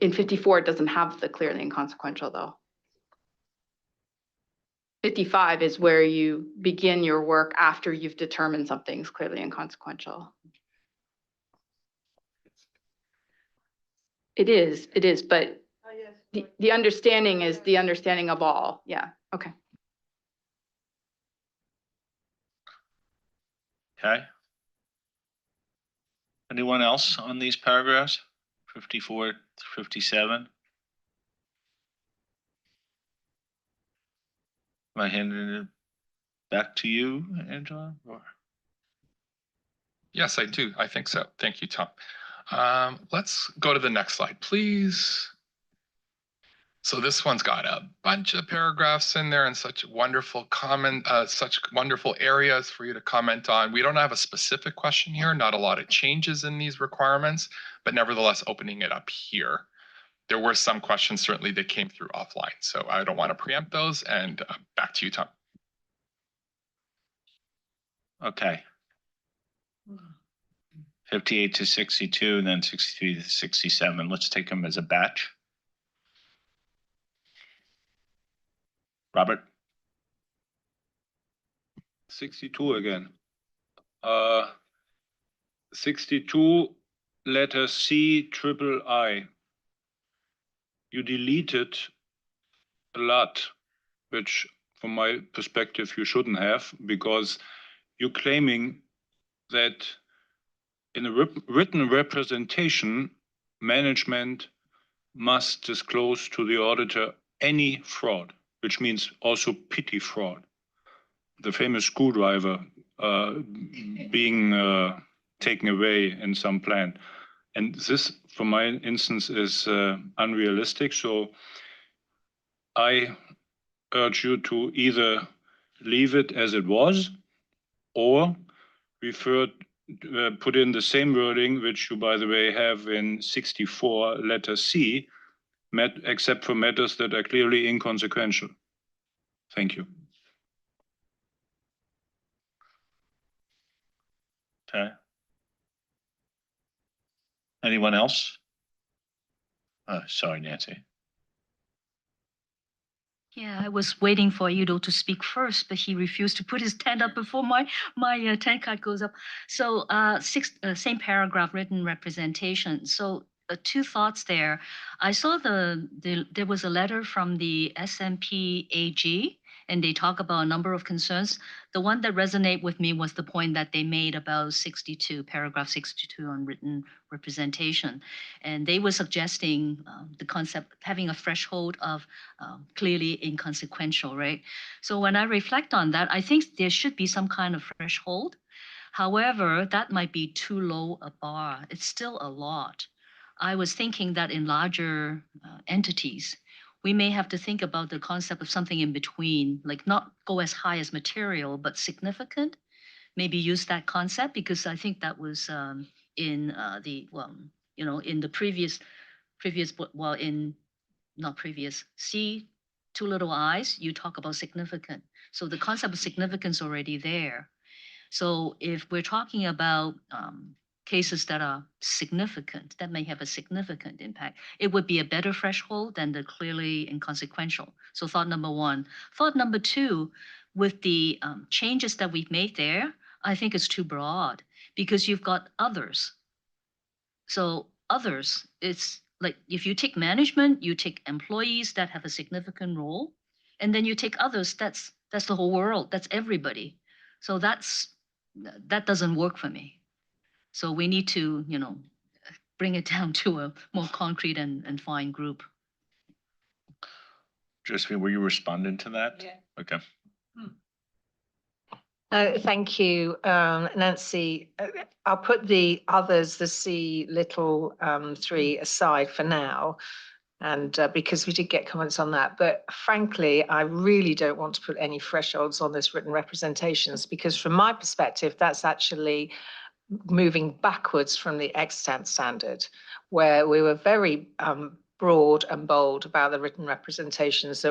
Speaker 2: in 54, it doesn't have the clearly inconsequential though. 55 is where you begin your work after you've determined something's clearly inconsequential. It is, but the understanding is the understanding of all. Yeah, okay.
Speaker 1: Okay. Anyone else on these paragraphs? 54 to 57? Am I handing it back to you, Angela? Or?
Speaker 12: Yes, I do. I think so. Thank you, Tom. Let's go to the next slide, please. So this one's got a bunch of paragraphs in there and such wonderful such wonderful areas for you to comment on. We don't have a specific question here, not a lot of changes in these requirements, but nevertheless opening it up here. There were some questions certainly that came through offline, so I don't want to preempt those, and back to you, Tom.
Speaker 1: Okay. 58 to 62 and then 63 to 67. Let's take them as a batch. Robert?
Speaker 13: 62 again. 62, letter C, triple I. You deleted a lot, which from my perspective you shouldn't have, because you're claiming that in a written representation, management must disclose to the auditor any fraud, which means also petty fraud. The famous screwdriver being taken away in some plan. And this, for my instance, is unrealistic. So I urge you to either leave it as it was or put in the same wording, which you, by the way, have in 64, letter C, except for matters that are clearly inconsequential. Thank you.
Speaker 1: Okay. Anyone else? Sorry, Nancy.
Speaker 6: Yeah, I was waiting for Ido to speak first, but he refused to put his hand up before my 10 card goes up. So same paragraph, written representation. So two thoughts there. I saw there was a letter from the SMP AG, and they talk about a number of concerns. The one that resonated with me was the point that they made about 62, paragraph 62 on written representation. And they were suggesting the concept having a threshold of clearly inconsequential, right? So when I reflect on that, I think there should be some kind of threshold. However, that might be too low a bar. It's still a lot. I was thinking that in larger entities, we may have to think about the concept of something in between, like not go as high as material, but significant. Maybe use that concept, because I think that was in in the previous, well, in not previous, C, two little I's, you talk about significant. So the concept of significance already there. So if we're talking about cases that are significant, that may have a significant impact, it would be a better threshold than the clearly inconsequential. So thought number one. Thought number two, with the changes that we've made there, I think it's too broad, because you've got others. So others, it's like if you take management, you take employees that have a significant role, and then you take others, that's the whole world, that's everybody. So that doesn't work for me. So we need to, bring it down to a more concrete and fine group.
Speaker 1: Josephine, were you responding to that?
Speaker 10: Yeah.
Speaker 1: Okay.
Speaker 10: Thank you, Nancy. I'll put the others, the C little 3 aside for now, and because we did get comments on that. But frankly, I really don't want to put any thresholds on this written representations, because from my perspective, that's actually moving backwards from the extant standard, where we were very broad and bold about the written representations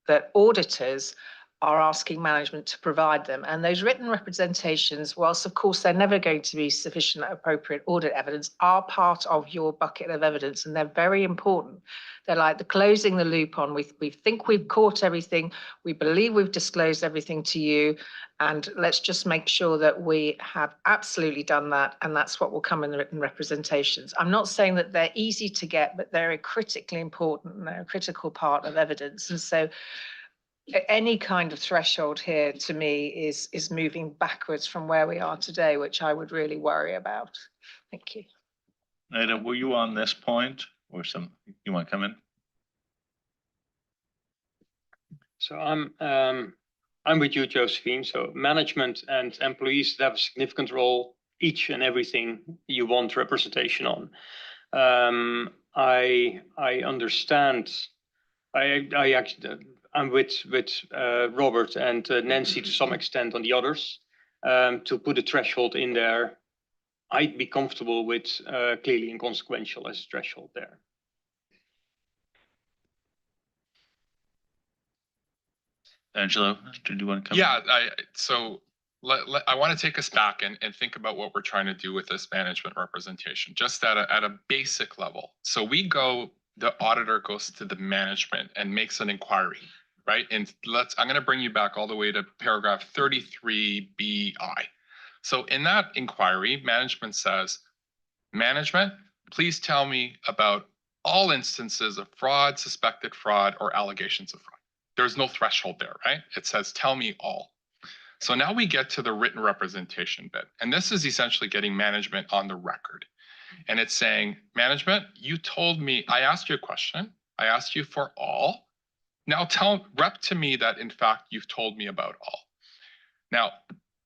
Speaker 10: that auditors are asking management to provide them. And those written representations, whilst of course they're never going to be sufficient appropriate audit evidence, are part of your bucket of evidence, and they're very important. They're like the closing the loop on, we think we've caught everything, we believe we've disclosed everything to you, and let's just make sure that we have absolutely done that, and that's what will come in the written representations. I'm not saying that they're easy to get, but they're a critically important and they're a critical part of evidence. And so any kind of threshold here to me is moving backwards from where we are today, which I would really worry about. Thank you.
Speaker 1: Nada, were you on this point or you want to come in?
Speaker 3: So I'm with you, Josephine. So management and employees that have a significant role, each and everything you want representation on. I understand. I actually, I'm with Robert and Nancy to some extent on the others. To put a threshold in there, I'd be comfortable with clearly inconsequential as a threshold there.
Speaker 1: Angelo, did you want to come?
Speaker 12: Yeah, I want to take us back and think about what we're trying to do with this management representation, just at a basic level. So the auditor goes to the management and makes an inquiry, right? And I'm going to bring you back all the way to paragraph 33BI. So in that inquiry, management says, management, please tell me about all instances of fraud, suspected fraud, or allegations of fraud. There's no threshold there, right? It says, tell me all. So now we get to the written representation bit. And this is essentially getting management on the record. And it's saying, management, you told me, I asked you a question. I asked you for all. Now rep to me that in fact, you've told me about all. Now,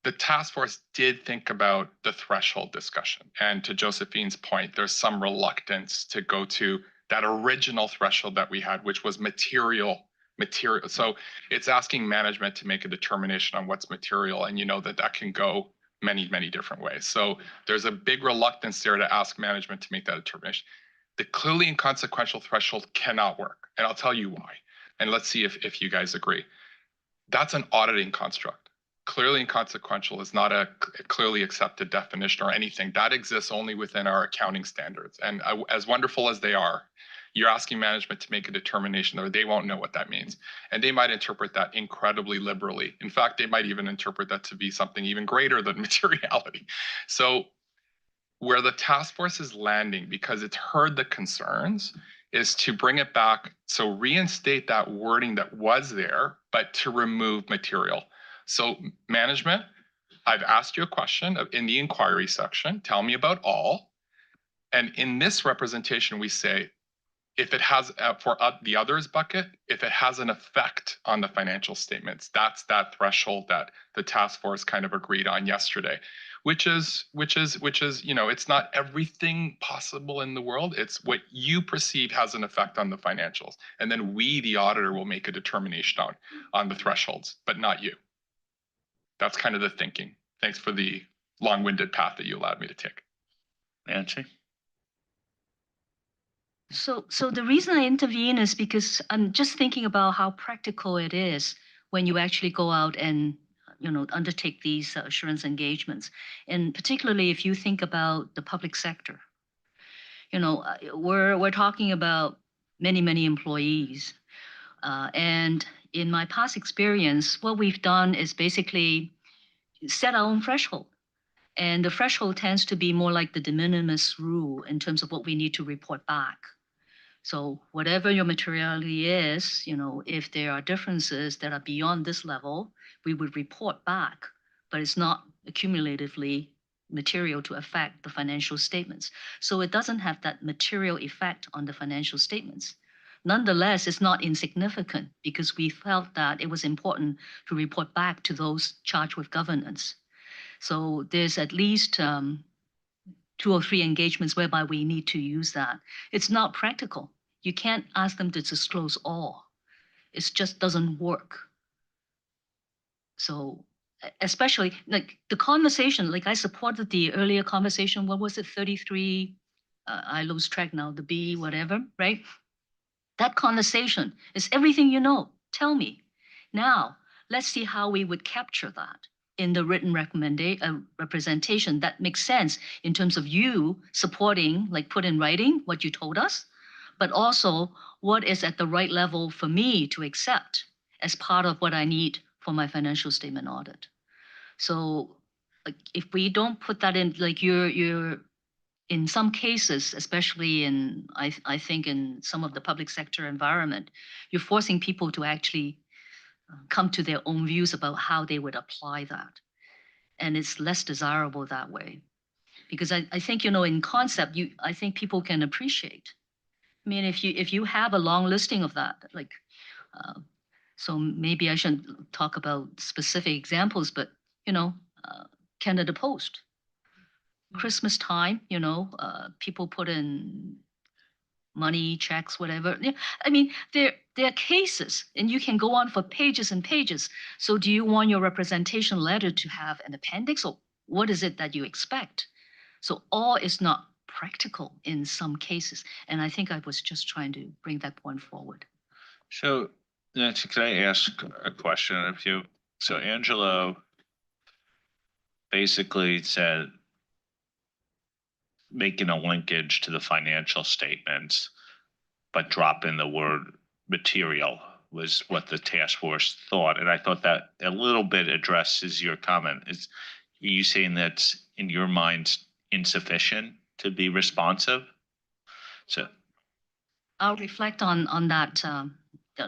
Speaker 12: the task force did think about the threshold discussion. And to Josephine's point, there's some reluctance to go to that original threshold that we had, which was material. So it's asking management to make a determination on what's material, and you know that can go many, many different ways. So there's a big reluctance there to ask management to make that determination. The clearly inconsequential threshold cannot work, and I'll tell you why. And let's see if you guys agree. That's an auditing construct. Clearly inconsequential is not a clearly accepted definition or anything. That exists only within our accounting standards. And as wonderful as they are, You're asking management to make a determination, or they won't know what that means. And they might interpret that incredibly liberally. In fact, they might even interpret that to be something even greater than materiality. So where the task force is landing, because it's heard the concerns, is to bring it back. So reinstate that wording that was there, but to remove material. So management, I've asked you a question in the inquiry section, tell me about all. And in this representation, we say, if it has, for the others bucket, if it has an effect on the financial statements, that's that threshold that the task force kind of agreed on yesterday, which is, you know, it's not everything possible in the world. It's what you perceive has an effect on the financials. And then we, the auditor, will make a determination on the thresholds, but not you. That's kind of the thinking. Thanks for the long-winded path that you allowed me to take.
Speaker 1: Nancy?
Speaker 6: So the reason I intervene is because I'm just thinking about how practical it is when you actually go out and, you know, undertake these assurance engagements. And particularly if you think about the public sector, you know, we're talking about many employees. And in my past experience, what we've done is basically set our own threshold. And the threshold tends to be more like the de minimis rule in terms of what we need to report back. So whatever your materiality is, you know, if there are differences that are beyond this level, we would report back, but it's not accumulatively material to affect the financial statements. So it doesn't have that material effect on the financial statements. Nonetheless, it's not insignificant because we felt that it was important to report back to those charged with governance. So there's at least 2 or 3 engagements whereby we need to use that. It's not practical. You can't ask them to disclose all. It just doesn't work. So especially like the conversation, like I supported the earlier conversation, what was it, 33, I lose track now, the B, whatever, right? That conversation is everything you know. Tell me. Now, let's see how we would capture that in the written representation that makes sense in terms of you supporting, like put in writing what you told us, but also what is at the right level for me to accept as part of what I need for my financial statement audit. So like, if we don't put that in, like you're in some cases, especially in, I think in some of the public sector environment, you're forcing people to actually come to their own views about how they would apply that. And it's less desirable that way. Because I think, you know, in concept, I think people can appreciate. I mean, if you have a long listing of that, like, so maybe I shouldn't talk about specific examples, but, you know, Canada Post, Christmas time, you know, people put in money, checks, whatever. Yeah, I mean, there are cases, and you can go on for pages and pages. So do you want your representation letter to have an appendix, or what is it that you expect? So all is not practical in some cases. And I think I was just trying to bring that point forward.
Speaker 1: So, Nancy, can I ask a question of you? So Angelo basically said, making a linkage to the financial statements, but drop in the word material was what the task force thought. And I thought that a little bit addresses your comment. Are you saying that's in your mind insufficient to be responsive? So
Speaker 6: I'll reflect on that a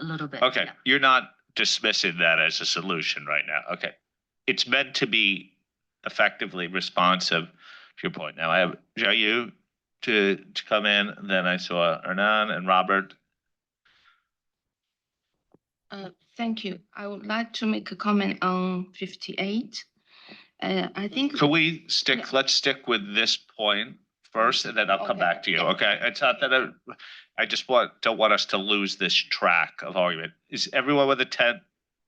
Speaker 6: little bit.
Speaker 1: okay,
Speaker 6: Yeah.
Speaker 1: you're not dismissing that as a solution right now. Okay. It's meant to be effectively responsive to your point. Now I have Jayu to come in, then I saw Hernan and Robert.
Speaker 19: Thank you. I would like to make a comment on 58. I think.
Speaker 1: Could we stick, let's stick with this point first, and then I'll come back to you, okay? It's not that I just don't want us to lose this track of argument. Is everyone with a 10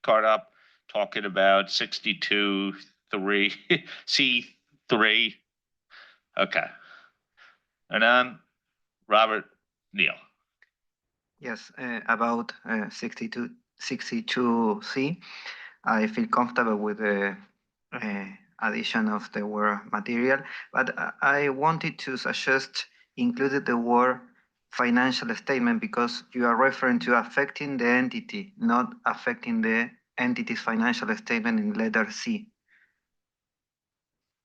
Speaker 1: card up talking about 62-3, C3? Okay. And then Robert, Neil.
Speaker 20: Yes, about 62C, I feel comfortable with the addition of the word material, but I wanted to suggest included the word financial statement because you are referring to affecting the entity, not affecting the entity's financial statement in letter C.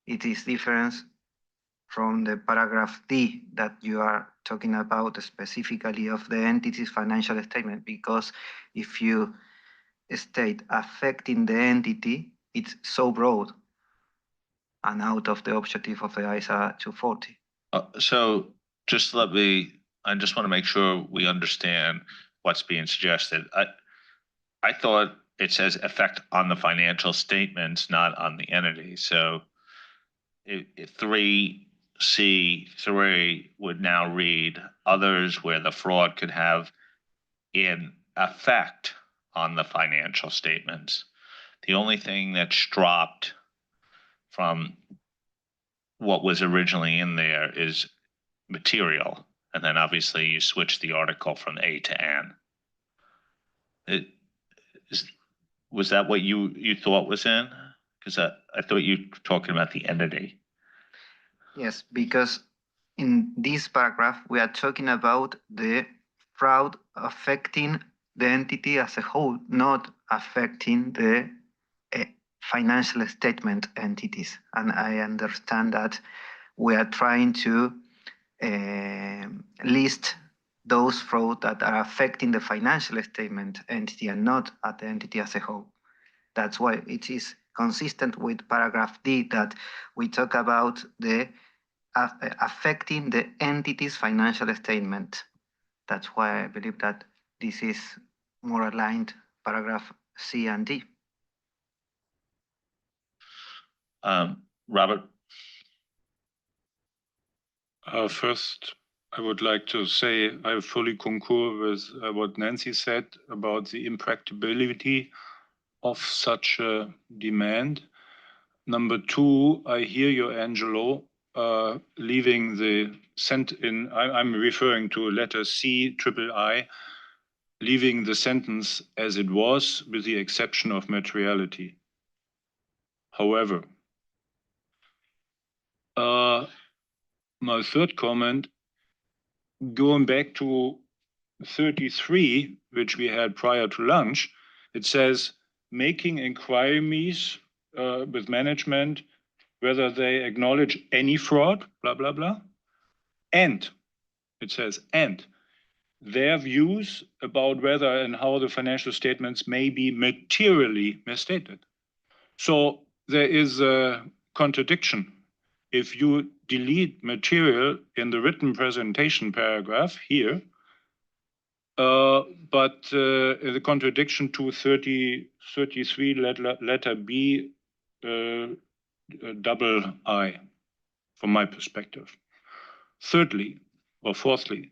Speaker 20: It is different from the paragraph D that you are talking about specifically of the entity's financial statement, because if you state affecting the entity, it's so broad and out of the objective of the ISA 240.
Speaker 1: So I just want to make sure we understand what's being suggested. I thought it says effect on the financial statements, not on the entity. So if 3C3 would now read others where the fraud could have an effect on the financial statements. The only thing that's dropped from what was originally in there is material. And then obviously you switch the article from A to N. Was that what you thought was in? Because I thought you were talking about the entity.
Speaker 20: Yes, because in this paragraph, we are talking about the fraud affecting the entity as a whole, not affecting the financial statement entities. And I understand that we are trying to list those fraud that are affecting the financial statement entity and not at the entity as a whole. That's why it is consistent with paragraph D that we talk about the affecting the entity's financial statement. That's why I believe that this is more aligned paragraph C and D.
Speaker 1: Robert?
Speaker 13: First, I would like to say I fully concur with what Nancy said about the impracticability of such a demand. Number two, I hear you, Angelo, leaving the I'm referring to letter C, III, leaving the sentence as it was with the exception of materiality. However, my third comment, going back to 33, which we had prior to lunch, it says making inquiries with management whether they acknowledge any fraud, blah, blah, blah. And it says, and their views about whether and how the financial statements may be materially misstated. So there is a contradiction. If you delete material in the written presentation paragraph here, but the contradiction to 33 letter B, double I, from my perspective. Thirdly, or fourthly,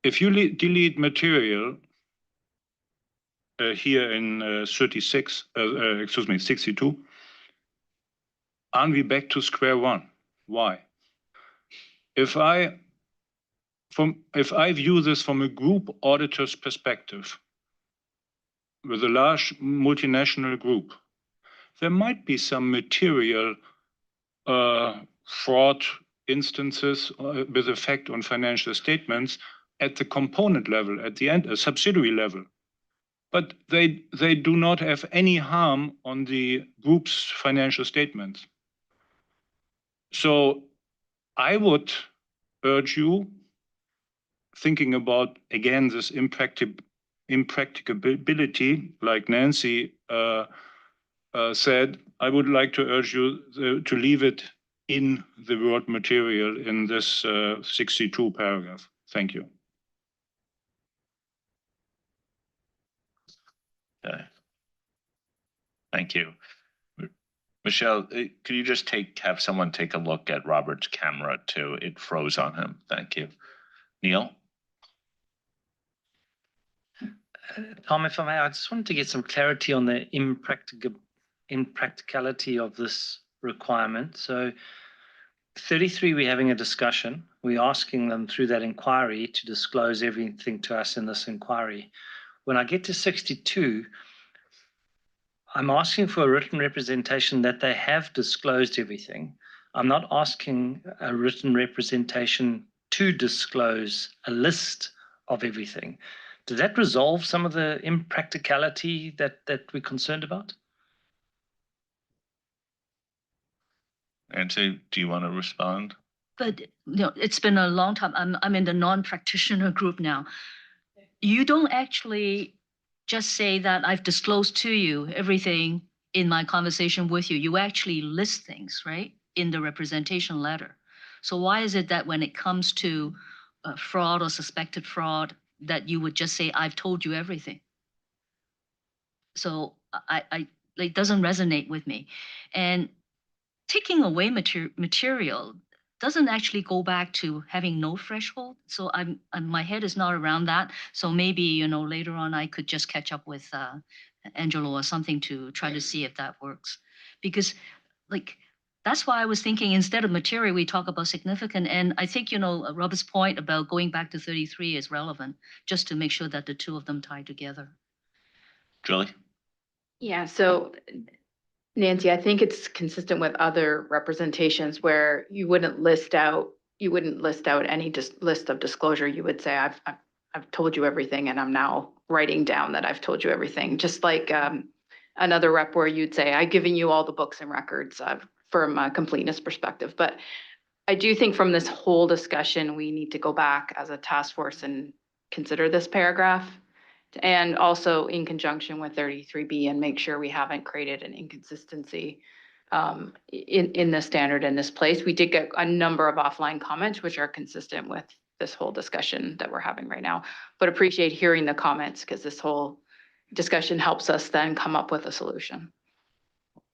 Speaker 13: if you delete material here in 62, aren't we back to square one? Why? If I view this from a group auditor's perspective, with a large multinational group, there might be some material fraud instances with effect on financial statements at the component level, at the end, a subsidiary level. But they do not have any harm on the group's financial statements. So I would urge you, thinking about, again, this impracticability, like Nancy said, I would like to urge you to leave it in the word material in this 62 paragraph. Thank you.
Speaker 1: Okay. Thank you. Michelle, could you just have someone take a look at Robert's camera too? It froze on him. Thank you. Neil?
Speaker 7: Tom, if I may, I just wanted to get some clarity on the impracticality of this requirement. So 33, we're having a discussion. We're asking them through that inquiry to disclose everything to us in this inquiry. When I get to 62, I'm asking for a written representation that they have disclosed everything. I'm not asking a written representation to disclose a list of everything. Does that resolve some of the impracticality that we're concerned about?
Speaker 1: Nancy, do you want to respond?
Speaker 6: But it's been a long time. I'm in the non-practitioner group now. You don't actually just say that I've disclosed to you everything in my conversation with you. You actually list things, right, in the representation letter. So why is it that when it comes to fraud or suspected fraud, that you would just say, I've told you everything? So it doesn't resonate with me. And taking away material doesn't actually go back to having no threshold. So my head is not around that. So maybe, later on I could just catch up with Angelo or something to try to see if that works. Because that's why I was thinking instead of material, we talk about significant. And I think, Robert's point about going back to 33 is relevant, just to make sure that the two of them tie together.
Speaker 1: Julie?
Speaker 2: Yeah, so Nancy, I think it's consistent with other representations where you wouldn't list out any list of disclosure. You would say, I've told you everything, and I'm now writing down that I've told you everything. Just like another rep where you'd say, I've given you all the books and records from a completeness perspective. But I do think from this whole discussion, we need to go back as a task force and consider this paragraph. And also in conjunction with 33B and make sure we haven't created an inconsistency in the standard in this place. We did get a number of offline comments, which are consistent with this whole discussion that we're having right now, but appreciate hearing the comments because this whole discussion helps us then come up with a solution.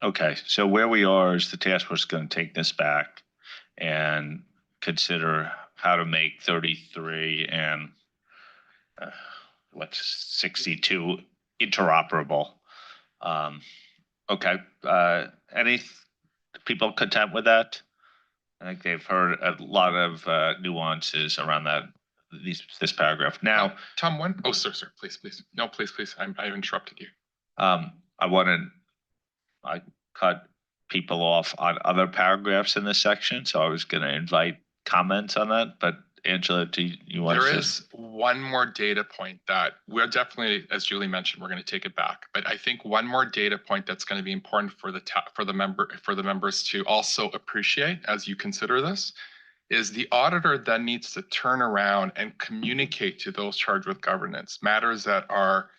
Speaker 1: Okay, so where we are is the task force is going to take this back and consider how to make 33 and 62 interoperable. Okay, any people content with that? I think they've heard a lot of nuances around this paragraph. Now,
Speaker 12: Tom, sir, please. No, please. I've interrupted you.
Speaker 1: I cut people off on other paragraphs in this section, so I was going to invite comments on that, but Angela, do you want to?
Speaker 12: There is one more data point that we're definitely, as Julie mentioned, we're going to take it back. But I think one more data point that's going to be important for the members to also appreciate as you consider this is the auditor then needs to turn around and communicate to those charged with governance matters that are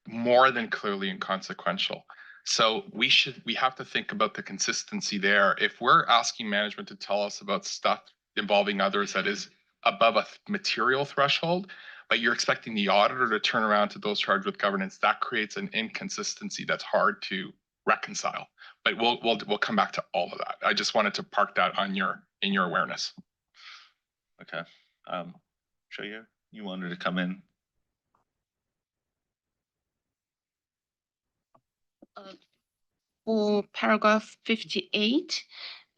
Speaker 12: more than clearly inconsequential. So we have to think about the consistency there. If we're asking management to tell us about stuff involving others that is above a material threshold, but you're expecting the auditor to turn around to those charged with governance, that creates an inconsistency that's hard to reconcile. But we'll come back to all of that. I just wanted to park that in your awareness.
Speaker 1: Okay. Shreya, you wanted to come in?
Speaker 19: For paragraph 58,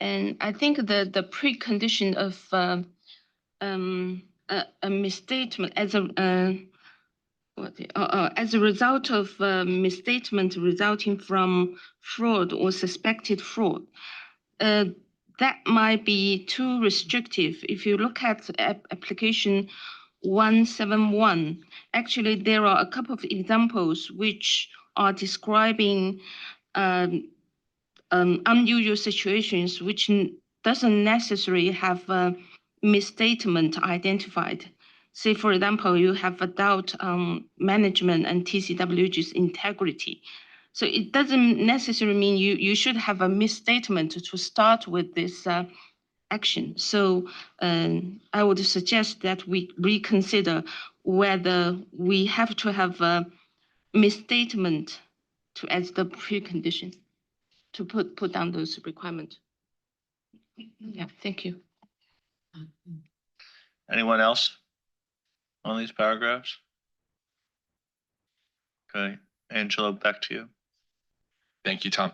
Speaker 19: and I think the precondition of a misstatement as a result of misstatement resulting from fraud or suspected fraud, that might be too restrictive. If you look at application 171, actually there are a couple of examples which are describing unusual situations which doesn't necessarily have a misstatement identified. Say, for example, you have a doubt on management and TCWG's integrity. So it doesn't necessarily mean you should have a misstatement to start with this action. So I would suggest that we reconsider whether we have to have a misstatement as the precondition to put down those requirements. Yeah, thank you.
Speaker 1: Anyone else on these paragraphs? Okay, Angela, back to you.
Speaker 12: Thank you, Tom.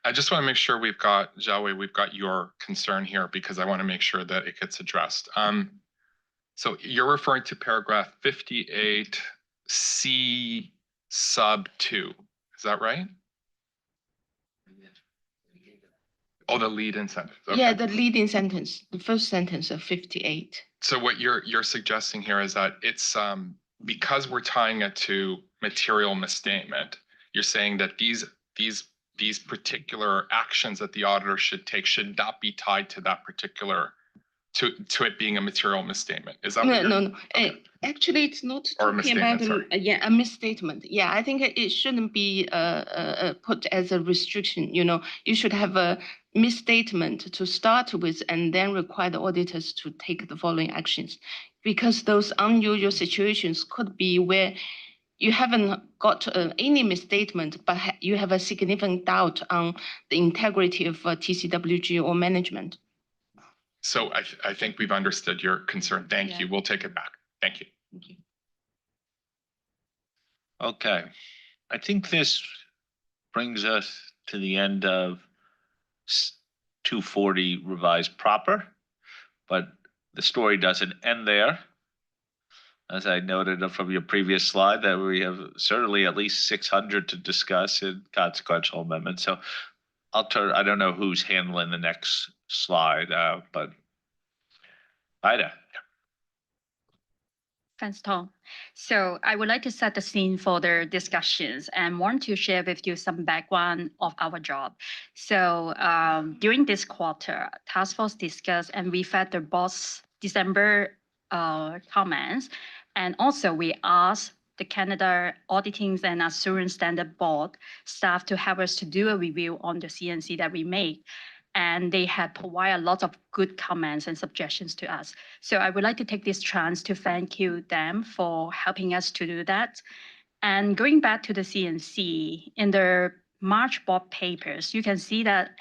Speaker 12: I just want to make sure we've got your concern here because I want to make sure that it gets addressed. So you're referring to paragraph 58C sub 2. Is that right? Oh, the lead incentive.
Speaker 19: Yeah,
Speaker 12: Okay.
Speaker 19: the leading sentence, the first sentence of 58.
Speaker 12: So what you're suggesting here is that it's because we're tying it to material misstatement, you're saying that these particular actions that the auditor should take should not be tied to that particular to it being a material misstatement. Is that what
Speaker 19: No,
Speaker 12: you're
Speaker 19: no, no. Actually, it's not
Speaker 12: Or a
Speaker 19: talking about
Speaker 12: misstatement,
Speaker 19: a misstatement. Yeah, I think it shouldn't be put as a restriction. You know, you should have a misstatement to start with, and then require the auditors to take the following actions, because those unusual situations could be where you haven't got any misstatement, but you have a significant doubt on the integrity of TCWG or management.
Speaker 12: So I think we've understood your concern. Thank you. We'll take it back. Thank you.
Speaker 19: Thank you.
Speaker 1: Okay, I think this brings us to the end of 240 revised proper, but the story doesn't end there. As I noted from your previous slide, that we have certainly at least 600 to discuss in consequential amendments. So I don't know who's handling the next slide, but Ida.
Speaker 21: Thanks, Tom. So I would like to set the scene for the discussions and want to share with you some background of our job. So during this quarter, task force discussed and we fed the boss December comments. And also we asked the Canada Auditing and Assurance Standard Board staff to help us to do a review on the CNC that we made. And they had provided a lot of good comments and suggestions to us. So I would like to take this chance to thank you them for helping us to do that. And going back to the CNC, in the March board papers, you can see that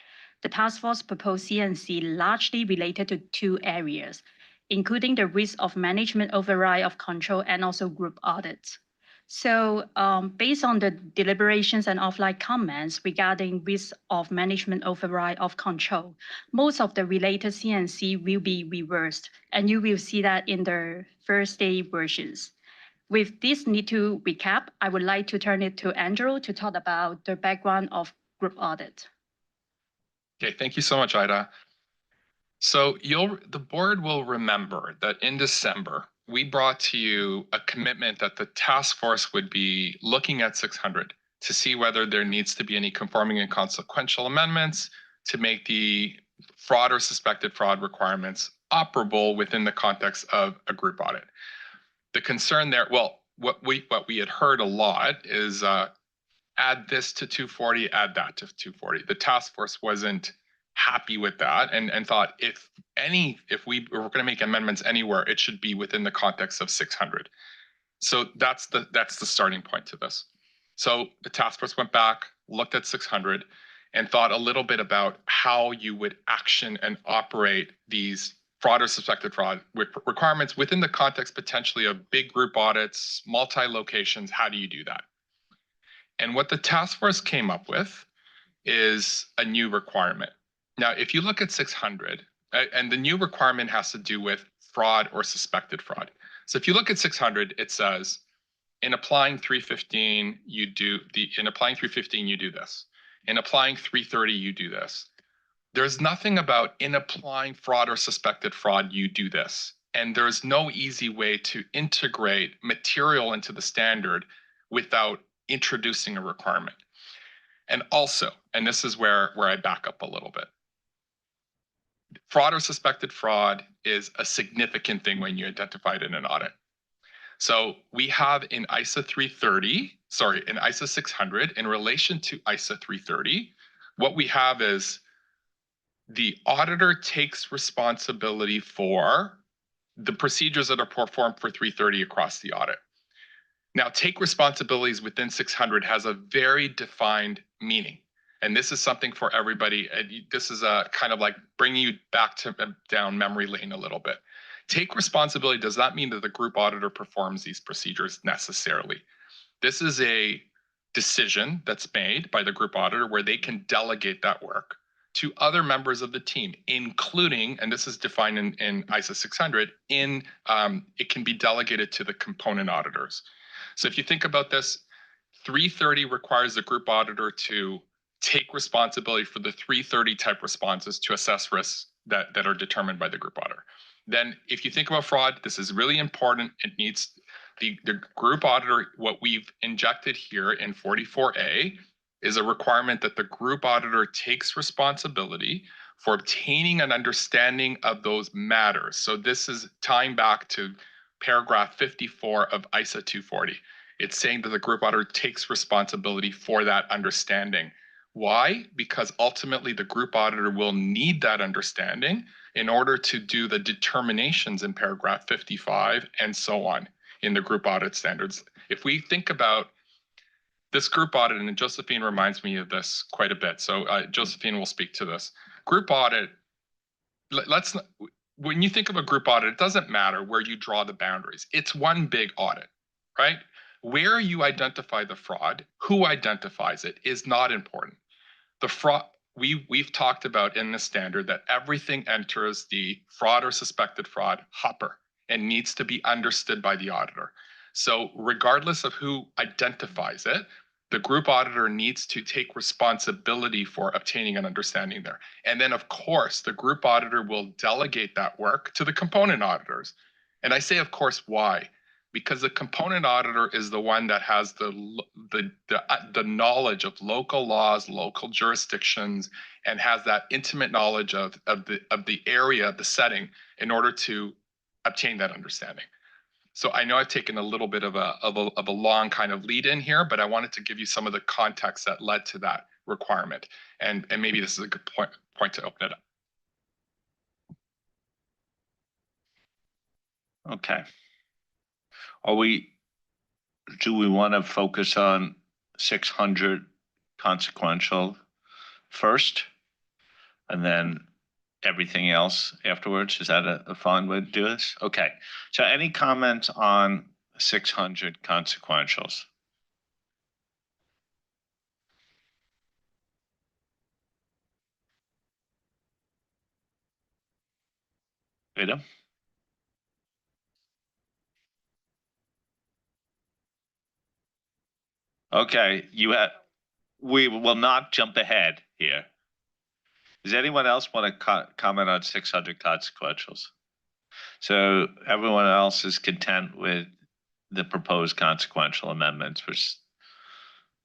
Speaker 21: the task force proposed CNC largely related to two areas, including the risk of management override of control and also group audits. So based on the deliberations and offline comments regarding risk of management override of control, most of the related CNC will be reversed, and you will see that in the first day versions. With this need to recap, I would like to turn it to Andrew to talk about the background of group audit.
Speaker 12: Okay, thank you so much, Ida. So the board will remember that in December, we brought to you a commitment that the task force would be looking at 600 to see whether there needs to be any conforming and consequential amendments to make the fraud or suspected fraud requirements operable within the context of a group audit. The concern there, well, what we had heard a lot is add this to 240, add that to 240. The task force wasn't happy with that and thought if we were going to make amendments anywhere, it should be within the context of 600. So that's the starting point to this. So the task force went back, looked at 600, and thought a little bit about how you would action and operate these fraud or suspected fraud requirements within the context potentially of big group audits, multi-locations. How do you do that? And what the task force came up with is a new requirement. Now, if you look at 600, and the new requirement has to do with fraud or suspected fraud. So if you look at 600, it says, in applying 315, you do this. In applying 330, you do this. There's nothing about in applying fraud or suspected fraud, you do this. And there's no easy way to integrate material into the standard without introducing a requirement. And also, and this is where I back up a little bit, fraud or suspected fraud is a significant thing when you identify it in an audit. So we have in ISA 600, in relation to ISA 330, what we have is the auditor takes responsibility for the procedures that are performed for 330 across the audit. Now, take responsibilities within 600 has a very defined meaning. And this is something for everybody. This is a kind of like bringing you back to down memory lane a little bit. Take responsibility does not mean that the group auditor performs these procedures necessarily. This is a decision that's made by the group auditor where they can delegate that work to other members of the team, including, and this is defined in ISA 600, it can be delegated to the component auditors. So if you think about this, 330 requires the group auditor to take responsibility for the 330 type responses to assess risks that are determined by the group auditor. Then if you think about fraud, this is really important. It needs the group auditor, what we've injected here in 44A is a requirement that the group auditor takes responsibility for obtaining an understanding of those matters. So this is tying back to paragraph 54 of ISA 240. It's saying that the group auditor takes responsibility for that understanding. Why? Because ultimately the group auditor will need that understanding in order to do the determinations in paragraph 55 and so on in the group audit standards. If we think about this group audit, and Josephine reminds me of this quite a bit, so Josephine will speak to this. Group audit, when you think of a group audit, it doesn't matter where you draw the boundaries. It's one big audit, right? Where you identify the fraud, who identifies it is not important. The fraud, we've talked about in the standard that everything enters the fraud or suspected fraud hopper and needs to be understood by the auditor. So regardless of who identifies it, the group auditor needs to take responsibility for obtaining an understanding there. And then of course, the group auditor will delegate that work to the component auditors. And I say, of course, why? Because the component auditor is the one that has the knowledge of local laws, local jurisdictions, and has that intimate knowledge of the area, the setting, in order to obtain that understanding. So I know I've taken a little bit of a long kind of lead in here, but I wanted to give you some of the context that led to that requirement, and maybe this is a good point to open it up.
Speaker 1: Okay. Do we want to focus on 600 consequential first and then everything else afterwards? Is that a fine way to do this? Okay. So any comments on 600 consequentials? Ada? Okay, we will not jump ahead here. Does anyone else want to comment on 600 consequentials? So everyone else is content with the proposed consequential amendments for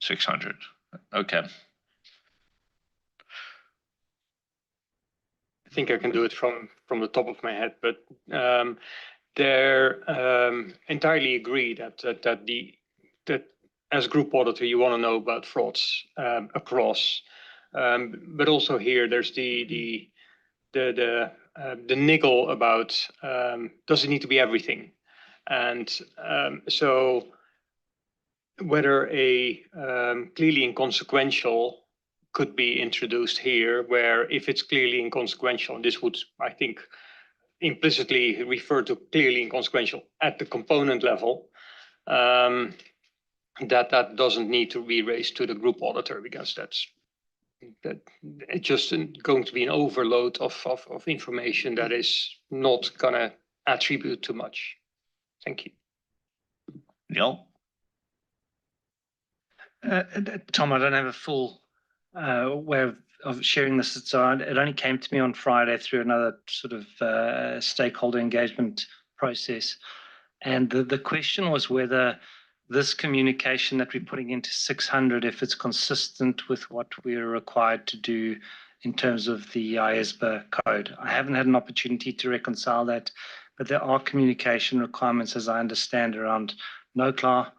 Speaker 1: 600. Okay.
Speaker 3: I think I can do it from the top of my head, but they're entirely agree that as group auditor you want to know about frauds across, but also here there's the niggle about does it need to be everything, and so whether a clearly inconsequential could be introduced here, where if it's clearly inconsequential, and this would, I think, implicitly refer to clearly inconsequential at the component level, that doesn't need to be raised to the group auditor, because it's just going to be an overload of information that is not going to attribute too much. Thank you.
Speaker 1: Neil?
Speaker 7: Tom, I don't have a full way of sharing this. So it only came to me on Friday through another sort of stakeholder engagement process. And the question was whether this communication that we're putting into 600, if it's consistent with what we're required to do in terms of the IAASB code. I haven't had an opportunity to reconcile that, but there are communication requirements, as I understand, around NOCLAR,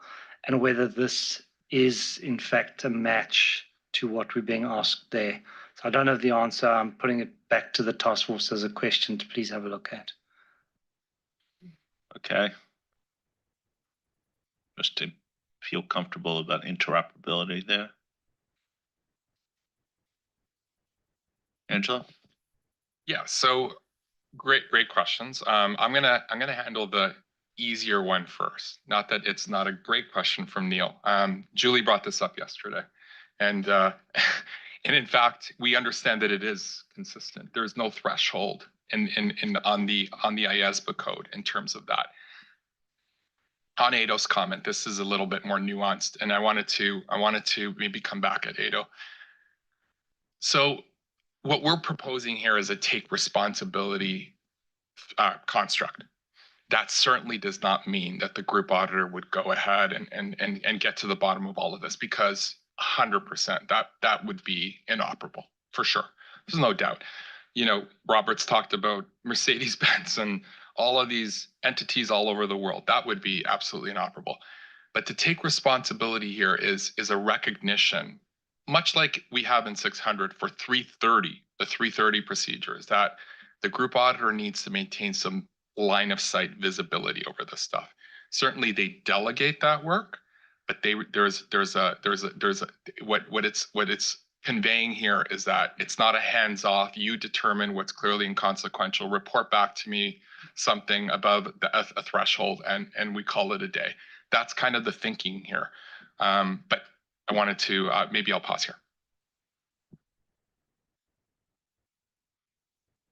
Speaker 7: and whether this is in fact a match to what we're being asked there. So I don't have the answer. I'm putting it back to the task force as a question to please have a look at.
Speaker 1: Okay. Just to feel comfortable about interoperability there. Angela?
Speaker 12: Yeah, so great questions. I'm gonna handle the easier one first. Not that it's not a great question from Neil. Julie brought this up yesterday, and and in fact, we understand that it is consistent. There's no threshold on the IAASB code in terms of that. On Ado's comment, this is a little bit more nuanced, and I wanted to maybe come back at Ado. So what we're proposing here is a take responsibility construct. That certainly does not mean that the group auditor would go ahead and get to the bottom of all of this, because 100% that would be inoperable for sure. There's no doubt. You know, Robert's talked about Mercedes-Benz and all of these entities all over the world. That would be absolutely inoperable. But to take responsibility here is a recognition, much like we have in 600 for 330, the 330 procedures, that the group auditor needs to maintain some line of sight visibility over this stuff. Certainly they delegate that work, but what it's conveying here is that it's not a hands-off, you determine what's clearly inconsequential, report back to me something above a threshold, and we call it a day. That's kind of the thinking here. But I wanted to, maybe I'll pause here.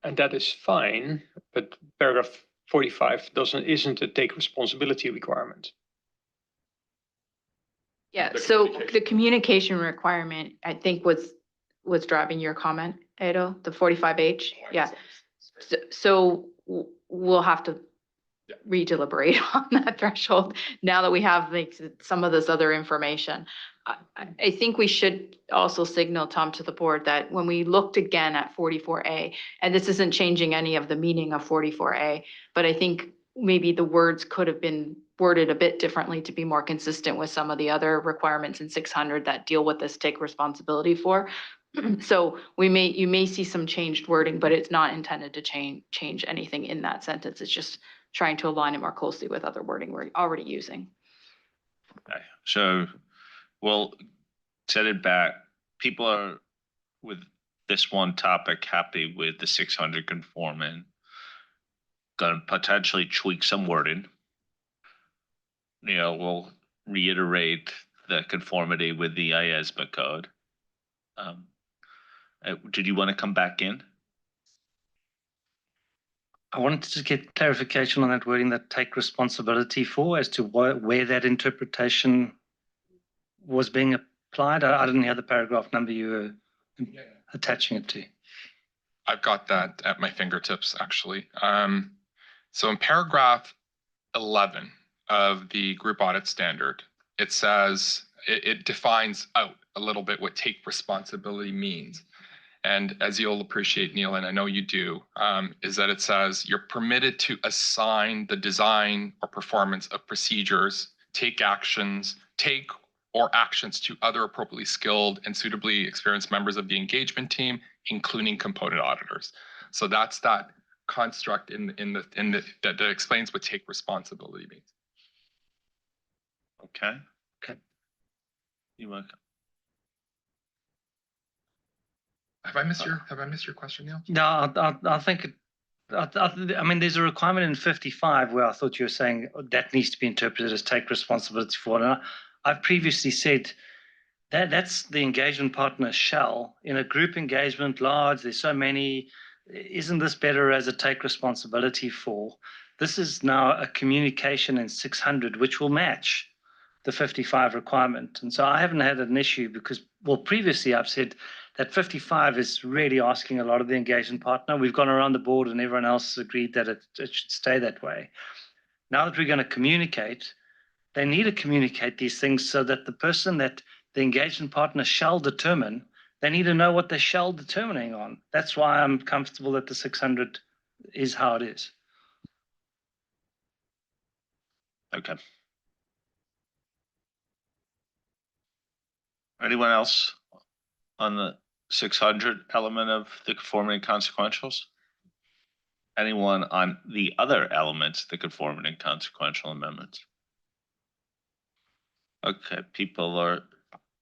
Speaker 3: And that is fine, but paragraph 45 isn't a take responsibility requirement.
Speaker 2: Yeah, so the communication requirement, I think was driving your comment, Edo, the 45H, yeah. So we'll have to re-deliberate on that threshold now that we have like some of this other information. I think we should also signal, Tom, to the board that when we looked again at 44A, and this isn't changing any of the meaning of 44A, but I think maybe the words could have been worded a bit differently to be more consistent with some of the other requirements in 600 that deal with this take responsibility for. So you may see some changed wording, but it's not intended to change anything in that sentence. It's just trying to align it more closely with other wording we're already using.
Speaker 1: Okay, so we'll set it back. People are, with this one topic, happy with the 600 conforming. Gonna potentially tweak some wording. You know, we'll reiterate the conformity with the IAASB code. Did you want to come back in?
Speaker 7: I wanted to get clarification on that wording, that take responsibility for, as to where that interpretation was being applied. I didn't hear the paragraph number you were attaching it to.
Speaker 12: I've got that at my fingertips, actually. So in paragraph 11 of the group audit standard, it says, it defines out a little bit what take responsibility means. And as you'll appreciate, Neil, and I know you do, is that it says you're permitted to assign the design or performance of procedures, take or actions to other appropriately skilled and suitably experienced members of the engagement team, including component auditors. So that's that construct that explains what take responsibility means.
Speaker 1: Okay. Okay. You want?
Speaker 12: Have I missed your question, Neil?
Speaker 7: No, I think I mean, there's a requirement in 55 where I thought you were saying that needs to be interpreted as take responsibility for. And I've previously said that that's the engagement partner shall. In a group engagement, large, there's so many. Isn't this better as a take responsibility for? This is now a communication in 600, which will match the 55 requirement. And so I haven't had an issue because, well, previously I've said that 55 is really asking a lot of the engagement partner. We've gone around the board and everyone else agreed that it should stay that way. Now that we're going to communicate, they need to communicate these things so that the person that the engagement partner shall determine, they need to know what they shall determining on. That's why I'm comfortable that the 600 is how it is.
Speaker 1: Okay. Anyone else on the 600 element of the conformity and consequentials? Anyone on the other elements, the conformity and consequential amendments? Okay, people are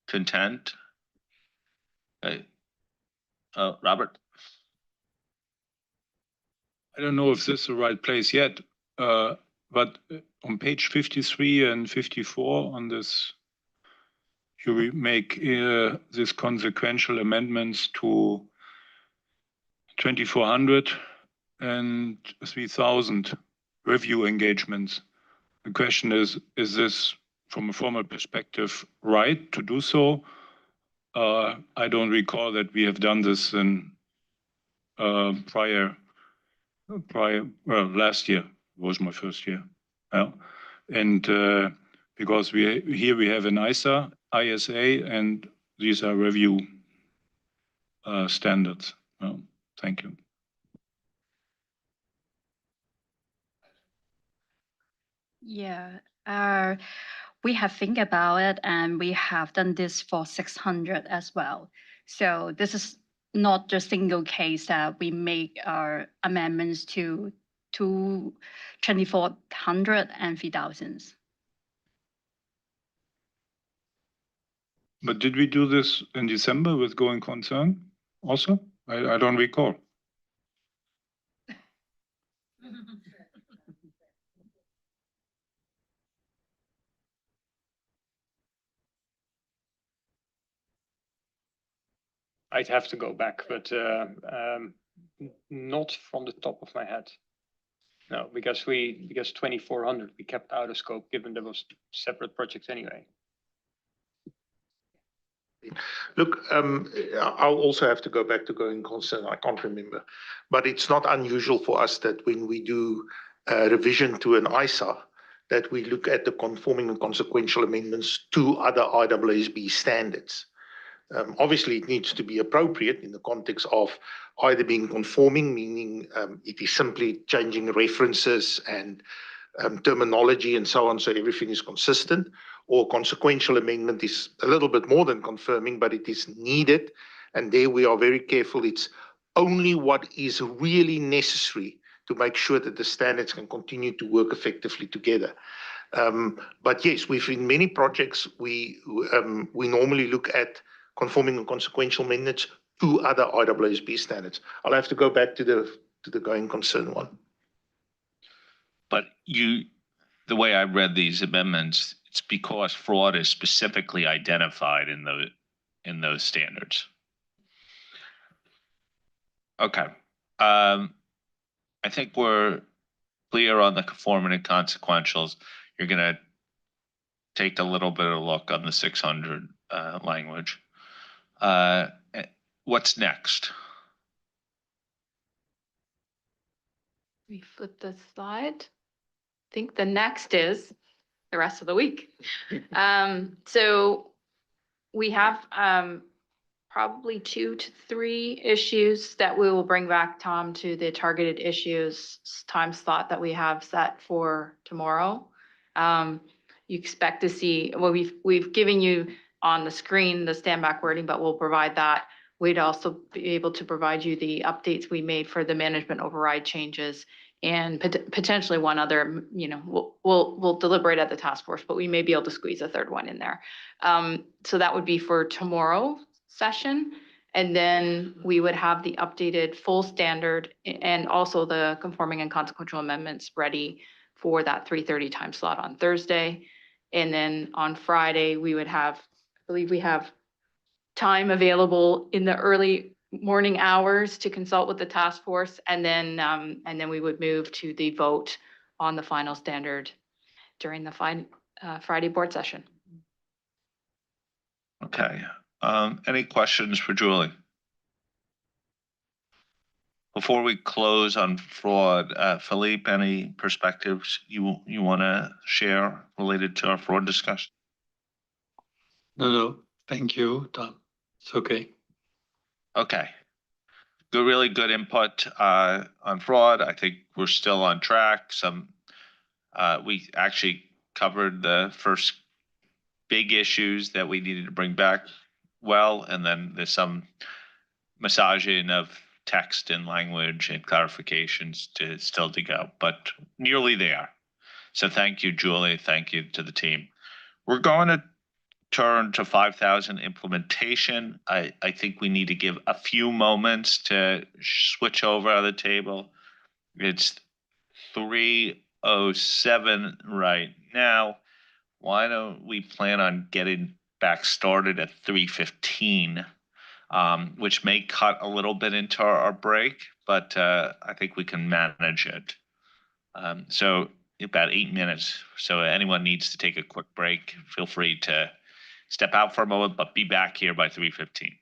Speaker 1: content. Okay. Robert?
Speaker 13: I don't know if this is the right place yet, but on page 53 and 54 on this, you make this consequential amendments to 2400 and 3000 review engagements. The question is this from a formal perspective right to do so? I don't recall that we have done this in last year was my first year. Yeah. And because here we have an ISA, and these are review standards. Thank you.
Speaker 21: Yeah, we have think about it and we have done this for 600 as well. So this is not just single case that we make our amendments to 2,400 and 3,000.
Speaker 13: But did we do this in December with going concern also? I don't recall.
Speaker 3: I'd have to go back, but not from the top of my head. No, because 2,400 we kept out of scope, given there was separate projects anyway.
Speaker 5: Look, I'll also have to go back to going concern. I can't remember, but it's not unusual for us that when we do a revision to an ISA, that we look at the conforming and consequential amendments to other IAASB standards. Obviously, it needs to be appropriate in the context of either being conforming, meaning it is simply changing references and terminology and so on, so everything is consistent, or consequential amendment is a little bit more than confirming, but it is needed. And there we are very careful. It's only what is really necessary to make sure that the standards can continue to work effectively together. But yes, within many projects, we normally look at conforming and consequential amendments to other IAASB standards. I'll have to go back to the going concern one.
Speaker 1: But the way I read these amendments, it's because fraud is specifically identified in those standards. Okay. I think we're clear on the conforming and consequentials. You're going to take a little bit of a look on the 600 language. What's next?
Speaker 2: We flip the slide. I think the next is the rest of the week. So we have probably 2 to 3 issues that we will bring back, Tom, to the targeted issues time slot that we have set for tomorrow. You expect to see, well, we've given you on the screen the Standback wording, but we'll provide that. We'd also be able to provide you the updates we made for the management override changes and potentially one other, we'll deliberate at the task force, but we may be able to squeeze a third one in there. So that would be for tomorrow session. And then we would have the updated full standard and also the conforming and consequential amendments ready for that 3:30 time slot on Thursday. And then on Friday, we would have, I believe we have time available in the early morning hours to consult with the task force. And then we would move to the vote on the final standard during the Friday board session.
Speaker 1: Okay. Any questions for Julie? Before we close on fraud, Philippe, any perspectives you want to share related to our fraud discussion?
Speaker 18: No, thank you, Tom. It's okay.
Speaker 1: Okay. Good, really good input on fraud. I think we're still on track. We actually covered the first big issues that we needed to bring back well, and then there's some massaging of text and language and clarifications still to go, but nearly there. So thank you, Julie. Thank you to the team. We're going to turn to 5,000 implementation. I think we need to give a few moments to switch over on the table. It's 3:07 right now. Why don't we plan on getting back started at 3:15, which may cut a little bit into our break, but I think we can manage it. So about 8 minutes. So anyone needs to take a quick break, feel free to step out for a moment, but be back here by 3:15.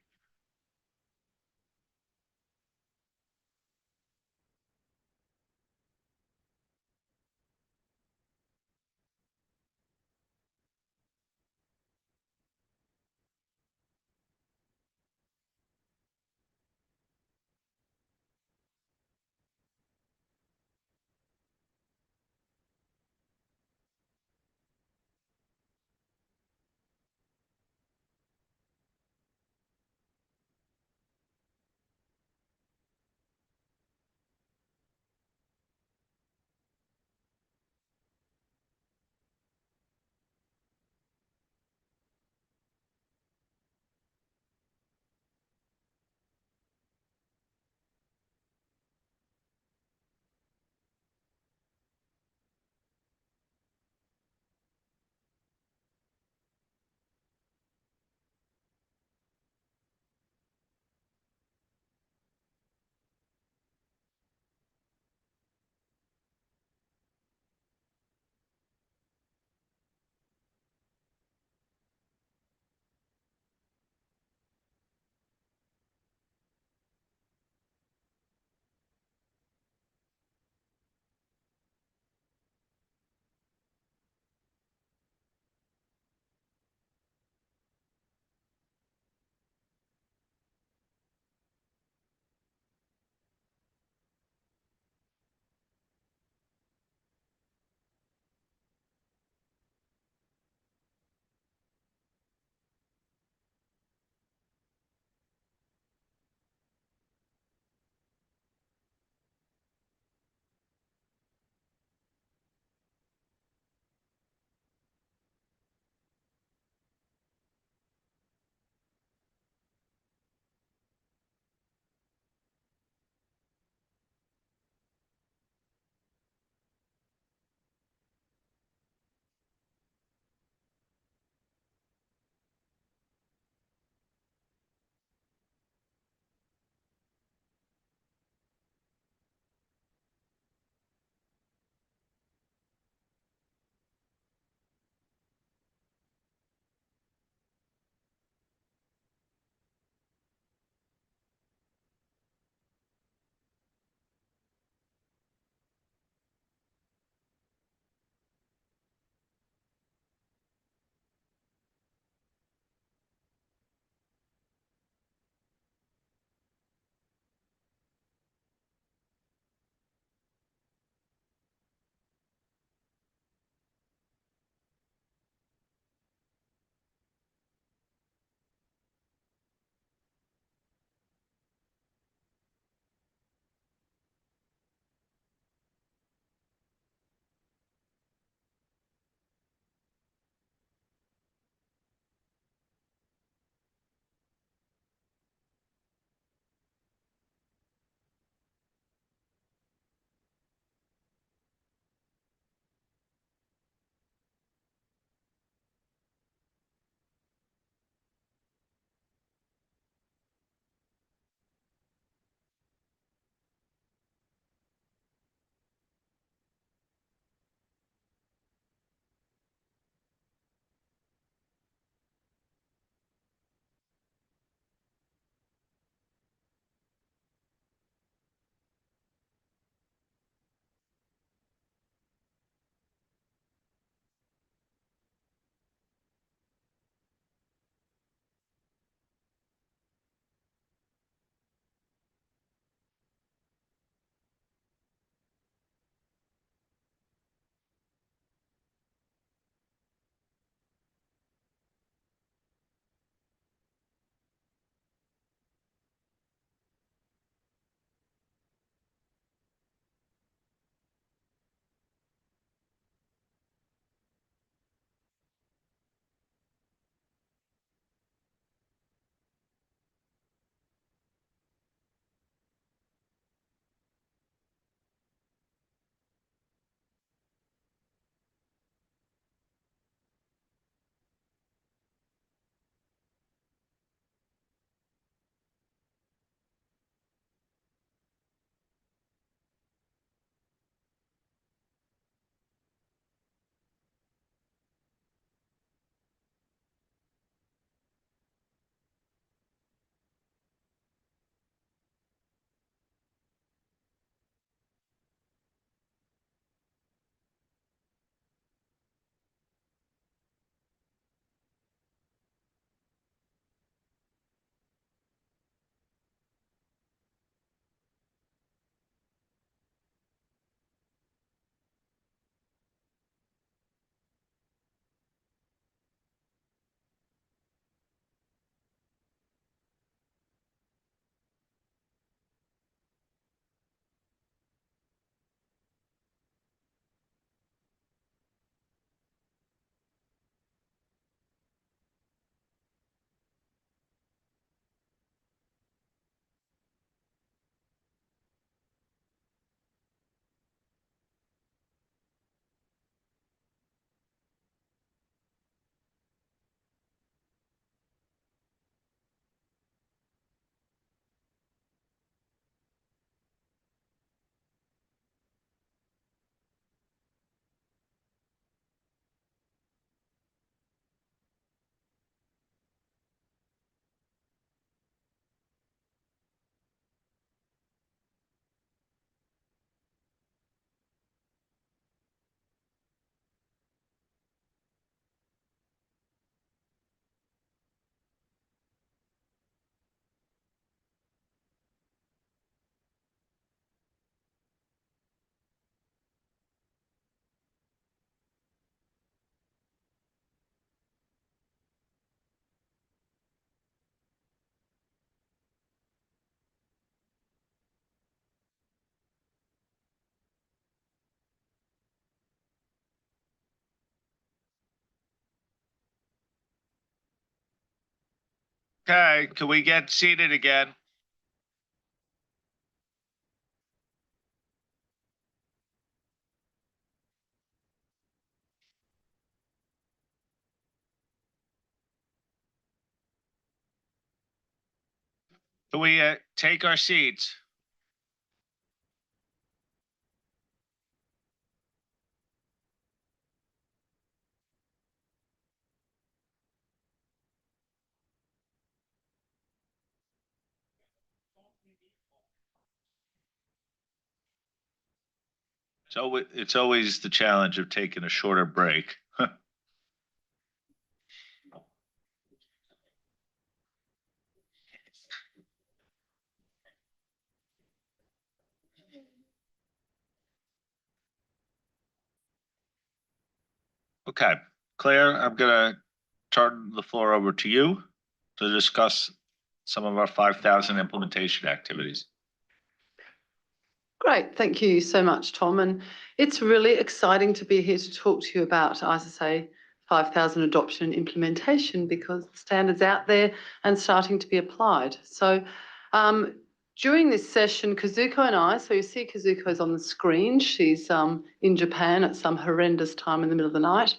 Speaker 1: Okay, can we get seated again? Can we take our seats? So it's always the challenge of taking a shorter break. Okay, Claire, I'm gonna turn the floor over to you to discuss some of our 5,000 implementation activities.
Speaker 4: Great, thank you so much, Tom. And it's really exciting to be here to talk to you about ISSA 5,000 adoption and implementation, because the standard's out there and starting to be applied. So during this session, Kazuko and I, so you see Kazuko's on the screen, she's in Japan at some horrendous time in the middle of the night.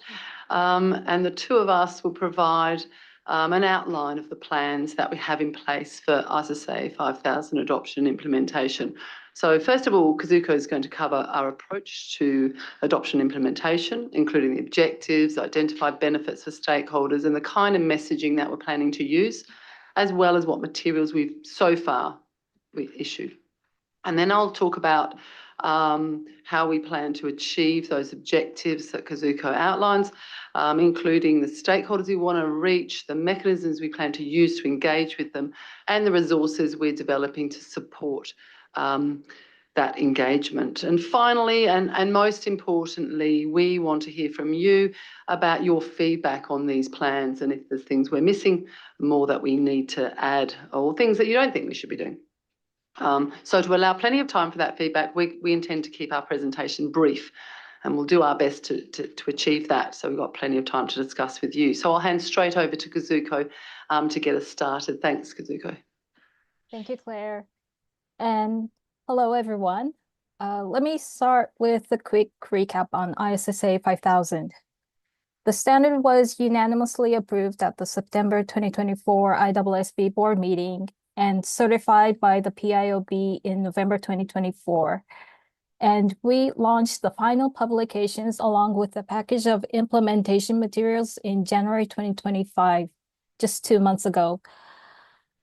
Speaker 4: And the two of us will provide an outline of the plans that we have in place for ISSA 5,000 adoption and implementation. So first of all, Kazuko is going to cover our approach to adoption implementation, including the objectives, identified benefits for stakeholders, and the kind of messaging that we're planning to use, as well as what materials we've issued. And then I'll talk about how we plan to achieve those objectives that Kazuko outlines, including the stakeholders we want to reach, the mechanisms we plan to use to engage with them, and the resources we're developing to support that engagement. And finally, and most importantly, we want to hear from you about your feedback on these plans, and if there's things we're missing, more that we need to add, or things that you don't think we should be doing. So to allow plenty of time for that feedback, we intend to keep our presentation brief, and we'll do our best to achieve that. So we've got plenty of time to discuss with you. So I'll hand straight over to Kazuko to get us started. Thanks, Kazuko.
Speaker 22: Thank you, Claire. And hello, everyone. Let me start with a quick recap on ISSA 5000. The standard was unanimously approved at the September 2024 IAASB board meeting and certified by the PIOB in November 2024. And we launched the final publications along with a package of implementation materials in January 2025, just 2 months ago.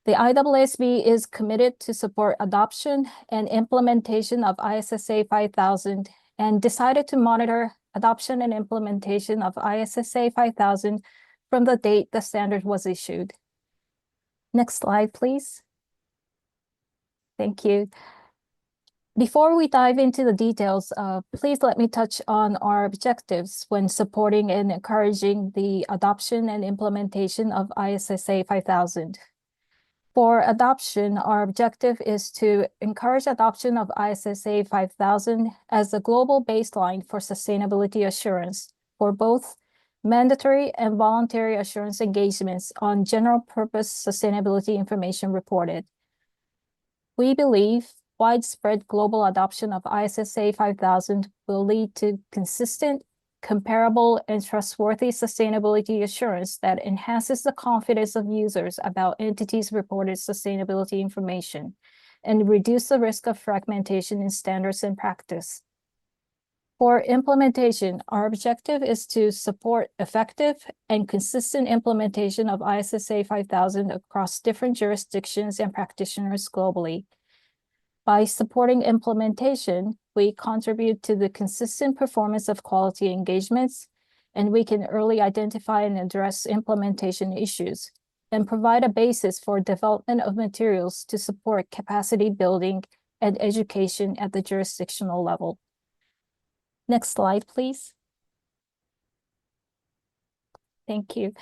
Speaker 22: The IAASB is committed to support adoption and implementation of ISSA 5000 and decided to monitor adoption and implementation of ISSA 5000 from the date the standard was issued. Next slide, please. Thank you. Before we dive into the details, please let me touch on our objectives when supporting and encouraging the adoption and implementation of ISSA 5000. For adoption, our objective is to encourage adoption of ISSA 5000 as a global baseline for sustainability assurance for both mandatory and voluntary assurance engagements on general purpose sustainability information reported. We believe widespread global adoption of ISSA 5000 will lead to consistent, comparable, and trustworthy sustainability assurance that enhances the confidence of users about entities' reported sustainability information and reduce the risk of fragmentation in standards and practice. For implementation, our objective is to support effective and consistent implementation of ISSA 5000 across different jurisdictions and practitioners globally. By supporting implementation, we contribute to the consistent performance of quality engagements, and we can early identify and address implementation issues and provide a basis for development of materials to support capacity building and education at the jurisdictional level. Next slide, please. Thank you.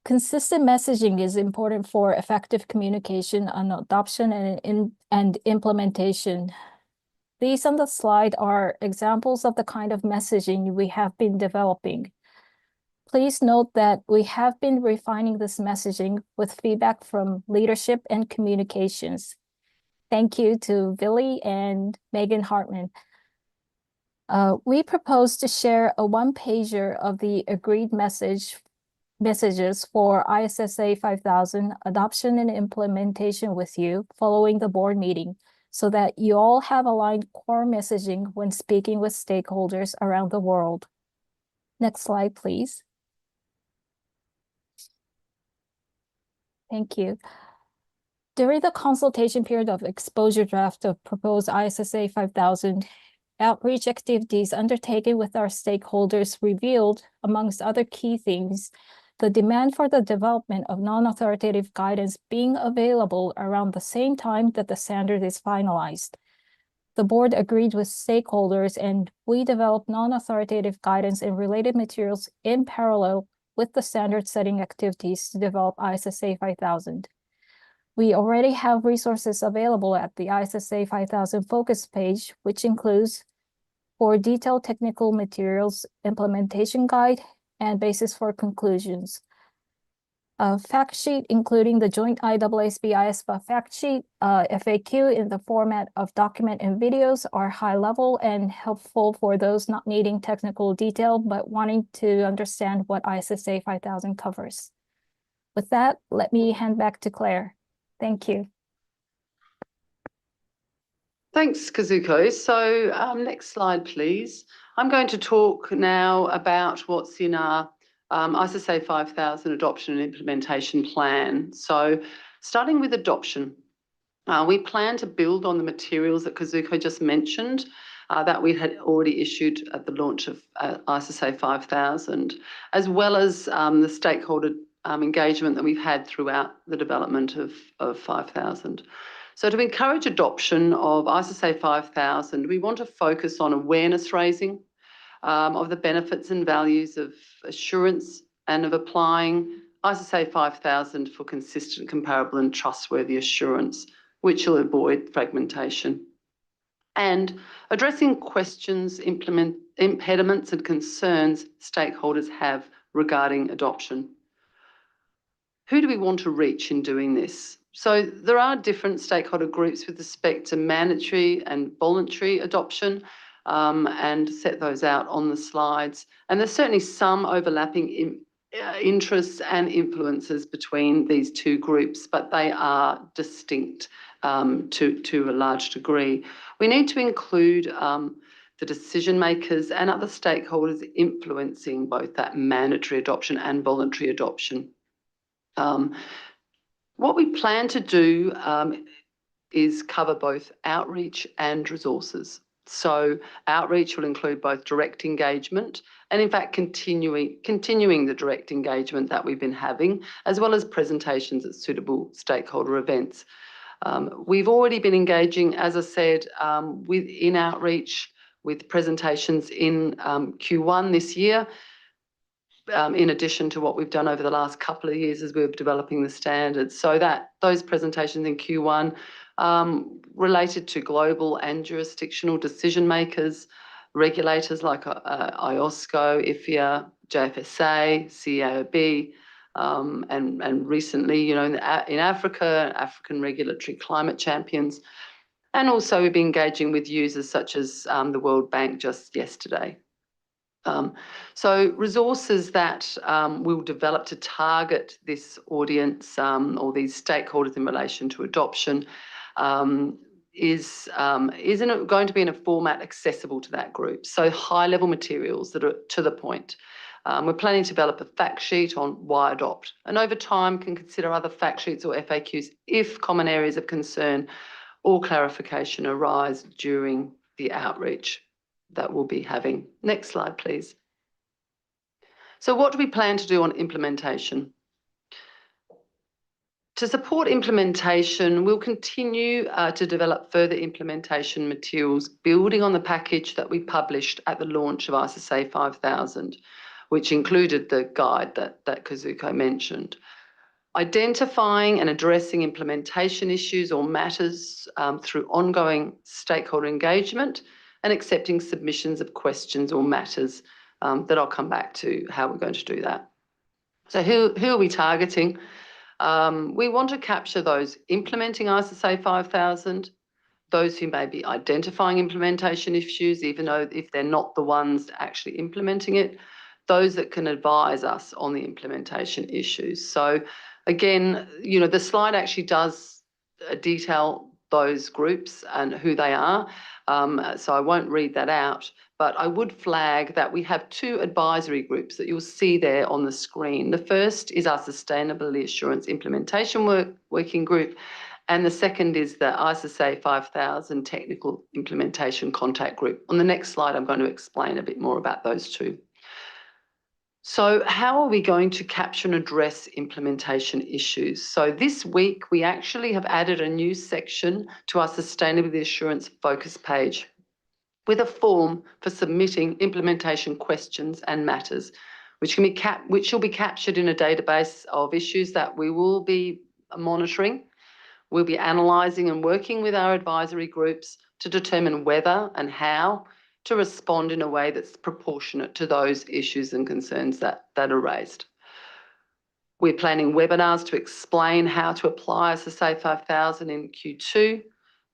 Speaker 22: Consistent messaging is important for effective communication on adoption and implementation. These on the slide are examples of the kind of messaging we have been developing. Please note that we have been refining this messaging with feedback from leadership and communications. Thank you to Billy and Megan Hartman. We propose to share a one-pager of the agreed messages for ISSA 5000 adoption and implementation with you following the board meeting, so that you all have aligned core messaging when speaking with stakeholders around the world. Next slide, please. Thank you. During the consultation period of exposure draft of proposed ISSA 5000, outreach activities undertaken with our stakeholders revealed, amongst other key things, the demand for the development of non-authoritative guidance being available around the same time that the standard is finalized. The board agreed with stakeholders, and we developed non-authoritative guidance and related materials in parallel with the standard setting activities to develop ISSA 5000. We already have resources available at the ISSA 5000 focus page, which includes for detailed technical materials, implementation guide, and basis for conclusions. A fact sheet, including the joint IAASB IASB fact sheet, FAQ in the format of document and videos, are high level and helpful for those not needing technical detail, but wanting to understand what ISSA 5000 covers. With that, let me hand back to Claire. Thank you.
Speaker 4: Thanks, Kazuko. So next slide, please. I'm going to talk now about what's in our ISSA 5000 adoption and implementation plan. So starting with adoption, we plan to build on the materials that Kazuko just mentioned that we had already issued at the launch of ISSA 5000, as well as the stakeholder engagement that we've had throughout the development of 5000. So to encourage adoption of ISSA 5000, we want to focus on awareness raising of the benefits and values of assurance and of applying ISSA 5000 for consistent, comparable and trustworthy assurance, which will avoid fragmentation. And addressing questions, impediments and concerns stakeholders have regarding adoption. Who do we want to reach in doing this? So there are different stakeholder groups with respect to mandatory and voluntary adoption, and set those out on the slides. And there's certainly some overlapping interests and influences between these two groups, but they are distinct to a large degree. We need to include the decision makers and other stakeholders influencing both that mandatory adoption and voluntary adoption. What we plan to do is cover both outreach and resources. So outreach will include both direct engagement and in fact continuing the direct engagement that we've been having, as well as presentations at suitable stakeholder events. We've already been engaging, as I said, in outreach with presentations in Q1 this year, in addition to what we've done over the last couple of years as we're developing the standards. So that those presentations in Q1 related to global and jurisdictional decision makers, regulators like IOSCO, IFIA, JFSA, CAOB, and recently, you know, in Africa, African regulatory climate champions. And also we've been engaging with users such as the World Bank just yesterday. So resources that we'll develop to target this audience or these stakeholders in relation to adoption isn't going to be in a format accessible to that group. So high-level materials that are to the point. We're planning to develop a fact sheet on why adopt, and over time can consider other fact sheets or FAQs if common areas of concern or clarification arise during the outreach that we'll be having. Next slide, please. So what do we plan to do on implementation? To support implementation, we'll continue to develop further implementation materials building on the package that we published at the launch of ISSA 5000, which included the guide that Kazuko mentioned. Identifying and addressing implementation issues or matters through ongoing stakeholder engagement and accepting submissions of questions or matters that I'll come back to how we're going to do that. So who are we targeting? We want to capture those implementing ISSA 5000, those who may be identifying implementation issues, even though if they're not the ones actually implementing it, those that can advise us on the implementation issues. So again, you know, the slide actually does detail those groups and who they are. So I won't read that out, but I would flag that we have 2 advisory groups that you'll see there on the screen. The first is our Sustainability Assurance Implementation Working Group, and the second is the ISSA 5000 Technical Implementation Contact Group. On the next slide, I'm going to explain a bit more about those 2. So how are we going to capture and address implementation issues? So this week, we actually have added a new section to our Sustainability Assurance focus page with a form for submitting implementation questions and matters, which will be captured in a database of issues that we will be monitoring. We'll be analysing and working with our advisory groups to determine whether and how to respond in a way that's proportionate to those issues and concerns that are raised. We're planning webinars to explain how to apply ISSA 5000 in Q2.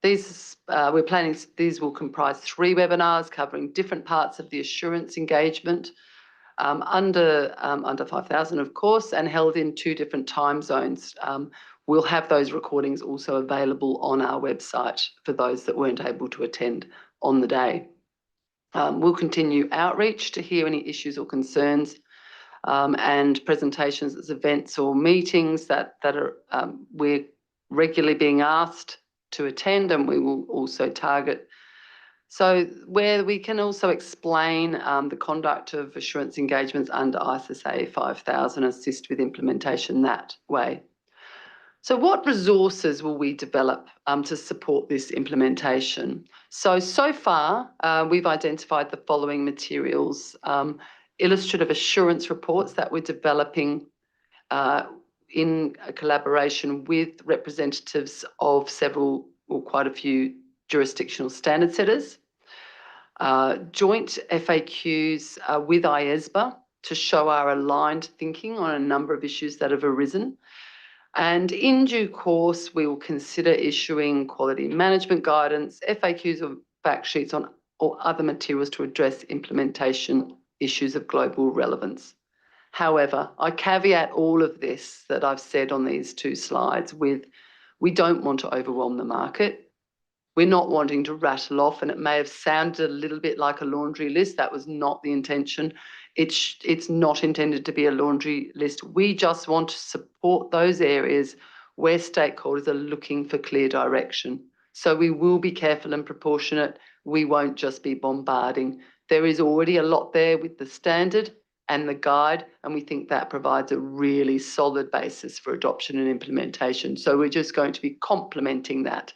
Speaker 4: These will comprise 3 webinars covering different parts of the assurance engagement under 5000, of course, and held in 2 different time zones. We'll have those recordings also available on our website for those that weren't able to attend on the day. We'll continue outreach to hear any issues or concerns and presentations as events or meetings that are we're regularly being asked to attend, and we will also target. So where we can also explain the conduct of assurance engagements under ISSA 5000, assist with implementation that way. So what resources will we develop to support this implementation? So far, we've identified the following materials: illustrative assurance reports that we're developing in a collaboration with representatives of several or quite a few jurisdictional standard setters, joint FAQs with IAASB to show our aligned thinking on a number of issues that have arisen. And in due course, we will consider issuing quality management guidance, FAQs or fact sheets on or other materials to address implementation issues of global relevance. However, I caveat all of this that I've said on these 2 slides with, we don't want to overwhelm the market. We're not wanting to rattle off, and it may have sounded a little bit like a laundry list. That was not the intention. It's not intended to be a laundry list. We just want to support those areas where stakeholders are looking for clear direction. So we will be careful and proportionate. We won't just be bombarding. There is already a lot there with the standard and the guide, and we think that provides a really solid basis for adoption and implementation. So we're just going to be complementing that.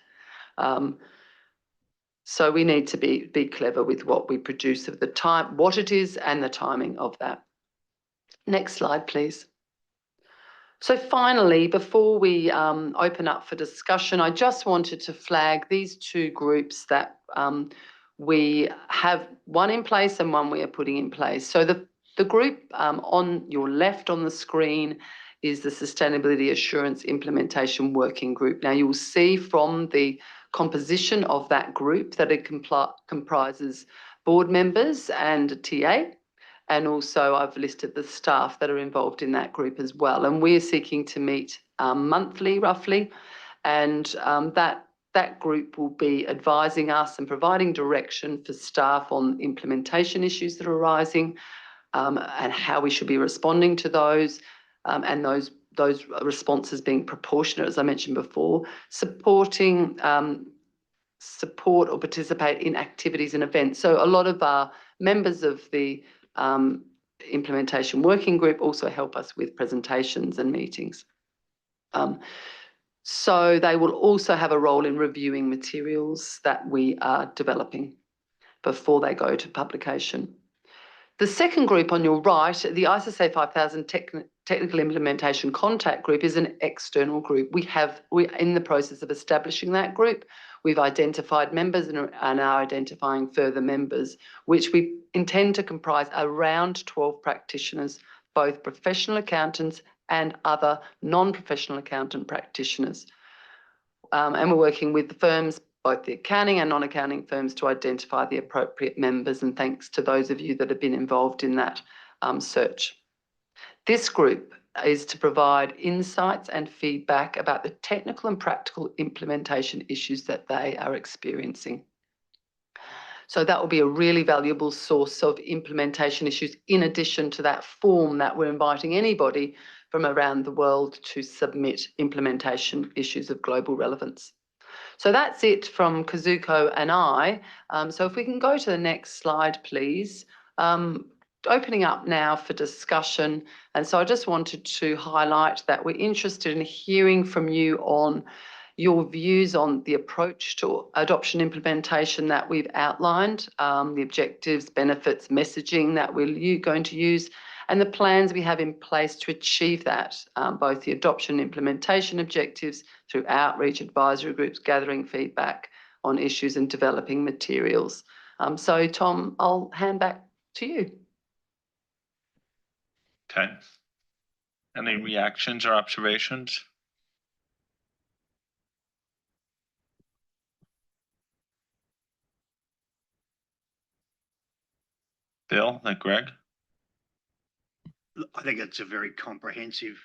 Speaker 4: So we need to be clever with what we produce of the time, what it is, and the timing of that. Next slide, please. So finally, before we open up for discussion, I just wanted to flag these 2 groups that we have, one in place and one we are putting in place. So the group on your left on the screen is the Sustainability Assurance Implementation Working Group. Now, you will see from the composition of that group that it comprises board members and a TA, and also I've listed the staff that are involved in that group as well. And we're seeking to meet monthly, roughly, and that group will be advising us and providing direction for staff on implementation issues that are arising, and how we should be responding to those, and those responses being proportionate, as I mentioned before, support or participate in activities and events. So a lot of our members of the implementation working group also help us with presentations and meetings. So they will also have a role in reviewing materials that we are developing before they go to publication. The second group on your right, the ISSA 5000 Technical Implementation Contact Group, is an external group. We're in the process of establishing that group. We've identified members and are identifying further members, which we intend to comprise around 12 practitioners, both professional accountants and other non-professional accountant practitioners. And we're working with the firms, both the accounting and non-accounting firms, to identify the appropriate members, and thanks to those of you that have been involved in that search. This group is to provide insights and feedback about the technical and practical implementation issues that they are experiencing. So that will be a really valuable source of implementation issues, in addition to that form that we're inviting anybody from around the world to submit implementation issues of global relevance. So that's it from Kazuko and I. So if we can go to the next slide, please. Opening up now for discussion. And so I just wanted to highlight that we're interested in hearing from you on your views on the approach to adoption implementation that we've outlined, the objectives, benefits, messaging that we're going to use, and the plans we have in place to achieve that, both the adoption implementation objectives through outreach, advisory groups, gathering feedback on issues and developing materials. So Tom, I'll hand back to you.
Speaker 1: Okay. Any reactions or observations? Bill, like Greg?
Speaker 8: I think it's a very comprehensive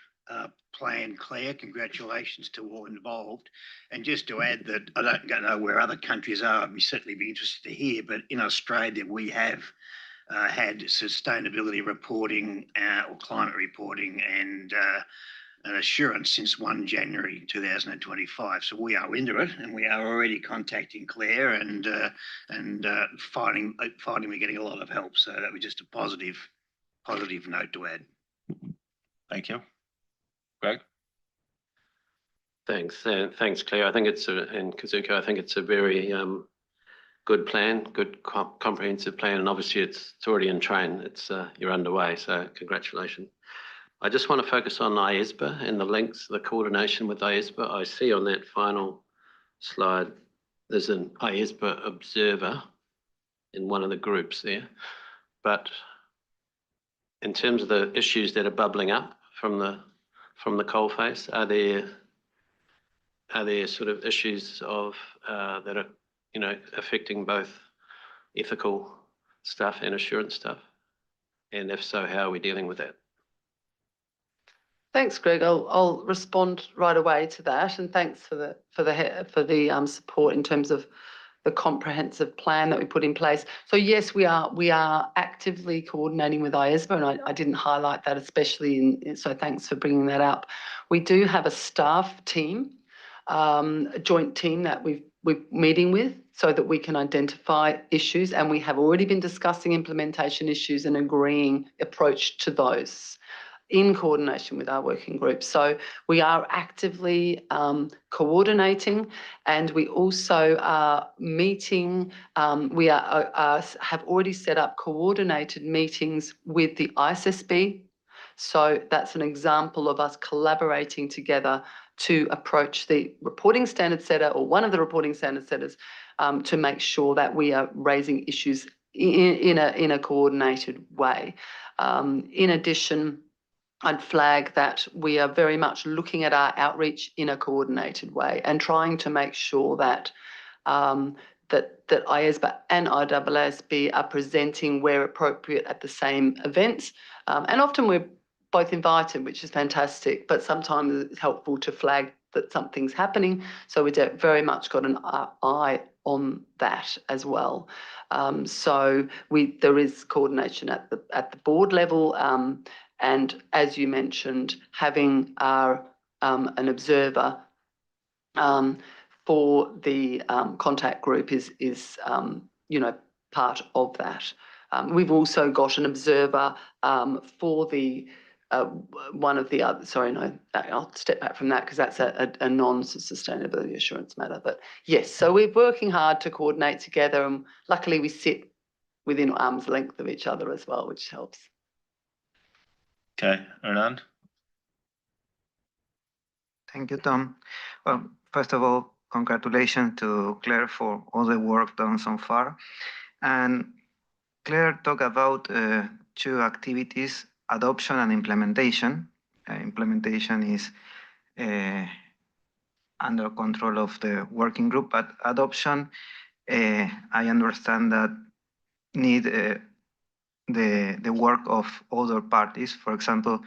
Speaker 8: plan, Claire. Congratulations to all involved. And just to add that I don't know where other countries are, I'd certainly be interested to hear, but in Australia we have had sustainability reporting or climate reporting and an assurance since 1 January 2025. So we are into it, and we are already contacting Claire and finding we're getting a lot of help. So that was just a positive note to add.
Speaker 1: Thank you. Greg?
Speaker 11: Thanks. Thanks, Claire. I think and Kazuko, I think it's a very good plan, good comprehensive plan, and obviously it's already in train. You're underway, so congratulations. I just want to focus on IAASB and the links, the coordination with IAASB. I see on that final slide, there's an IAASB observer in one of the groups there. But in terms of the issues that are bubbling up from the coalface, are there sort of issues of that are affecting both ethical stuff and assurance stuff? And if so, how are we dealing with that?
Speaker 4: Thanks, Greg. I'll respond right away to that, and thanks for the support in terms of the comprehensive plan that we put in place. So yes, we are actively coordinating with IAASB, and I didn't highlight that especially. So thanks for bringing that up. We do have a staff team, a joint team that we're meeting with, so that we can identify issues, and we have already been discussing implementation issues and agreeing approach to those in coordination with our working group. So we are actively coordinating, and we also are meeting, we have already set up coordinated meetings with the IAASB. So that's an example of us collaborating together to approach the reporting standard setter, or one of the reporting standard setters, to make sure that we are raising issues in a coordinated way. In addition, I'd flag that we are very much looking at our outreach in a coordinated way and trying to make sure that that IAASB and IAASB are presenting where appropriate at the same events. And often we're both invited, which is fantastic, but sometimes it's helpful to flag that something's happening. So we've very much got an eye on that as well. So there is coordination at the board level. And as you mentioned, having an observer for the contact group is part of that. We've also got an observer for the one of the other. Sorry, no, I'll step back from that because that's a non-sustainability assurance matter. But yes, so we're working hard to coordinate together, and luckily we sit within arm's length of each other as well, which helps.
Speaker 1: Okay, Hernan?
Speaker 20: Thank you, Tom. Well, first of all, congratulations to Claire for all the work done so far. And Claire talked about two activities, adoption and implementation. Implementation is under control of the working group, but adoption, I understand that need the work of other parties. For example,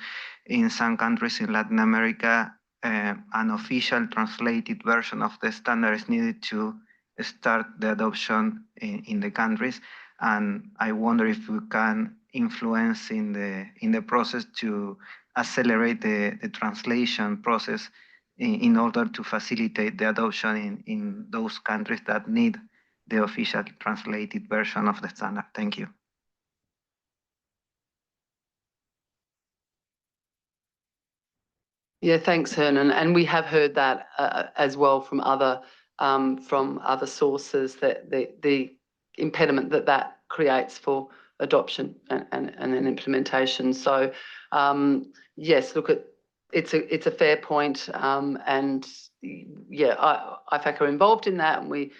Speaker 20: in some countries in Latin America, an official translated version of the standard is needed to start the adoption in the countries. And I wonder if we can influence in the process to accelerate the translation process in order to facilitate the adoption in those countries that need the official translated version of the standard. Thank you.
Speaker 4: Yeah, thanks, Hernan. And we have heard that as well from other sources, that the impediment that creates for adoption and then implementation. So yes, look, it's a fair point, and yeah, IFAC are involved in that, and we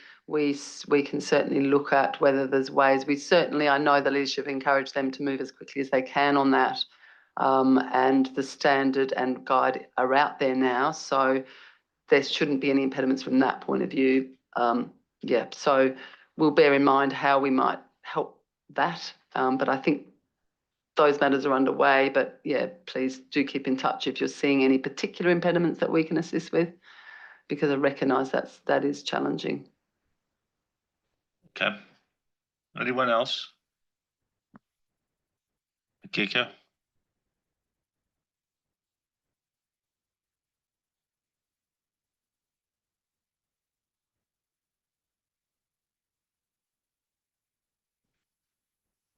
Speaker 4: can certainly look at whether there's ways. I know the leadership encourage them to move as quickly as they can on that. And the standard and guide are out there now, so there shouldn't be any impediments from that point of view. Yeah, so we'll bear in mind how we might help that, but I think those matters are underway. But yeah, please do keep in touch if you're seeing any particular impediments that we can assist with, because I recognise that is challenging.
Speaker 1: Okay. Anyone else? Kiko?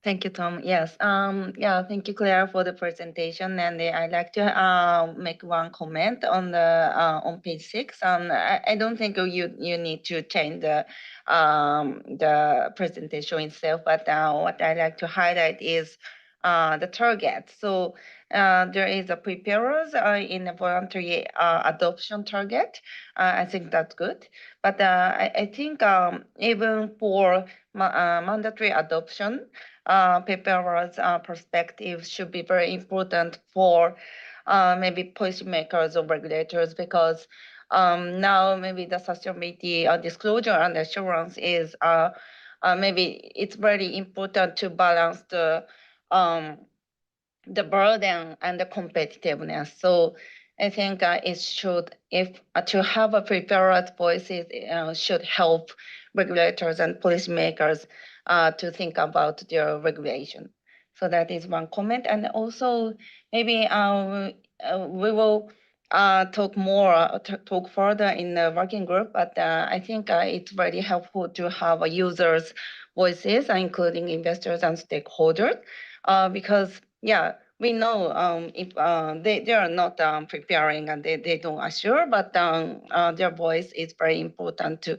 Speaker 15: Thank you, Tom. Yes. Yeah, thank you, Claire, for the presentation. And I'd like to make one comment on the on page 6. I don't think you need to change the presentation itself, but what I'd like to highlight is the target. So there is a preparers in a voluntary adoption target. I think that's good. But I think even for mandatory adoption, paperers' perspective should be very important for maybe policymakers or regulators, because now maybe the sustainability disclosure and assurance is maybe it's very important to balance the burden and the competitiveness. So I think it should, if to have a prepared voices should help regulators and policymakers to think about their regulation. So that is one comment. And also maybe we will talk further in the working group, but I think it's very helpful to have users' voices, including investors and stakeholders, because yeah, we know if they are not preparing and they don't assure, but their voice is very important to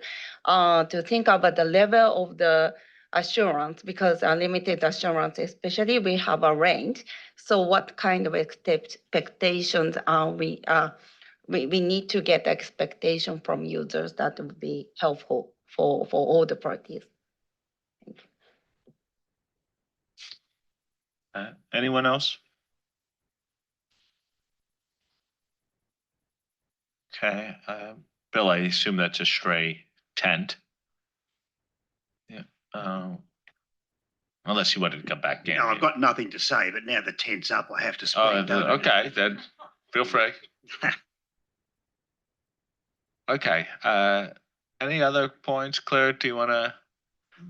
Speaker 15: think about the level of the assurance, because limited assurance, especially, we have a range. So what kind of expectations we need to get expectation from users that would be helpful for all the parties.
Speaker 1: Anyone else? Okay, Bill, I assume that's a stray tent. Yeah. Unless you wanted to come back in.
Speaker 8: No, I've got nothing to say, but now the tent's up, I have to speak.
Speaker 1: Okay, then feel free. Okay. Any other points, Claire? Do you want to,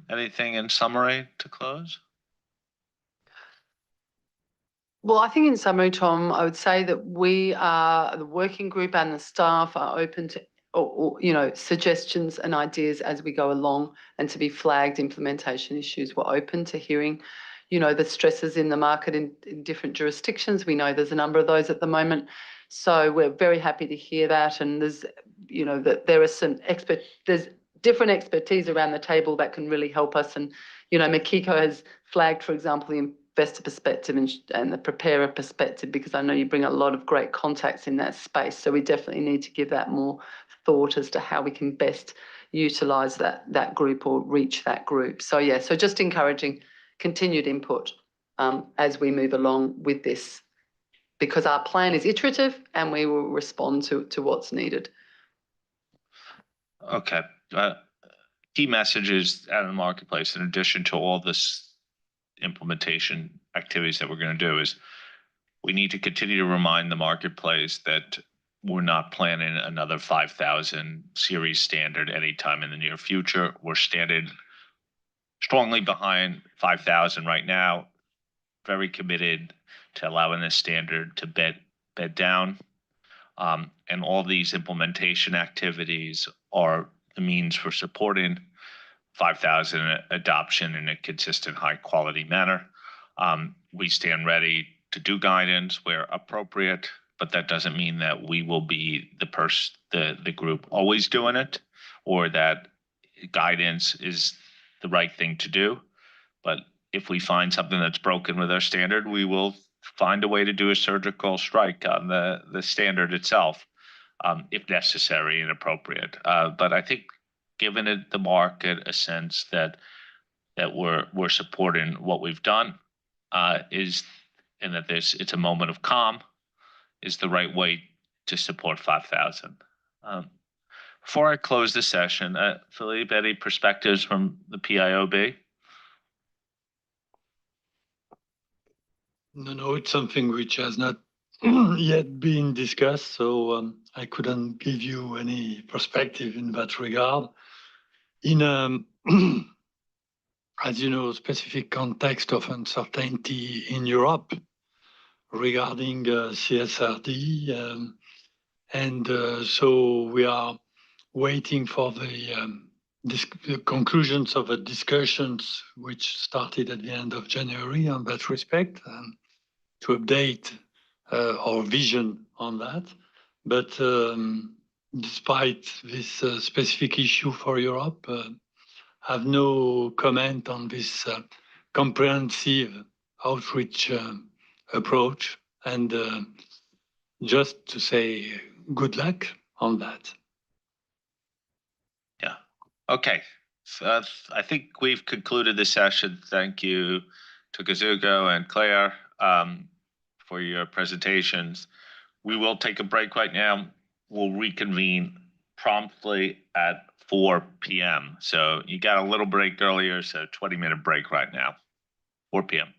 Speaker 1: anything in summary to close?
Speaker 4: Well, I think in summary, Tom, I would say that we are, the working group and the staff are open to suggestions and ideas as we go along, and to be flagged implementation issues. We're open to hearing, the stresses in the market in different jurisdictions. We know there's a number of those at the moment. So we're very happy to hear that. And there's, that there are there's different expertise around the table that can really help us. And, Makiko has flagged, for example, the investor perspective and the preparer perspective, because I know you bring a lot of great contacts in that space. So we definitely need to give that more thought as to how we can best utilise that group or reach that group. So yeah, so just encouraging continued input as we move along with this, because our plan is iterative and we will respond to what's needed.
Speaker 1: Okay. Key messages out in the marketplace, in addition to all this implementation activities that we're going to do, is we need to continue to remind the marketplace that we're not planning another 5,000 series standard anytime in the near future. We're standing strongly behind 5,000 right now, very committed to allowing this standard to bed down. And all these implementation activities are the means for supporting 5,000 adoption in a consistent, high-quality manner. We stand ready to do guidance where appropriate, but that doesn't mean that we will be the group always doing it, or that guidance is the right thing to do. But if we find something that's broken with our standard, we will find a way to do a surgical strike on the standard itself, if necessary and appropriate. But I think giving it the market a sense that we're supporting what we've done and that it's a moment of calm is the right way to support 5,000. Before I close the session, Philippe, any perspectives from the PIOB?
Speaker 18: No, it's something which has not yet been discussed, so I couldn't give you any perspective in that regard. In as you know, specific context of uncertainty in Europe regarding CSRD, and so we are waiting for the conclusions of the discussions which started at the end of January on that respect, to update our vision on that. But despite this specific issue for Europe, I have no comment on this comprehensive outreach approach, and just to say good luck on that.
Speaker 1: Yeah. Okay. So I think we've concluded the session. Thank you to Kazuko and Claire for your presentations. We will take a break right now. We'll reconvene promptly at 4 p.m. So you got a little break earlier, so 20-minute break right now, 4 p.m.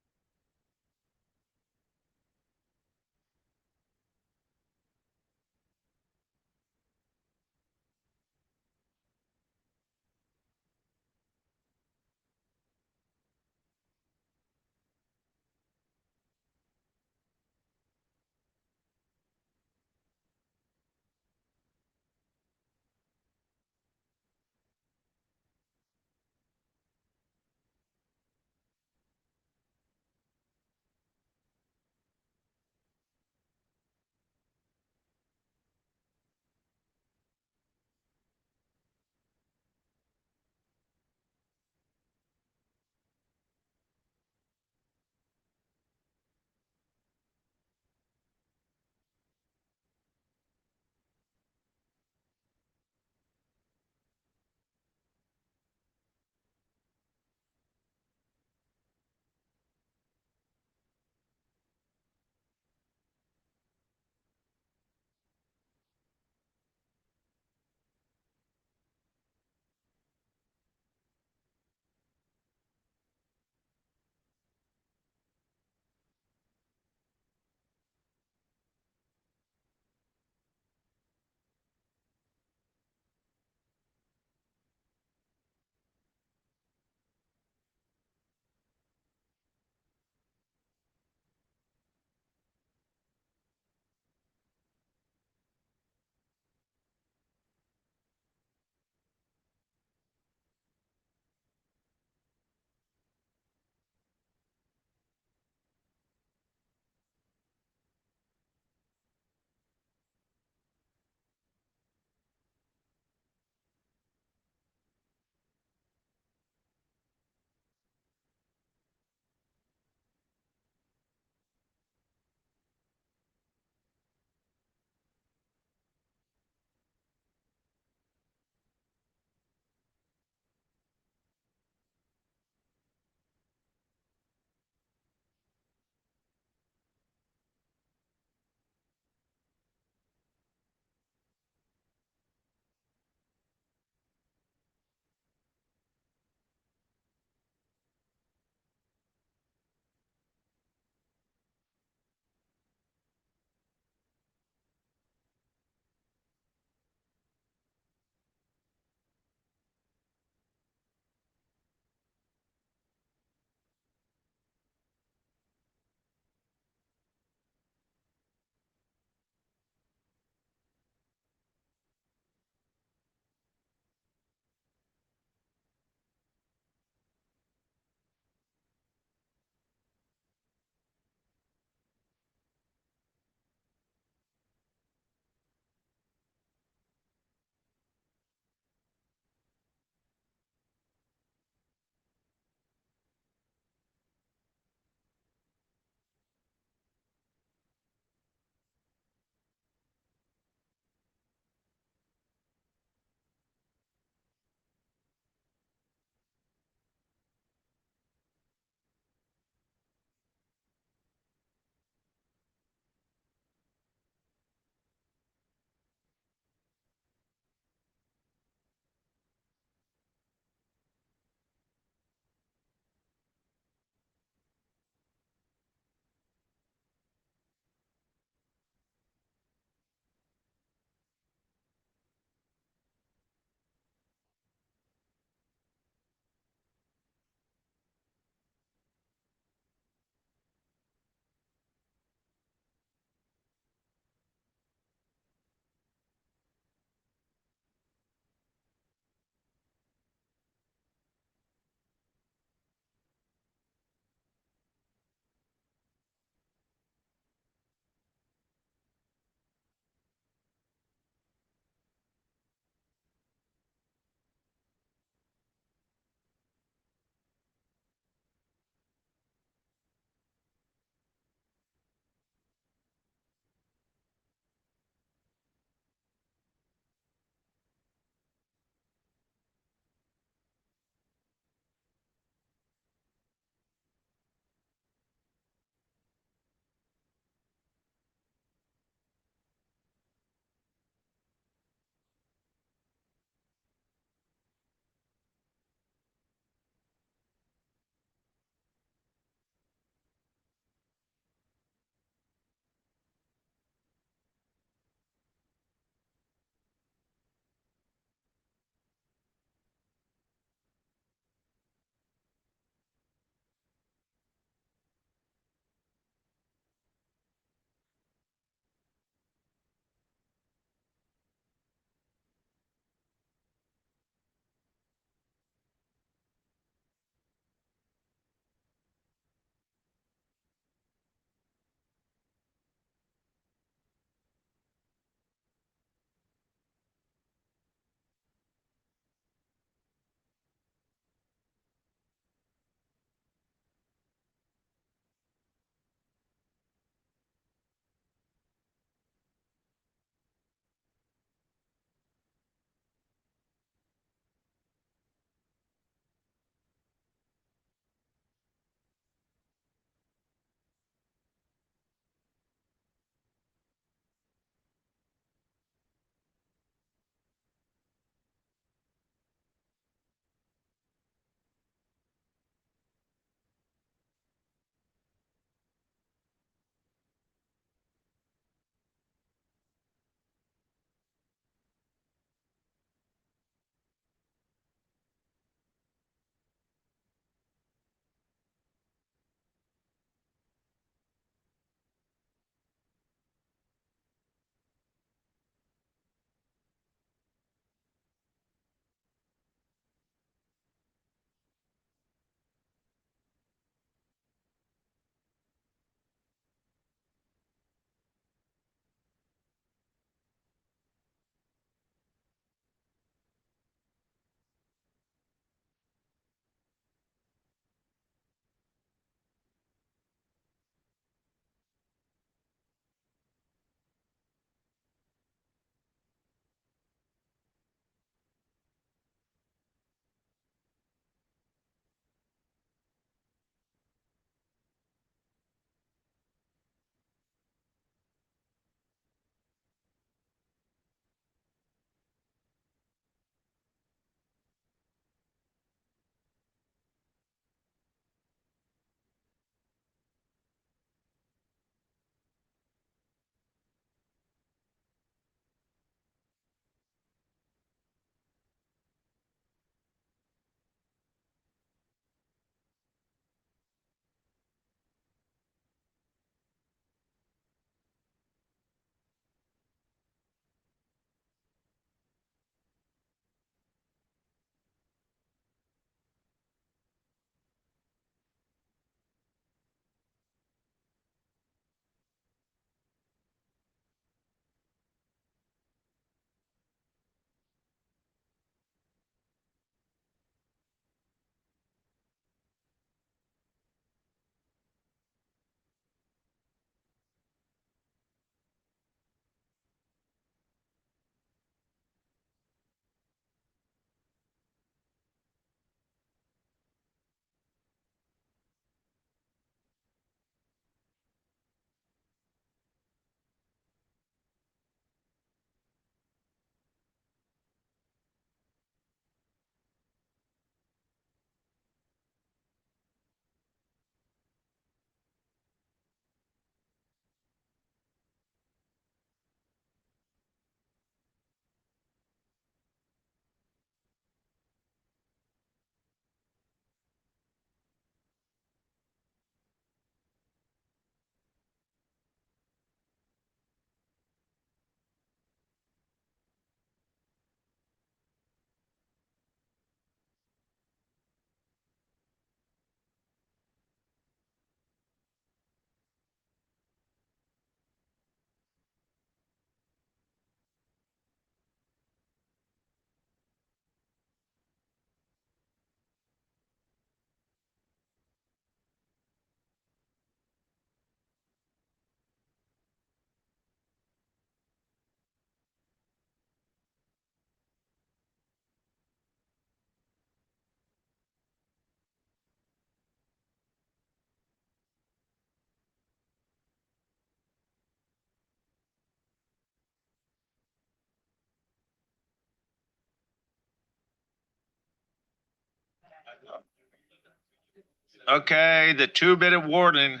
Speaker 1: Okay, the 2-minute warning.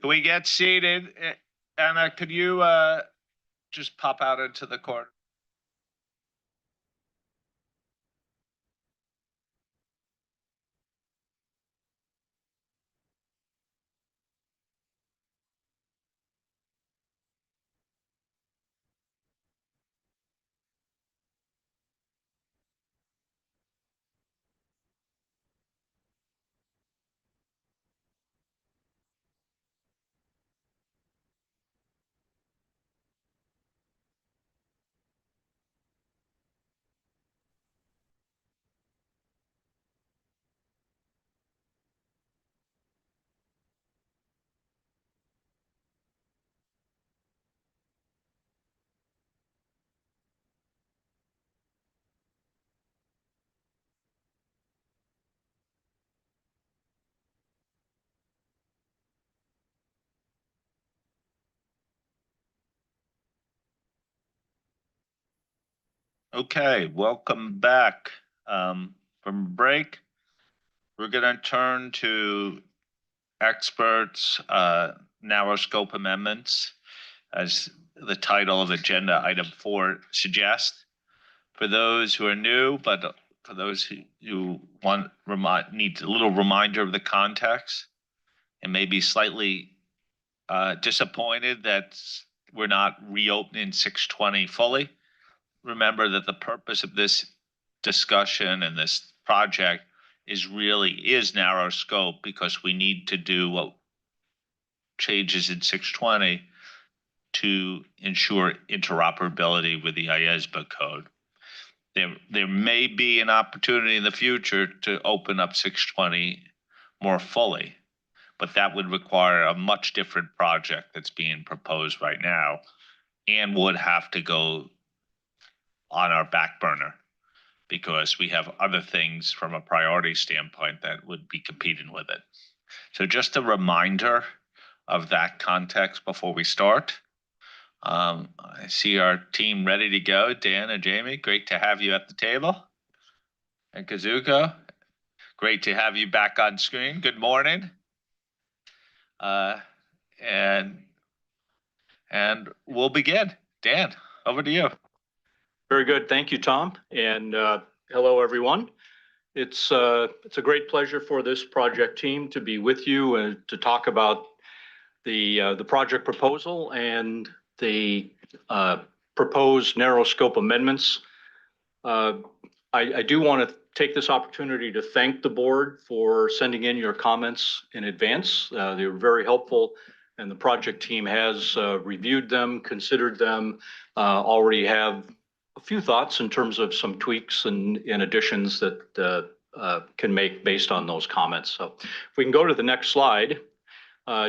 Speaker 1: Can we get seated? Anna, could you just pop out into the court? Okay, welcome back from break. We're going to turn to experts, narrow scope amendments, as the title of agenda item 4 suggests. For those who are new, but for those who need a little reminder of the context and maybe slightly disappointed that we're not reopening 620 fully. Remember that the purpose of this discussion and this project is narrow scope because we need to do what changes in 620 to ensure interoperability with the IAASB code. There may be an opportunity in the future to open up 620 more fully, but that would require a much different project that's being proposed right now and would have to go on our back burner because we have other things from a priority standpoint that would be competing with it. So just a reminder of that context before we start. I see our team ready to go. Dan and Jamie, great to have you at the table. And Kazuko, great to have you back on screen. Good morning. And we'll begin. Dan, over to you.
Speaker 16: Very good. Thank you, Tom. And hello, everyone. It's a great pleasure for this project team to be with you and to talk about the project proposal and the proposed narrow scope amendments. I do want to take this opportunity to thank the board for sending in your comments in advance. They were very helpful, and the project team has reviewed them, considered them, already have a few thoughts in terms of some tweaks and additions that can make based on those comments. So if we can go to the next slide,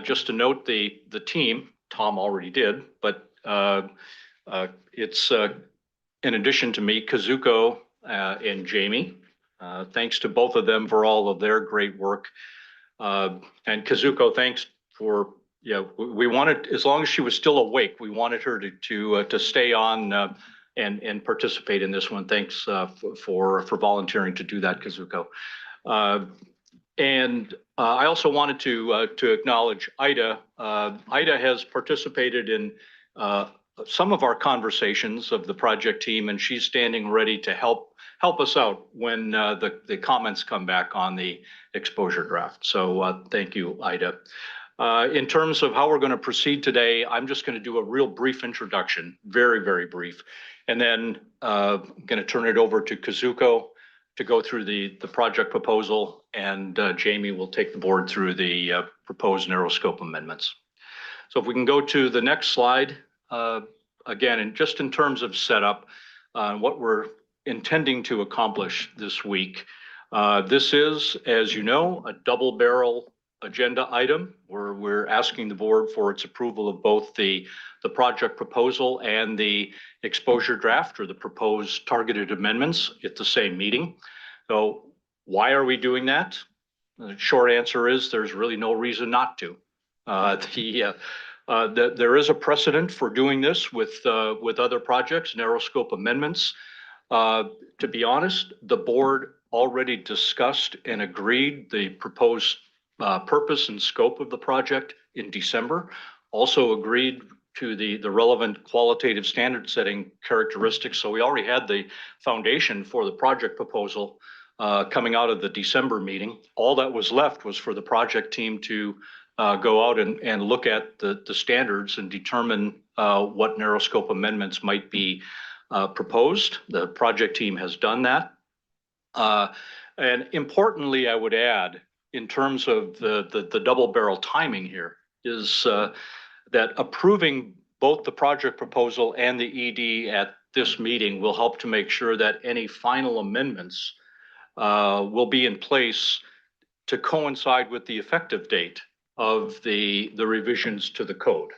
Speaker 16: just to note the team, Tom already did, but it's in addition to me, Kazuko and Jamie. Thanks to both of them for all of their great work. And Kazuko, thanks for, we wanted, as long as she was still awake, we wanted her to stay on and participate in this one. Thanks for volunteering to do that, Kazuko. I also wanted to acknowledge Ida. Ida has participated in some of our conversations of the project team, and she's standing ready to help us out when the comments come back on the exposure draft. So thank you, Ida. In terms of how we're going to proceed today, I'm just going to do a real brief introduction, very, very brief, and then I'm going to turn it over to Kazuko to go through the project proposal, and Jamie will take the board through the proposed narrow scope amendments. So if we can go to the next slide, again, and just in terms of setup, what we're intending to accomplish this week. This is, as you know, a double barrel agenda item where we're asking the board for its approval of both the project proposal and the exposure draft or the proposed targeted amendments at the same meeting. So why are we doing that? The short answer is there's really no reason not to. There is a precedent for doing this with other projects, narrow scope amendments. To be honest, the board already discussed and agreed the proposed purpose and scope of the project in December, also agreed to the relevant qualitative standard setting characteristics. So we already had the foundation for the project proposal coming out of the December meeting. All that was left was for the project team to go out and look at the standards and determine what narrow scope amendments might be proposed. The project team has done that. And importantly, I would add, in terms of the double barrel timing here, is that approving both the project proposal and the ED at this meeting will help to make sure that any final amendments will be in place to coincide with the effective date of the revisions to the code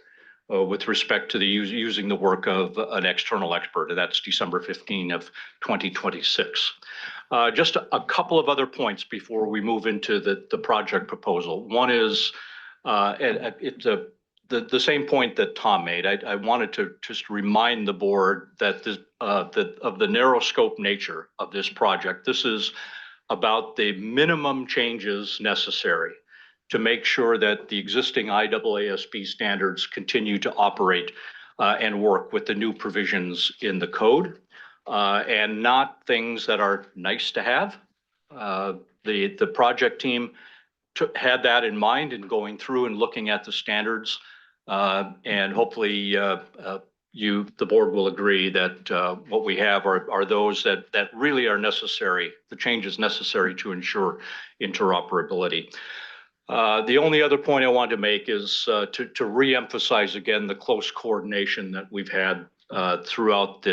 Speaker 16: with respect to the using the work of an external expert, and that's December 15 of 2026. Just a couple of other points before we move into the project proposal. One is, and it's the same point that Tom made. I wanted to just remind the board that of the narrow scope nature of this project. This is about the minimum changes necessary to make sure that the existing IAASB standards continue to operate and work with the new provisions in the code, and not things that are nice to have. The project team had that in mind in going through and looking at the standards, and hopefully the board will agree that what we have are those that really are necessary, the changes necessary to ensure interoperability. The only other point I wanted to make is to re-emphasize again the close coordination that we've had throughout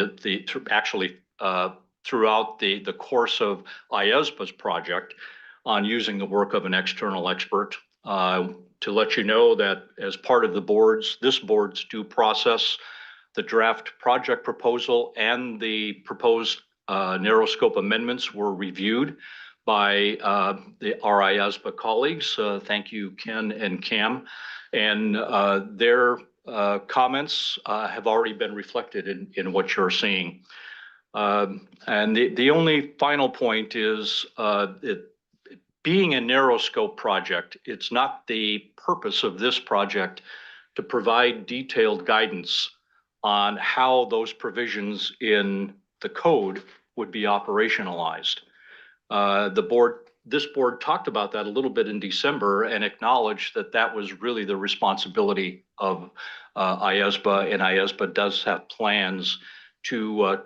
Speaker 16: throughout the course of IAASB's project on using the work of an external expert. To let you know that as part of this board's due process, the draft project proposal and the proposed narrow scope amendments were reviewed by our IAASB colleagues. Thank you, Ken and Cam. And their comments have already been reflected in what you're seeing. And the only final point is being a narrow scope project, it's not the purpose of this project to provide detailed guidance on how those provisions in the code would be operationalized. This board talked about that a little bit in December and acknowledged that that was really the responsibility of IAASB, and IAASB does have plans to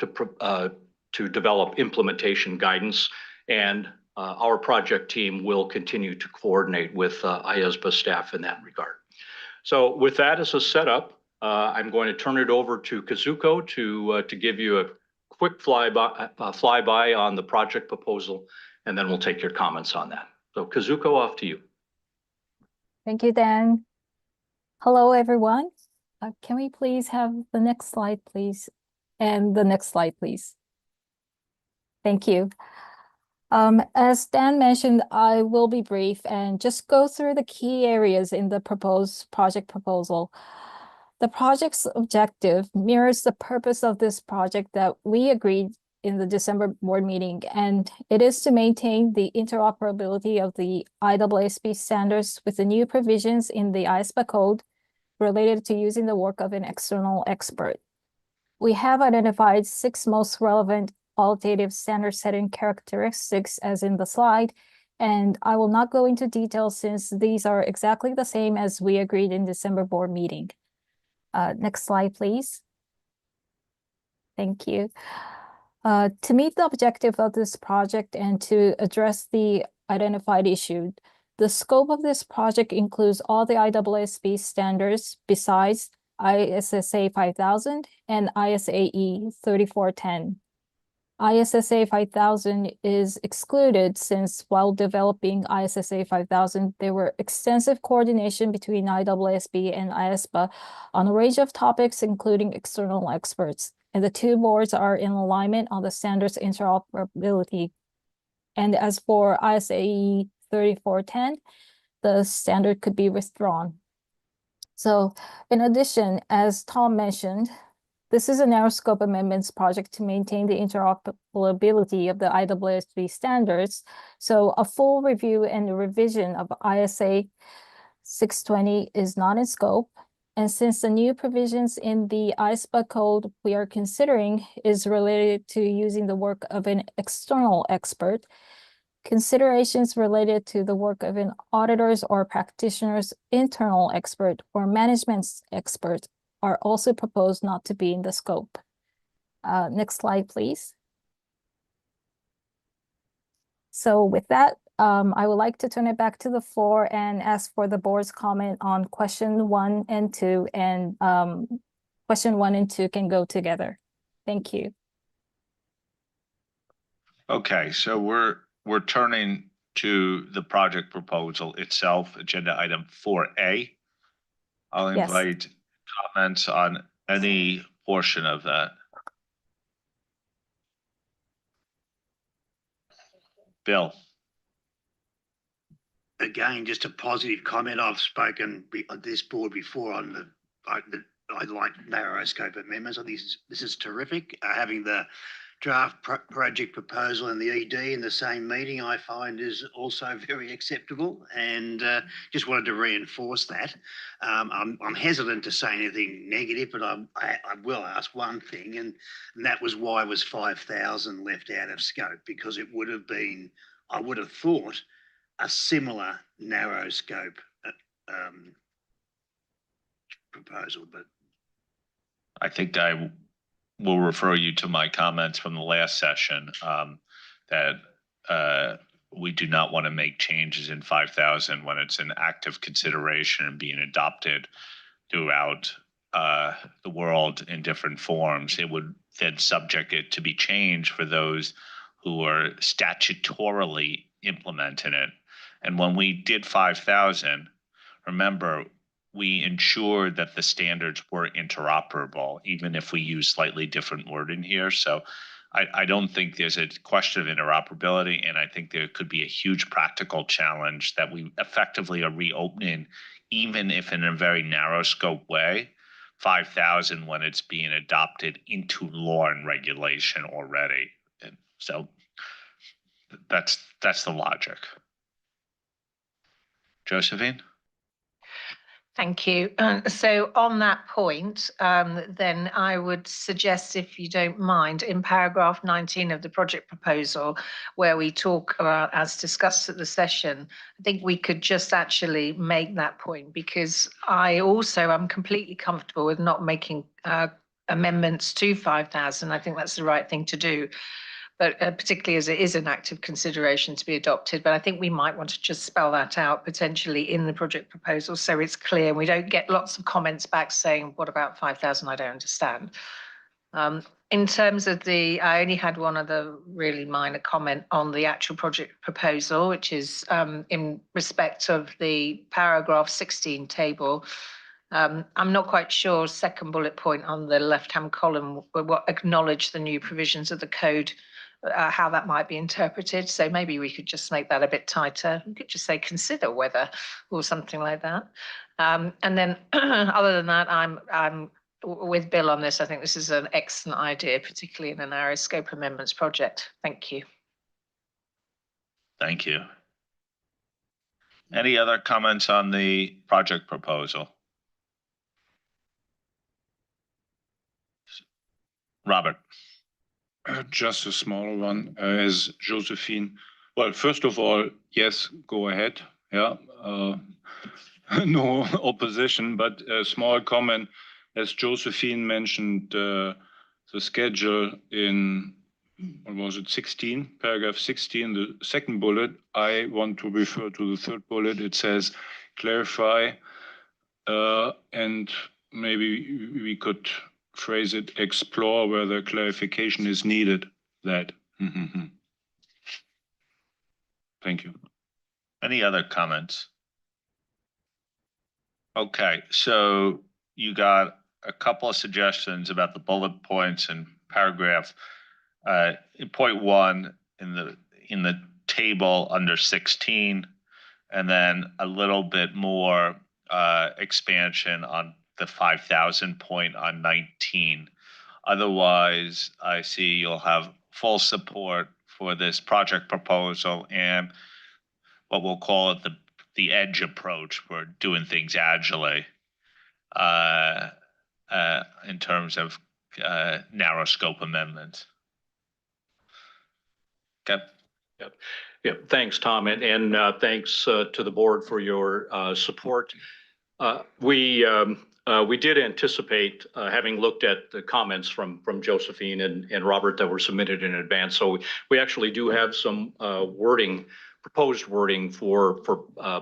Speaker 16: develop implementation guidance, and our project team will continue to coordinate with IAASB staff in that regard. So with that as a setup, I'm going to turn it over to Kazuko to give you a quick flyby on the project proposal, and then we'll take your comments on that. So Kazuko, off to you.
Speaker 22: Thank you, Dan. Hello, everyone. Can we please have the next slide, please? And the next slide, please. Thank you. As Dan mentioned, I will be brief and just go through the key areas in the proposed project proposal. The project's objective mirrors the purpose of this project that we agreed in the December board meeting, and it is to maintain the interoperability of the IAASB standards with the new provisions in the IASB code related to using the work of an external expert. We have identified 6 most relevant qualitative standard setting characteristics as in the slide, and I will not go into detail since these are exactly the same as we agreed in December board meeting. Next slide, please. Thank you. To meet the objective of this project and to address the identified issue, the scope of this project includes all the IAASB standards besides ISSA 5000 and ISAE 3410. ISSA 5000 is excluded since while developing ISSA 5000, there were extensive coordination between IAASB and IASBA on a range of topics, including external experts. And the 2 boards are in alignment on the standards interoperability. And as for ISAE 3410, the standard could be withdrawn. So in addition, as Tom mentioned, this is a narrow scope amendments project to maintain the interoperability of the IAASB standards. So a full review and revision of ISA 620 is not in scope. And since the new provisions in the IASB code we are considering is related to using the work of an external expert, considerations related to the work of an auditor's or practitioner's internal expert or management's expert are also proposed not to be in the scope. Next slide, please. So with that, I would like to turn it back to the floor and ask for the board's comment on question 1 and 2, and question 1 and 2 can go together. Thank you.
Speaker 1: Okay, so we're turning to the project proposal itself, agenda item 4A. I'll invite comments on any portion of that. Bill.
Speaker 8: Again, just a positive comment. I've spoken on this board before on I like narrow scope amendments. I think this is terrific. Having the draft project proposal and the ED in the same meeting, I find is also very acceptable, and just wanted to reinforce that. I'm hesitant to say anything negative, but I will ask one thing, and that was why was 5,000 left out of scope, because it would have been, I would have thought, a similar narrow scope proposal, but
Speaker 1: I think I will refer you to my comments from the last session that we do not want to make changes in 5,000 when it's an active consideration and being adopted throughout the world in different forms. It would then subject it to be changed for those who are statutorily implementing it. And when we did 5,000, remember, we ensured that the standards were interoperable, even if we use slightly different wording here. So I don't think there's a question of interoperability, and I think there could be a huge practical challenge that we effectively are reopening, even if in a very narrow scope way, 5,000 when it's being adopted into law and regulation already. And so that's the logic. Josephine?
Speaker 10: Thank you. So on that point, then I would suggest, if you don't mind, in paragraph 19 of the project proposal, where we talk about, as discussed at the session, I think we could just actually make that point, because I also am completely comfortable with not making amendments to 5,000. I think that's the right thing to do, but particularly as it is an active consideration to be adopted. But I think we might want to just spell that out potentially in the project proposal so it's clear. We don't get lots of comments back saying, what about 5,000? I don't understand. In terms of I only had one other really minor comment on the actual project proposal, which is in respect of the paragraph 16 table. I'm not quite sure, second bullet point on the left-hand column, what acknowledge the new provisions of the code, how that might be interpreted. So maybe we could just make that a bit tighter. We could just say consider whether, or something like that. And then other than that, I'm with Bill on this. I think this is an excellent idea, particularly in an area scope amendments project. Thank you.
Speaker 1: Thank you. Any other comments on the project proposal? Robert.
Speaker 13: Just a small one, as Josephine. Well, first of all, yes, go ahead. Yeah, no opposition, but a small comment. As Josephine mentioned, the schedule in, what was it, 16, paragraph 16, the second bullet, I want to refer to the third bullet. It says clarify, and maybe we could phrase it, explore whether clarification is needed. That. Thank you.
Speaker 1: Any other comments? Okay, so you got a couple of suggestions about the bullet points and paragraph. In point 1 in the table under 16, and then a little bit more expansion on the 5,000 point on 19. Otherwise, I see you'll have full support for this project proposal and what we'll call it the edge approach for doing things agilely in terms of narrow scope amendments. Okay.
Speaker 16: Yep. Yeah, thanks, Tom, and thanks to the board for your support. We did anticipate having looked at the comments from Josephine and Robert that were submitted in advance. So we actually do have some proposed wording for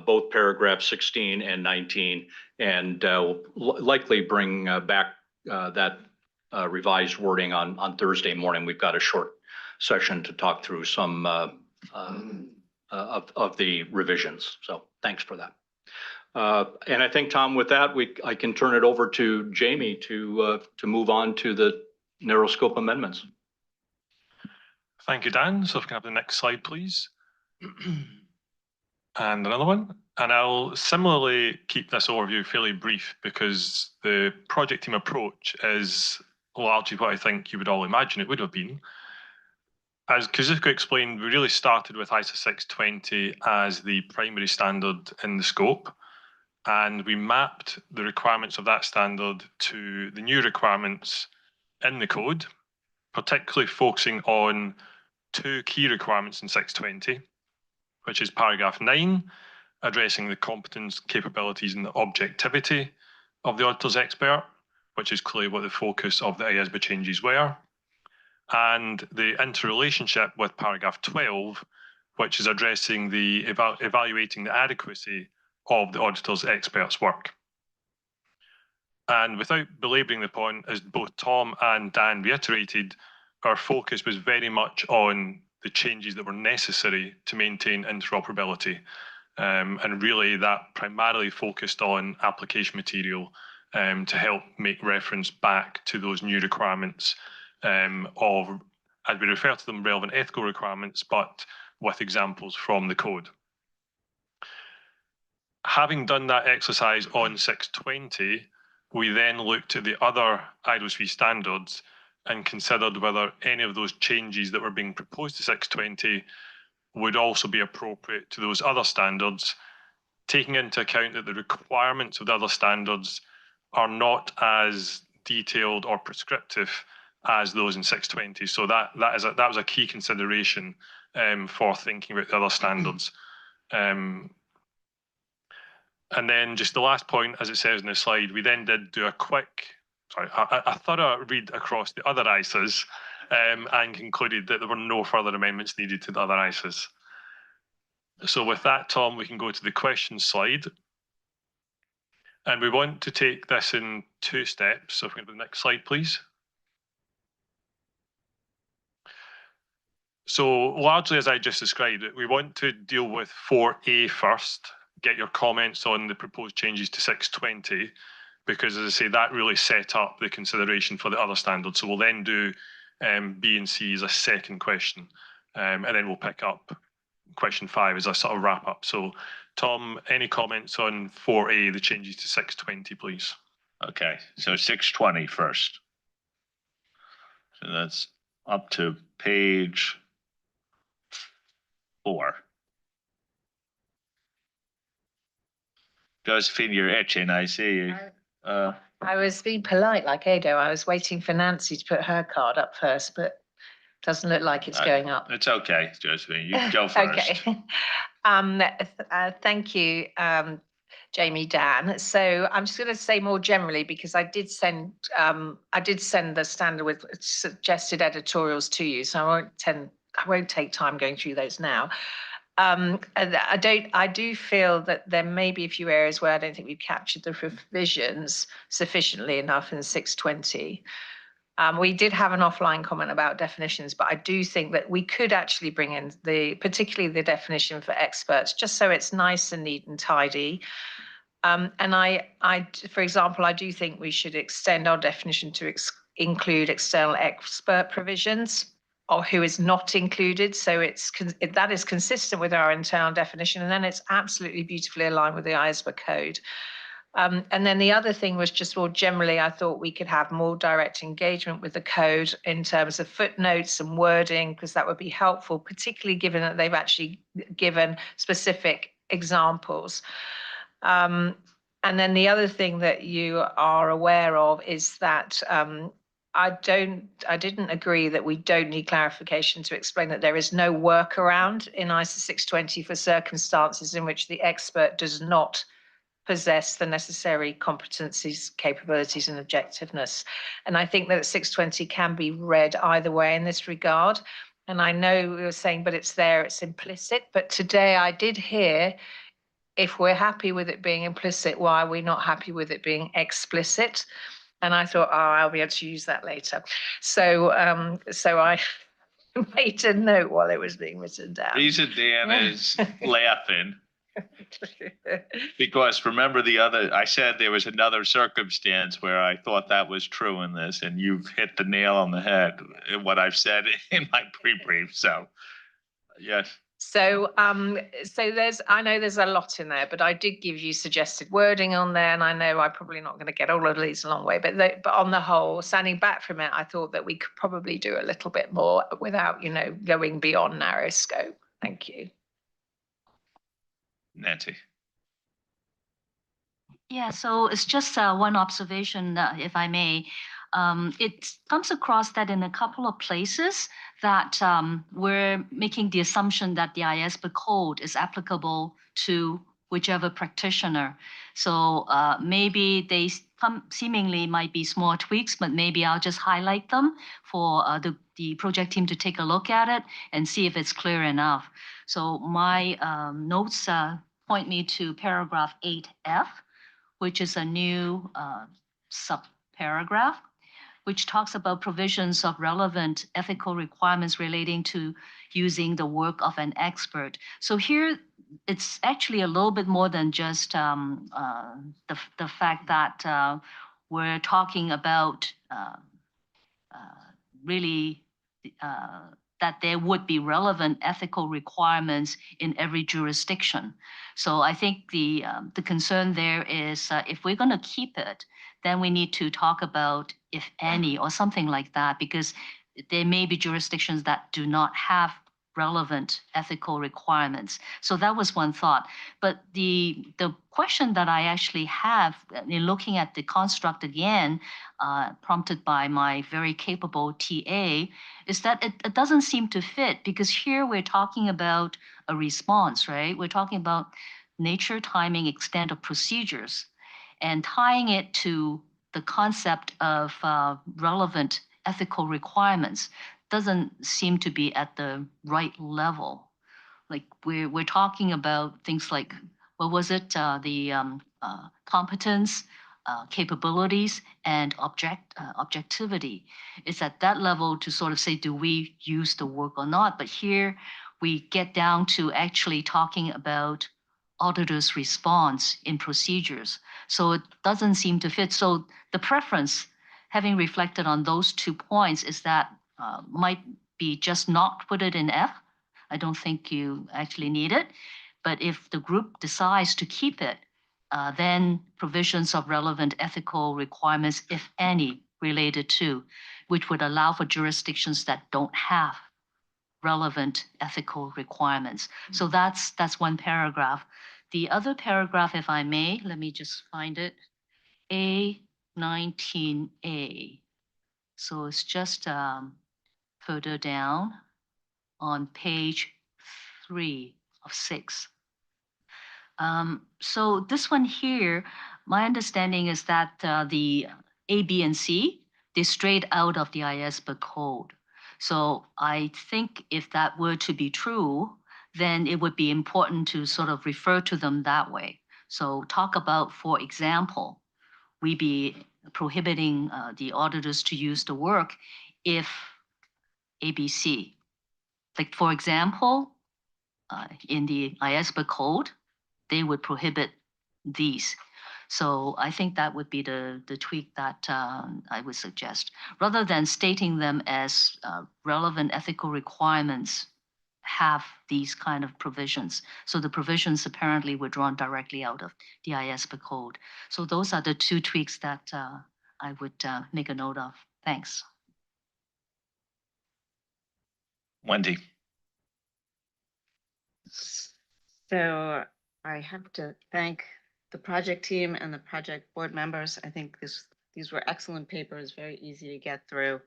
Speaker 16: both paragraph 16 and 19, and we'll likely bring back that revised wording on Thursday morning. We've got a short session to talk through some of the revisions. So thanks for that. And I think, Tom, with that, I can turn it over to Jamie to move on to the narrow scope amendments.
Speaker 14: Thank you, Dan. So if we can have the next slide, please. And another one. And I'll similarly keep this overview fairly brief because the project team approach is largely what I think you would all imagine it would have been. As Kazuko explained, we really started with ISO 620 as the primary standard in the scope, and we mapped the requirements of that standard to the new requirements in the code, particularly focusing on 2 key requirements in 620, which is paragraph 9, addressing the competence, capabilities, and the objectivity of the auditor's expert, which is clearly what the focus of the IAASB changes were, and the interrelationship with paragraph 12, which is addressing the evaluating the adequacy of the auditor's expert's work. And without belaboring the point, as both Tom and Dan reiterated, our focus was very much on the changes that were necessary to maintain interoperability. And really that primarily focused on application material to help make reference back to those new requirements of, as we refer to them, relevant ethical requirements, but with examples from the code. Having done that exercise on 620, we then looked at the other IAASB standards and considered whether any of those changes that were being proposed to 620 would also be appropriate to those other standards, taking into account that the requirements of the other standards are not as detailed or prescriptive as those in 620. So that was a key consideration for thinking about the other standards. And then just the last point, as it says in the slide, we then did do a thorough read across the other ISAs and concluded that there were no further amendments needed to the other ISAs. So with that, Tom, we can go to the questions slide. And we want to take this in 2 steps. So if we go to the next slide, please. So largely, as I just described it, we want to deal with 4A first, get your comments on the proposed changes to 620, because as I say, that really set up the consideration for the other standards. So we'll then do B and C as a second question, and then we'll pick up question 5 as a sort of wrap up. So Tom, any comments on 4A, the changes to 620, please?
Speaker 1: Okay, so 620 first. So that's up to page 4. Josephine, you're itching, I see you.
Speaker 10: I was being polite like Ado. I was waiting for Nancy to put her card up first, but doesn't look like it's going up.
Speaker 1: It's okay, Josephine, you go first.
Speaker 10: Okay. Thank you, Jamie, Dan. So I'm just going to say more generally, because I did send the standard with suggested editorials to you, so I won't take time going through those now. And I do feel that there may be a few areas where I don't think we've captured the revisions sufficiently enough in 620. We did have an offline comment about definitions, but I do think that we could actually bring in particularly the definition for experts, just so it's nice and neat and tidy. And for example, I do think we should extend our definition to include external expert provisions, or who is not included. So that is consistent with our internal definition, and then it's absolutely beautifully aligned with the IAASB code. And then the other thing was just more generally, I thought we could have more direct engagement with the code in terms of footnotes and wording, because that would be helpful, particularly given that they've actually given specific examples. And then the other thing that you are aware of is that I didn't agree that we don't need clarification to explain that there is no workaround in ISO 620 for circumstances in which the expert does not possess the necessary competencies, capabilities, and objectiveness. And I think that 620 can be read either way in this regard. And I know we were saying, but it's there, it's implicit. But today I did hear, if we're happy with it being implicit, why are we not happy with it being explicit? And I thought, I'll be able to use that later. So I made a note while it was being written down.
Speaker 1: Reason Dan is laughing. Because remember I said there was another circumstance where I thought that was true in this, and you've hit the nail on the head in what I've said in my pre-brief. So, yes.
Speaker 10: So I know there's a lot in there, but I did give you suggested wording on there, and I know I'm probably not going to get all of these a long way, but on the whole, standing back from it, I thought that we could probably do a little bit more without, going beyond narrow scope. Thank you.
Speaker 1: Nancy.
Speaker 6: Yeah, so it's just one observation, if I may. It comes across that in a couple of places that we're making the assumption that the IAASB code is applicable to whichever practitioner. So maybe they seemingly might be small tweaks, but maybe I'll just highlight them for the project team to take a look at it and see if it's clear enough. So my notes point me to paragraph 8F, which is a new subparagraph, which talks about provisions of relevant ethical requirements relating to using the work of an expert. So here, it's actually a little bit more than just the fact that we're talking about really that there would be relevant ethical requirements in every jurisdiction. So I think the concern there is if we're going to keep it, then we need to talk about if any or something like that, because there may be jurisdictions that do not have relevant ethical requirements. So that was one thought. But the question that I actually have in looking at the construct again, prompted by my very capable TA, is that it doesn't seem to fit, because here we're talking about a response, right? We're talking about nature, timing, extent of procedures, and tying it to the concept of relevant ethical requirements doesn't seem to be at the right level. Like we're talking about things like, what was it? The competence, capabilities, and objectivity. It's at that level to sort of say, do we use the work or not? But here we get down to actually talking about auditor's response in procedures. So it doesn't seem to fit. So the preference, having reflected on those 2 points, is that might be just not put it in F. I don't think you actually need it. But if the group decides to keep it, then provisions of relevant ethical requirements, if any, related to, which would allow for jurisdictions that don't have relevant ethical requirements. So that's one paragraph. The other paragraph, if I may, let me just find it, A19A. So it's just further down on page 3 of 6. So this one here, my understanding is that the A, B, and C, they're straight out of the IAASB code. So I think if that were to be true, then it would be important to sort of refer to them that way. So talk about, for example, we be prohibiting the auditors to use the work if ABC. Like, for example, in the IAASB code, they would prohibit these. So I think that would be the tweak that I would suggest. Rather than stating them as relevant ethical requirements, have these kind of provisions. So the provisions apparently were drawn directly out of the IAASB code. So those are the two tweaks that I would make a note of. Thanks.
Speaker 1: Wendy.
Speaker 15: So I have to thank the project team and the project board members. I think these were excellent papers, very easy to get through.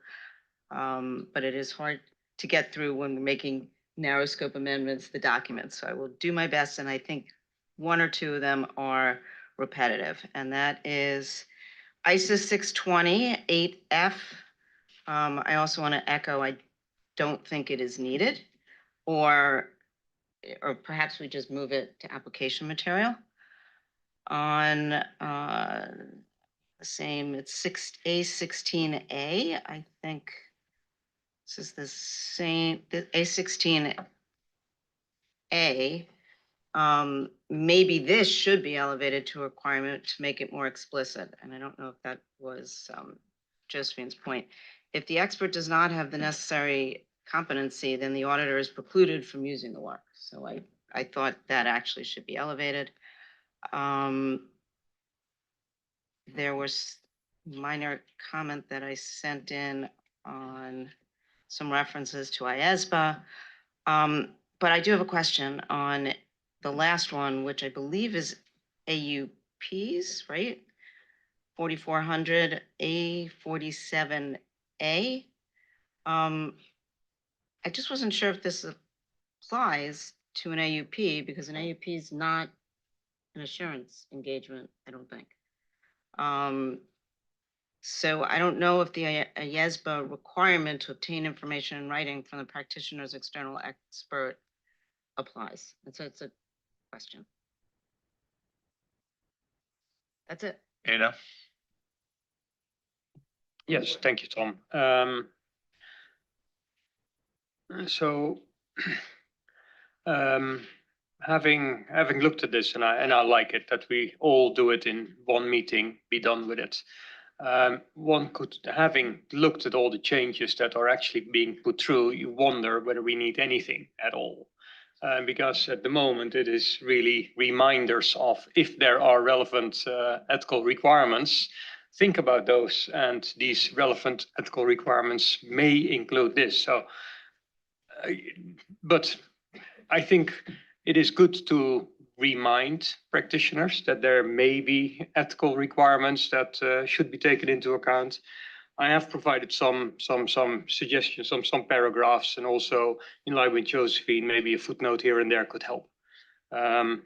Speaker 15: But it is hard to get through when we're making narrow scope amendments, the documents. So I will do my best, and I think one or two of them are repetitive, and that is ISO 620 8F. I also want to echo, I don't think it is needed, or perhaps we just move it to application material. On the same, it's A16A, I think this is the same, the A16A. Maybe this should be elevated to a requirement to make it more explicit. And I don't know if that was Josephine's point. If the expert does not have the necessary competency, then the auditor is precluded from using the work. So I thought that actually should be elevated. There was minor comment that I sent in on some references to IAASB. But I do have a question on the last one, which I believe is AUPs, right? 4400 A47A. I just wasn't sure if this applies to an AUP, because an AUP is not an assurance engagement, I don't think. So I don't know if the IAASB requirement to obtain information in writing from the practitioner's external expert applies. And so it's a question. That's it.
Speaker 1: Ada?
Speaker 3: Yes, thank you, Tom. Having looked at this, and I like it that we all do it in one meeting, be done with it. One could, having looked at all the changes that are actually being put through, you wonder whether we need anything at all. Because at the moment it is really reminders of, if there are relevant ethical requirements, think about those, and these relevant ethical requirements may include this. So, but I think it is good to remind practitioners that there may be ethical requirements that should be taken into account. I have provided some suggestions, some paragraphs, and also in line with Josephine, maybe a footnote here and there could help. I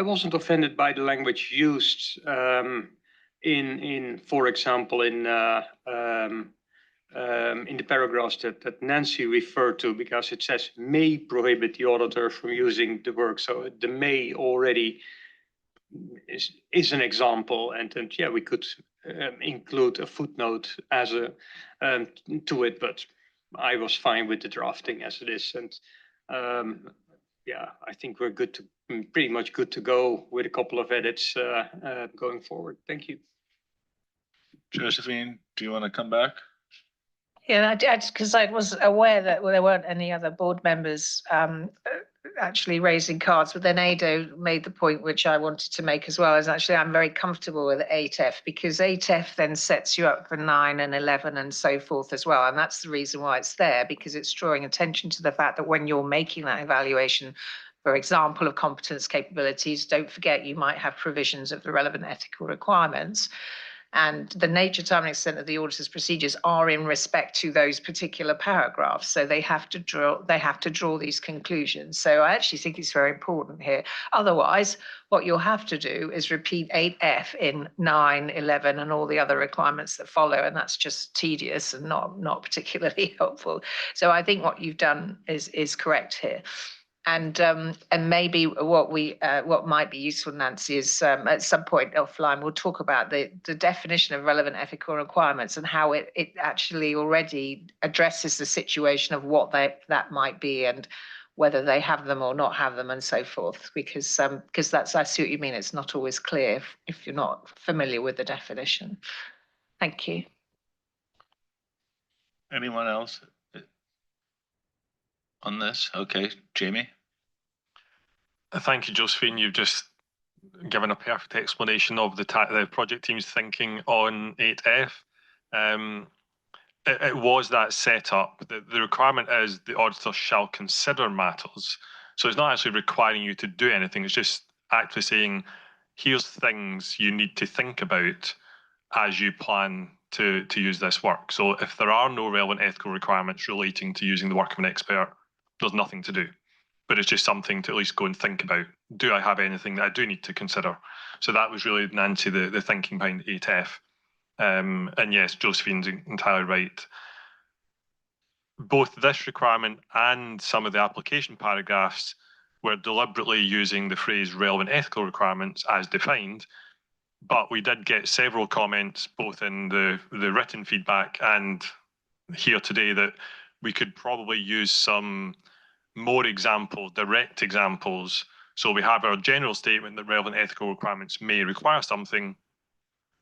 Speaker 3: wasn't offended by the language used in for example, in the paragraphs that Nancy referred to, because it says may prohibit the auditor from using the work. So the may already is an example, and yeah, we could include a footnote as a to it, but I was fine with the drafting as it is, and yeah, I think we're good to pretty much good to go with a couple of edits going forward. Thank you.
Speaker 1: Josephine, do you want to come back?
Speaker 10: Yeah, because I was aware that there weren't any other board members actually raising cards, but then Ado made the point which I wanted to make as well, is actually I'm very comfortable with 8F because 8F then sets you up for 9 and 11 and so forth as well. And that's the reason why it's there, because it's drawing attention to the fact that when you're making that evaluation, for example, of competence capabilities, don't forget you might have provisions of the relevant ethical requirements. And the nature, time, and extent of the auditor's procedures are in respect to those particular paragraphs. So they have to draw these conclusions. So I actually think it's very important here. Otherwise, what you'll have to do is repeat 8F in 9, 11, and all the other requirements that follow. And that's just tedious and not particularly helpful. So I think what you've done is correct here. And maybe what might be useful, Nancy, is at some point offline we'll talk about the definition of relevant ethical requirements and how it actually already addresses the situation of what that might be and whether they have them or not have them and so forth. Because that's, I see what you mean. It's not always clear if you're not familiar with the definition. Thank you.
Speaker 1: Anyone else on this? Okay, Jamie.
Speaker 14: Thank you, Josephine. You've just given a perfect explanation of the project team's thinking on 8F. It was that setup. The requirement is the auditor shall consider matters. So it's not actually requiring you to do anything. It's just actually saying, here's things you need to think about as you plan to use this work. So if there are no relevant ethical requirements relating to using the work of an expert, there's nothing to do. But it's just something to at least go and think about. Do I have anything that I do need to consider? So that was really, Nancy, the thinking behind 8F. And yes, Josephine's entirely right. Both this requirement and some of the application paragraphs were deliberately using the phrase relevant ethical requirements as defined, but we did get several comments, both in the written feedback and here today, that we could probably use some more examples, direct examples. So we have our general statement that relevant ethical requirements may require something,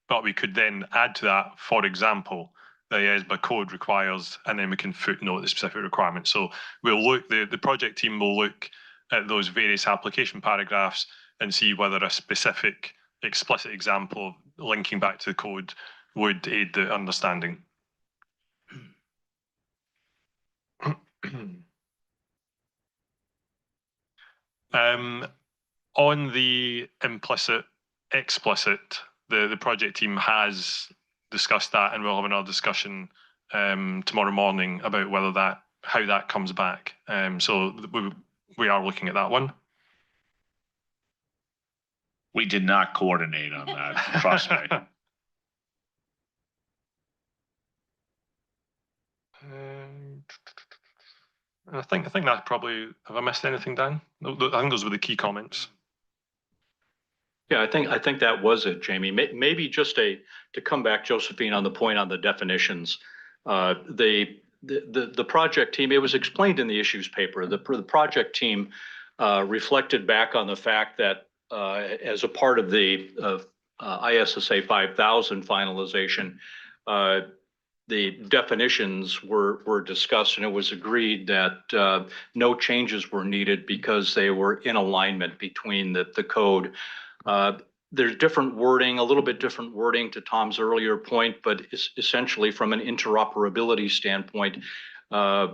Speaker 14: but we could then add to that, for example, the IAASB code requires, and then we can footnote the specific requirements. So we'll look, the project team will look at those various application paragraphs and see whether a specific explicit example linking back to the code would aid the understanding. On the implicit, explicit, the project team has discussed that, and we'll have another discussion tomorrow morning about how that comes back. So we are looking at that one.
Speaker 1: We did not coordinate on that, trust me.
Speaker 14: I think that probably, have I missed anything, Dan? I think those were the key comments.
Speaker 16: Yeah, I think that was it, Jamie. Maybe just to come back, Josephine, on the point on the definitions. The project team, it was explained in the issues paper. The project team reflected back on the fact that as a part of the ISSA 5000 finalization, the definitions were discussed, and it was agreed that no changes were needed because they were in alignment between the code. There's different wording, a little bit different wording to Tom's earlier point, but essentially from an interoperability standpoint,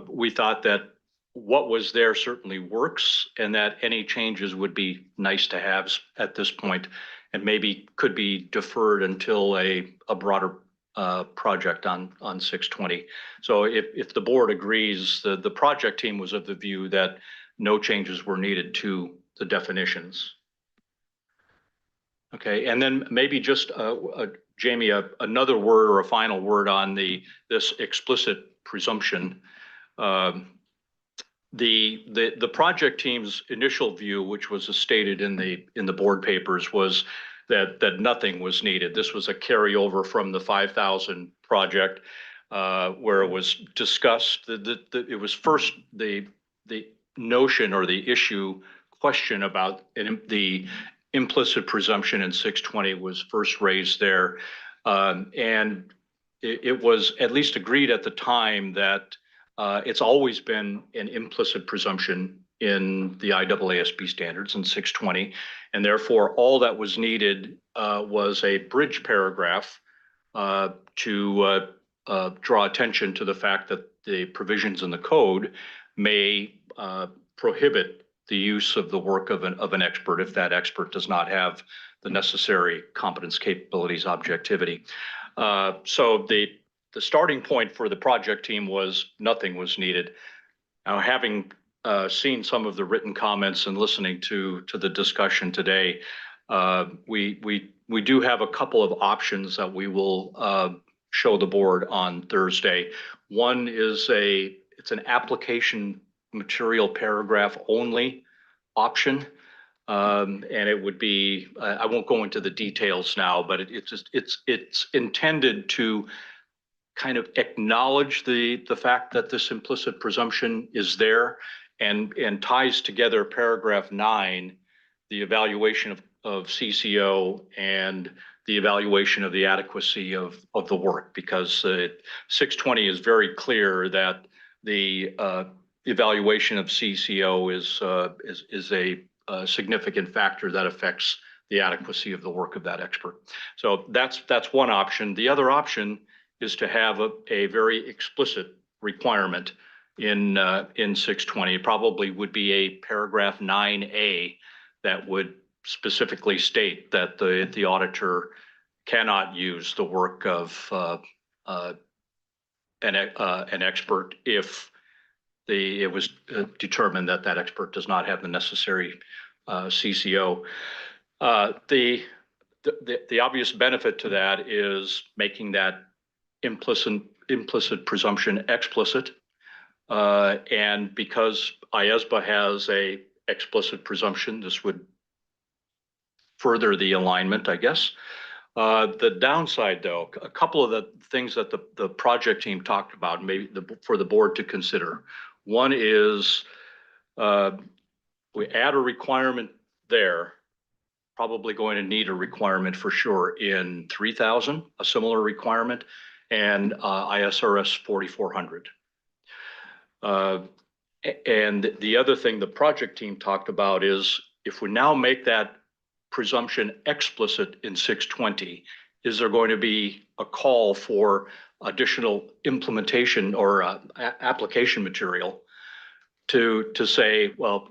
Speaker 16: we thought that what was there certainly works, and that any changes would be nice to have at this point, and maybe could be deferred until a broader project on 620. So if the board agrees, the project team was of the view that no changes were needed to the definitions. Okay, and then maybe just Jamie, another word or a final word on this explicit presumption. The project team's initial view, which was stated in the board papers, was that nothing was needed. This was a carryover from the 5000 project, where it was discussed. It was first the notion or the issue question about the implicit presumption in 620 was first raised there, and it was at least agreed at the time that it's always been an implicit presumption in the IAASB standards in 620. And therefore, all that was needed was a bridge paragraph to draw attention to the fact that the provisions in the code may prohibit the use of the work of an expert if that expert does not have the necessary competence, capabilities, objectivity. So the starting point for the project team was nothing was needed. Now, having seen some of the written comments and listening to the discussion today, we do have a couple of options that we will show the board on Thursday. One is it's an application material paragraph only option. And it would be, I won't go into the details now, but it's intended to kind of acknowledge the fact that this implicit presumption is there and ties together paragraph 9, the evaluation of CCO and the evaluation of the adequacy of the work, because 620 is very clear that the evaluation of CCO is a significant factor that affects the adequacy of the work of that expert. So that's one option. The other option is to have a very explicit requirement in 620. It probably would be a paragraph 9A that would specifically state that the auditor cannot use the work of an expert if it was determined that that expert does not have the necessary CCO. The obvious benefit to that is making that implicit presumption explicit. And because IAASB has a explicit presumption, this would further the alignment, I guess. The downside, though, a couple of the things that the project team talked about, maybe for the board to consider. One is we add a requirement there, probably going to need a requirement for sure in 3000, a similar requirement, and ISRS 4400. And the other thing the project team talked about is if we now make that presumption explicit in 620, is there going to be a call for additional implementation or application material to say, well,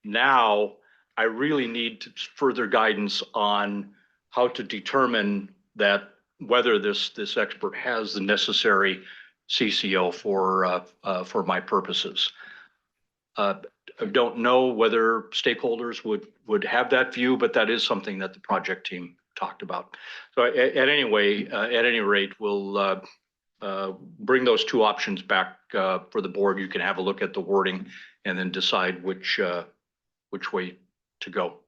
Speaker 16: now I really need further guidance on how to determine that whether this expert has the necessary CCO for my purposes. I don't know whether stakeholders would have that view, but that is something that the project team talked about. So at any rate, we'll bring those two options back for the board. You can have a look at the wording and then decide which way to go.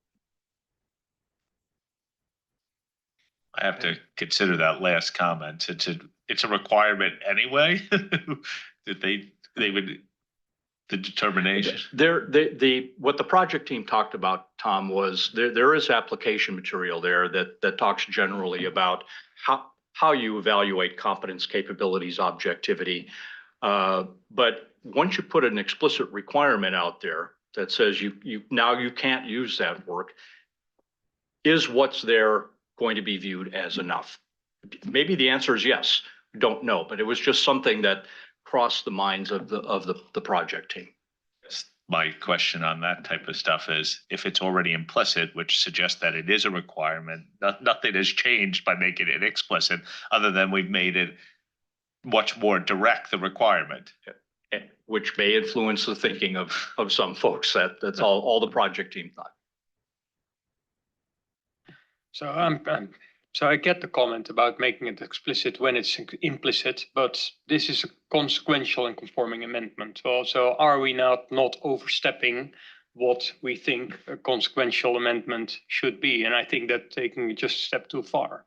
Speaker 1: I have to consider that last comment. It's a requirement anyway. That they would, the determination.
Speaker 16: What the project team talked about, Tom, was there is application material there that talks generally about how you evaluate competence, capabilities, objectivity. But once you put an explicit requirement out there that says you can't use that work, is what's there going to be viewed as enough? Maybe the answer is yes. Don't know, but it was just something that crossed the minds of the project team.
Speaker 1: My question on that type of stuff is if it's already implicit, which suggests that it is a requirement, nothing has changed by making it explicit other than we've made it much more direct, the requirement.
Speaker 16: Which may influence the thinking of some folks. That's all the project team thought.
Speaker 3: So I get the comment about making it explicit when it's implicit, but this is a consequential and conforming amendment. So are we not overstepping what we think a consequential amendment should be? And I think that taking it just a step too far.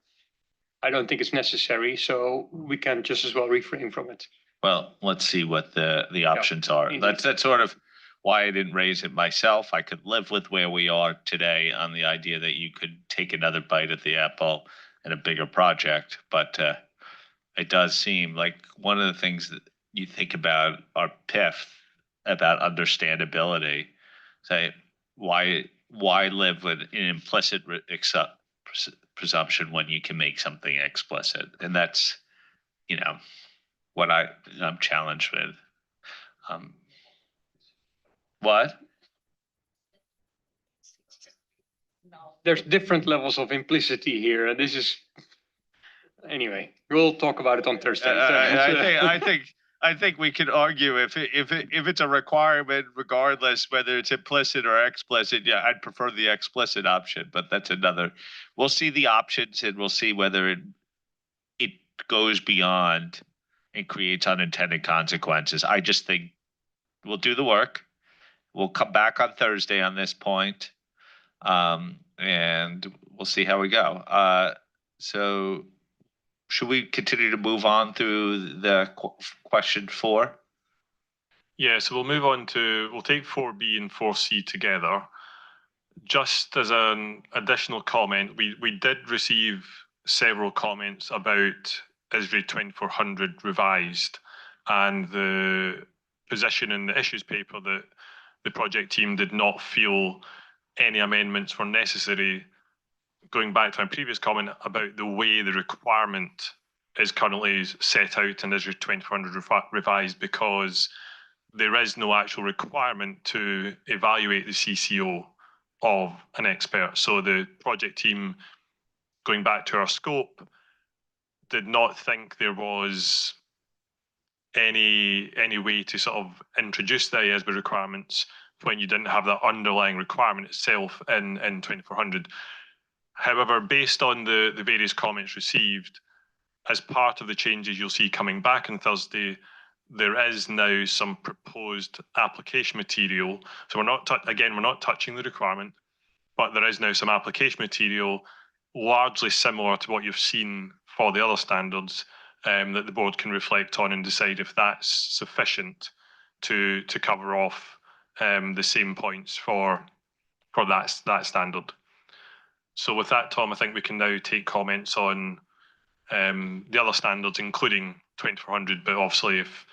Speaker 3: I don't think it's necessary, so we can just as well refrain from it.
Speaker 1: Well, let's see what the options are. That's sort of why I didn't raise it myself. I could live with where we are today on the idea that you could take another bite at the apple and a bigger project. But it does seem like one of the things that you think about our PIF, about understandability. say, why live with an implicit presumption when you can make something explicit? And that's, what I'm challenged with. What?
Speaker 3: There's different levels of implicity here. This is, anyway, we'll talk about it on Thursday.
Speaker 1: I think we could argue if it's a requirement, regardless whether it's implicit or explicit. Yeah, I'd prefer the explicit option, but that's another. We'll see the options and we'll see whether it goes beyond and creates unintended consequences. I just think we'll do the work. We'll come back on Thursday on this point, and we'll see how we go. So should we continue to move on through the question 4?
Speaker 14: Yeah, so we'll take 4B and 4C together. Just as an additional comment, we did receive several comments about ISRI 2400 revised and the position in the issues paper that the project team did not feel any amendments were necessary. Going back to my previous comment about the way the requirement is currently set out in ISRI 2400 revised, because there is no actual requirement to evaluate the CCO of an expert. So the project team, going back to our scope, did not think there was any way to sort of introduce the IAASB requirements when you didn't have that underlying requirement itself in 2400. However, based on the various comments received, as part of the changes you'll see coming back on Thursday, there is now some proposed application material. So we're not touching the requirement, but there is now some application material largely similar to what you've seen for the other standards, that the board can reflect on and decide if that's sufficient to cover off the same points for that standard. So with that, Tom, I think we can now take comments on the other standards, including 2400, but obviously if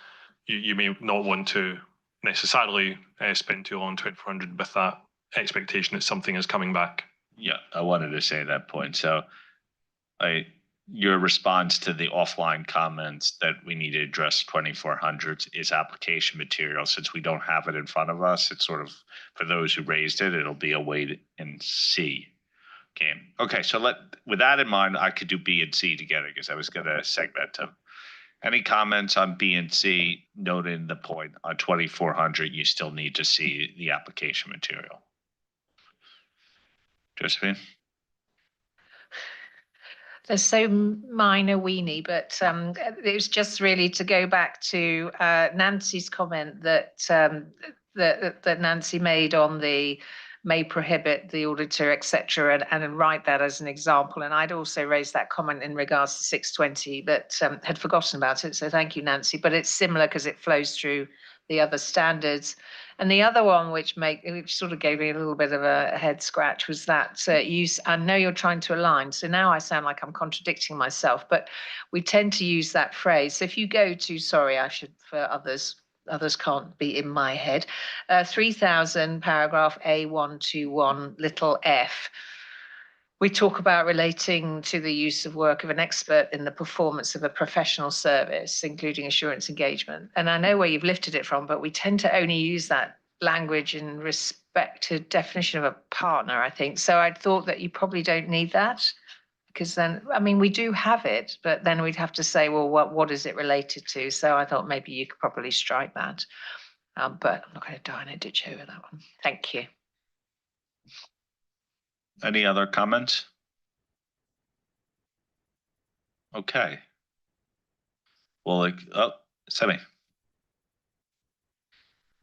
Speaker 14: you may not want to necessarily spend too long on 2400 with that expectation that something is coming back.
Speaker 1: Yeah, I wanted to say that point. So your response to the offline comments that we need to address 2400s is application material. Since we don't have it in front of us, it's sort of, for those who raised it, it'll be a wait and see game. Okay, so with that in mind, I could do B and C together because I was going to segment them. Any comments on B and C, noting the point on 2400, you still need to see the application material? Josephine?
Speaker 10: They're so minor weeny, but it was just really to go back to Nancy's comment that that Nancy made on the may prohibit the auditor, etc., and write that as an example. And I'd also raised that comment in regards to 620, but had forgotten about it. So thank you, Nancy. But it's similar because it flows through the other standards. And the other one, which sort of gave me a little bit of a head scratch, was that use. I know you're trying to align, so now I sound like I'm contradicting myself. But we tend to use that phrase. So if you go to, sorry, I should for others can't be in my head. 3000 paragraph A121 little f. We talk about relating to the use of work of an expert in the performance of a professional service, including assurance engagement. And I know where you've lifted it from, but we tend to only use that language in respect to definition of a partner, I think. So I thought that you probably don't need that, because then, I mean, we do have it, but then we'd have to say, well, what is it related to? So I thought maybe you could probably strike that. But I'm not going to die in a ditch over that one. Thank you.
Speaker 1: Any other comments? Okay. Well, Semi.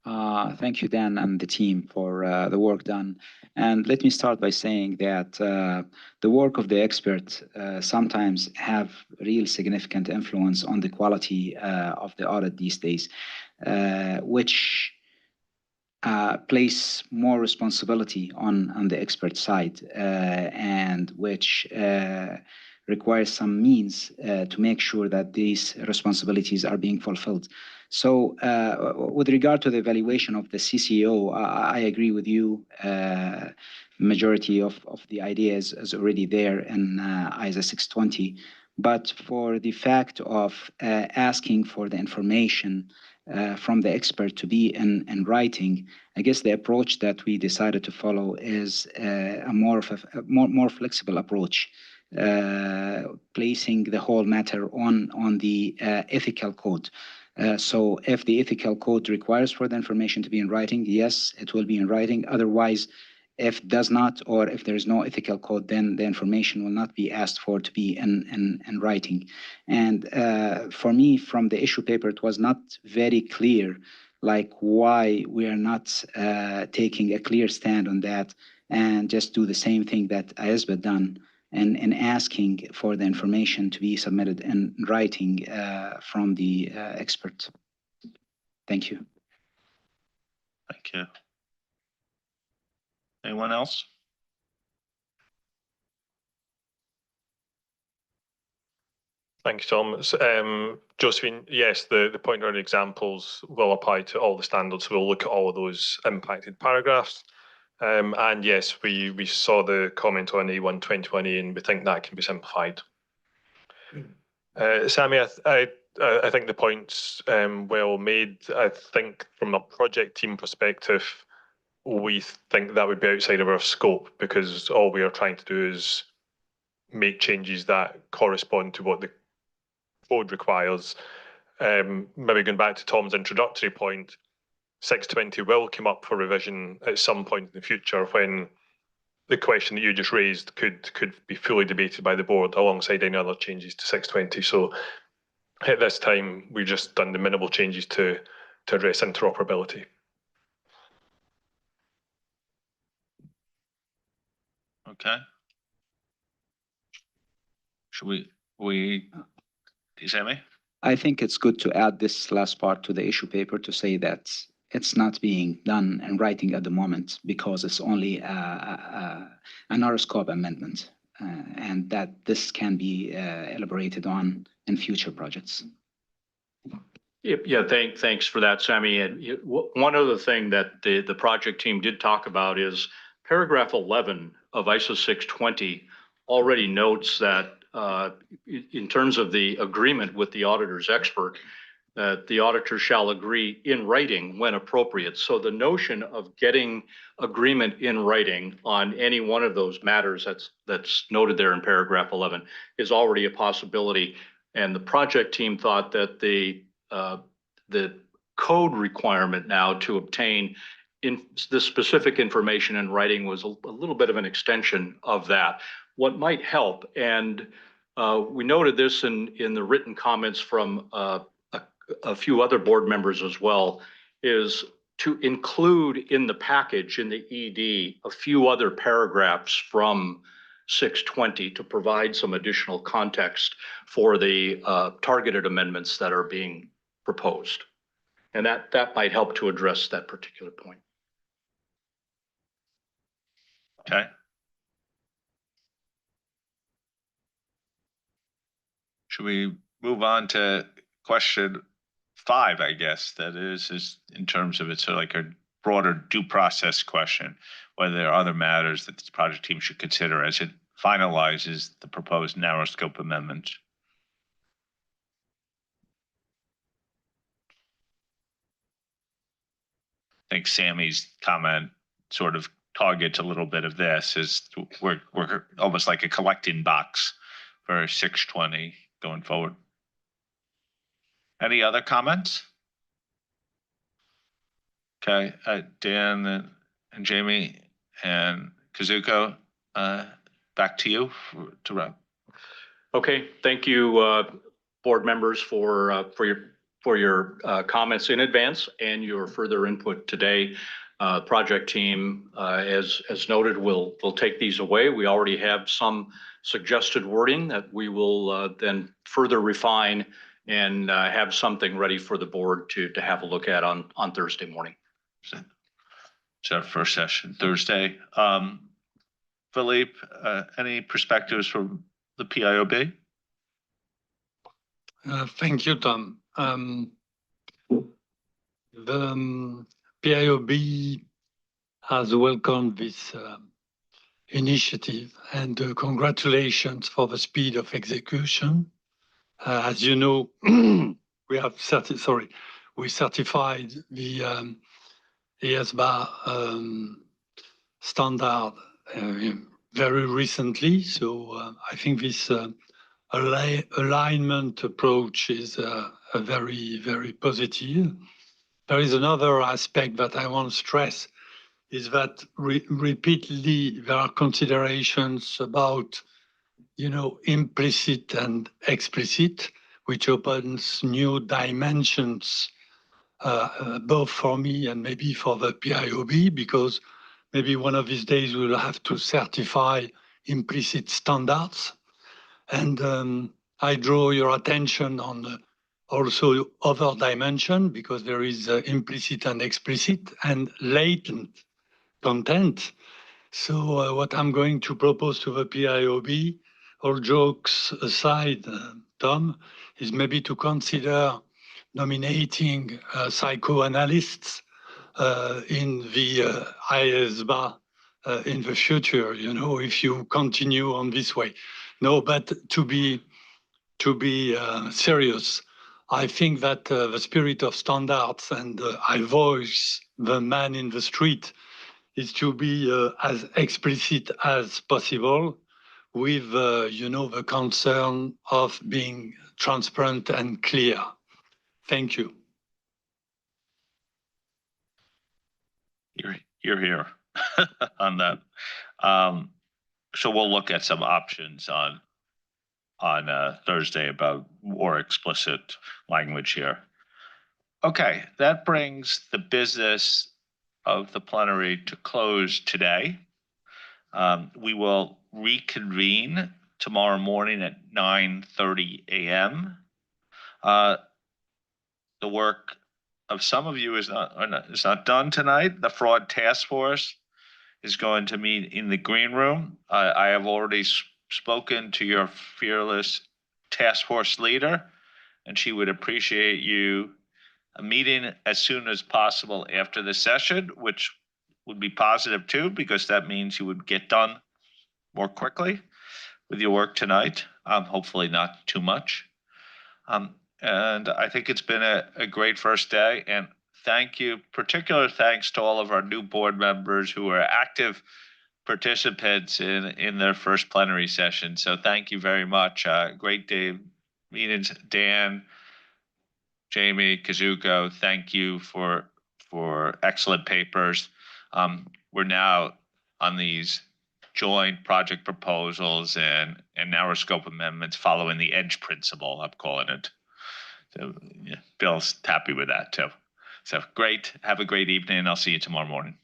Speaker 9: Thank you, Dan, and the team for the work done. And let me start by saying that the work of the expert sometimes have real significant influence on the quality of the audit these days, which place more responsibility on the expert side, and which requires some means to make sure that these responsibilities are being fulfilled. So with regard to the evaluation of the CCO, I agree with you. Majority of the ideas is already there in ISA 620. But for the fact of asking for the information from the expert to be in writing, I guess the approach that we decided to follow is a more flexible approach, placing the whole matter on the ethical code. So if the ethical code requires for the information to be in writing, yes, it will be in writing. Otherwise, if it does not, or if there is no ethical code, then the information will not be asked for to be in writing. And for me, from the issue paper, it was not very clear, like why we are not taking a clear stand on that and just do the same thing that IAASB done and asking for the information to be submitted in writing from the expert. Thank you.
Speaker 1: Thank you. Anyone else?
Speaker 14: Thanks, Tom. Josephine, yes, the point around examples will apply to all the standards. We'll look at all of those impacted paragraphs. And yes, we saw the comment on A1 2020 and we think that can be simplified. Sammy, I think the point's well made. I think from a project team perspective, we think that would be outside of our scope because all we are trying to do is make changes that correspond to what the code requires. Maybe going back to Tom's introductory point, 620 will come up for revision at some point in the future when the question that you just raised could be fully debated by the board alongside any other changes to 620. So at this time, we've just done the minimal changes to address interoperability.
Speaker 1: Okay. Should we, Sammy?
Speaker 9: I think it's good to add this last part to the issue paper to say that it's not being done in writing at the moment because it's only a narrow scope amendment and that this can be elaborated on in future projects.
Speaker 16: Yeah, thanks for that, Sammy. And one other thing that the project team did talk about is paragraph 11 of ISO 620 already notes that in terms of the agreement with the auditor's expert, that the auditor shall agree in writing when appropriate. So the notion of getting agreement in writing on any one of those matters that's noted there in paragraph 11 is already a possibility. And the project team thought that the code requirement now to obtain the specific information in writing was a little bit of an extension of that. What might help, and we noted this in the written comments from a few other board members as well, is to include in the package in the ED a few other paragraphs from 620 to provide some additional context for the targeted amendments that are being proposed. And that might help to address that particular point.
Speaker 1: Okay. Should we move on to question 5, I guess, that is in terms of it's like a broader due process question, whether there are other matters that this project team should consider as it finalizes the proposed narrow scope amendment. I think Sammy's comment sort of targets a little bit of this, is we're almost like a collecting box for 620 going forward. Any other comments? Okay, Dan and Jamie and Kazuko, back to you to wrap.
Speaker 16: Okay, thank you, board members, for your comments in advance and your further input today. Project team, as noted, will take these away. We already have some suggested wording that we will then further refine and have something ready for the board to have a look at on Thursday morning.
Speaker 1: It's our first session Thursday. Philippe, any perspectives from the PIOB?
Speaker 18: Thank you, Tom. The PIOB has welcomed this initiative, and congratulations for the speed of execution. As you know, we certified the IAASB standard very recently. So I think this alignment approach is a very, very positive. There is another aspect that I want to stress is that repeatedly there are considerations about, implicit and explicit, which opens new dimensions, both for me and maybe for the PIOB, because maybe one of these days we'll have to certify implicit standards. And I draw your attention on also other dimension, because there is implicit and explicit and latent content. So what I'm going to propose to the PIOB, all jokes aside, Tom, is maybe to consider nominating psychoanalysts in the IAASB in the future, if you continue on this way. No, but to be serious, I think that the spirit of standards, and I voice the man in the street, is to be as explicit as possible with, the concern of being transparent and clear. Thank you.
Speaker 1: You're here on that. So we'll look at some options on Thursday about more explicit language here. Okay, that brings the business of the plenary to close today. We will reconvene tomorrow morning at 9:30 a.m. The work of some of you is not done tonight. The fraud task force is going to meet in the green room. I have already spoken to your fearless task force leader, and she would appreciate you meeting as soon as possible after the session, which would be positive too, because that means you would get done more quickly with your work tonight. Hopefully not too much. And I think it's been a great first day, and thank you. Particular thanks to all of our new board members who are active participants in their first plenary session. So thank you very much. Great day meetings. Dan, Jamie, Kazuko, thank you for excellent papers. We're now on these joint project proposals and narrow scope amendments following the EDGE principle, I'm calling it. So yeah, Bill's happy with that too. So great. Have a great evening. I'll see you tomorrow morning.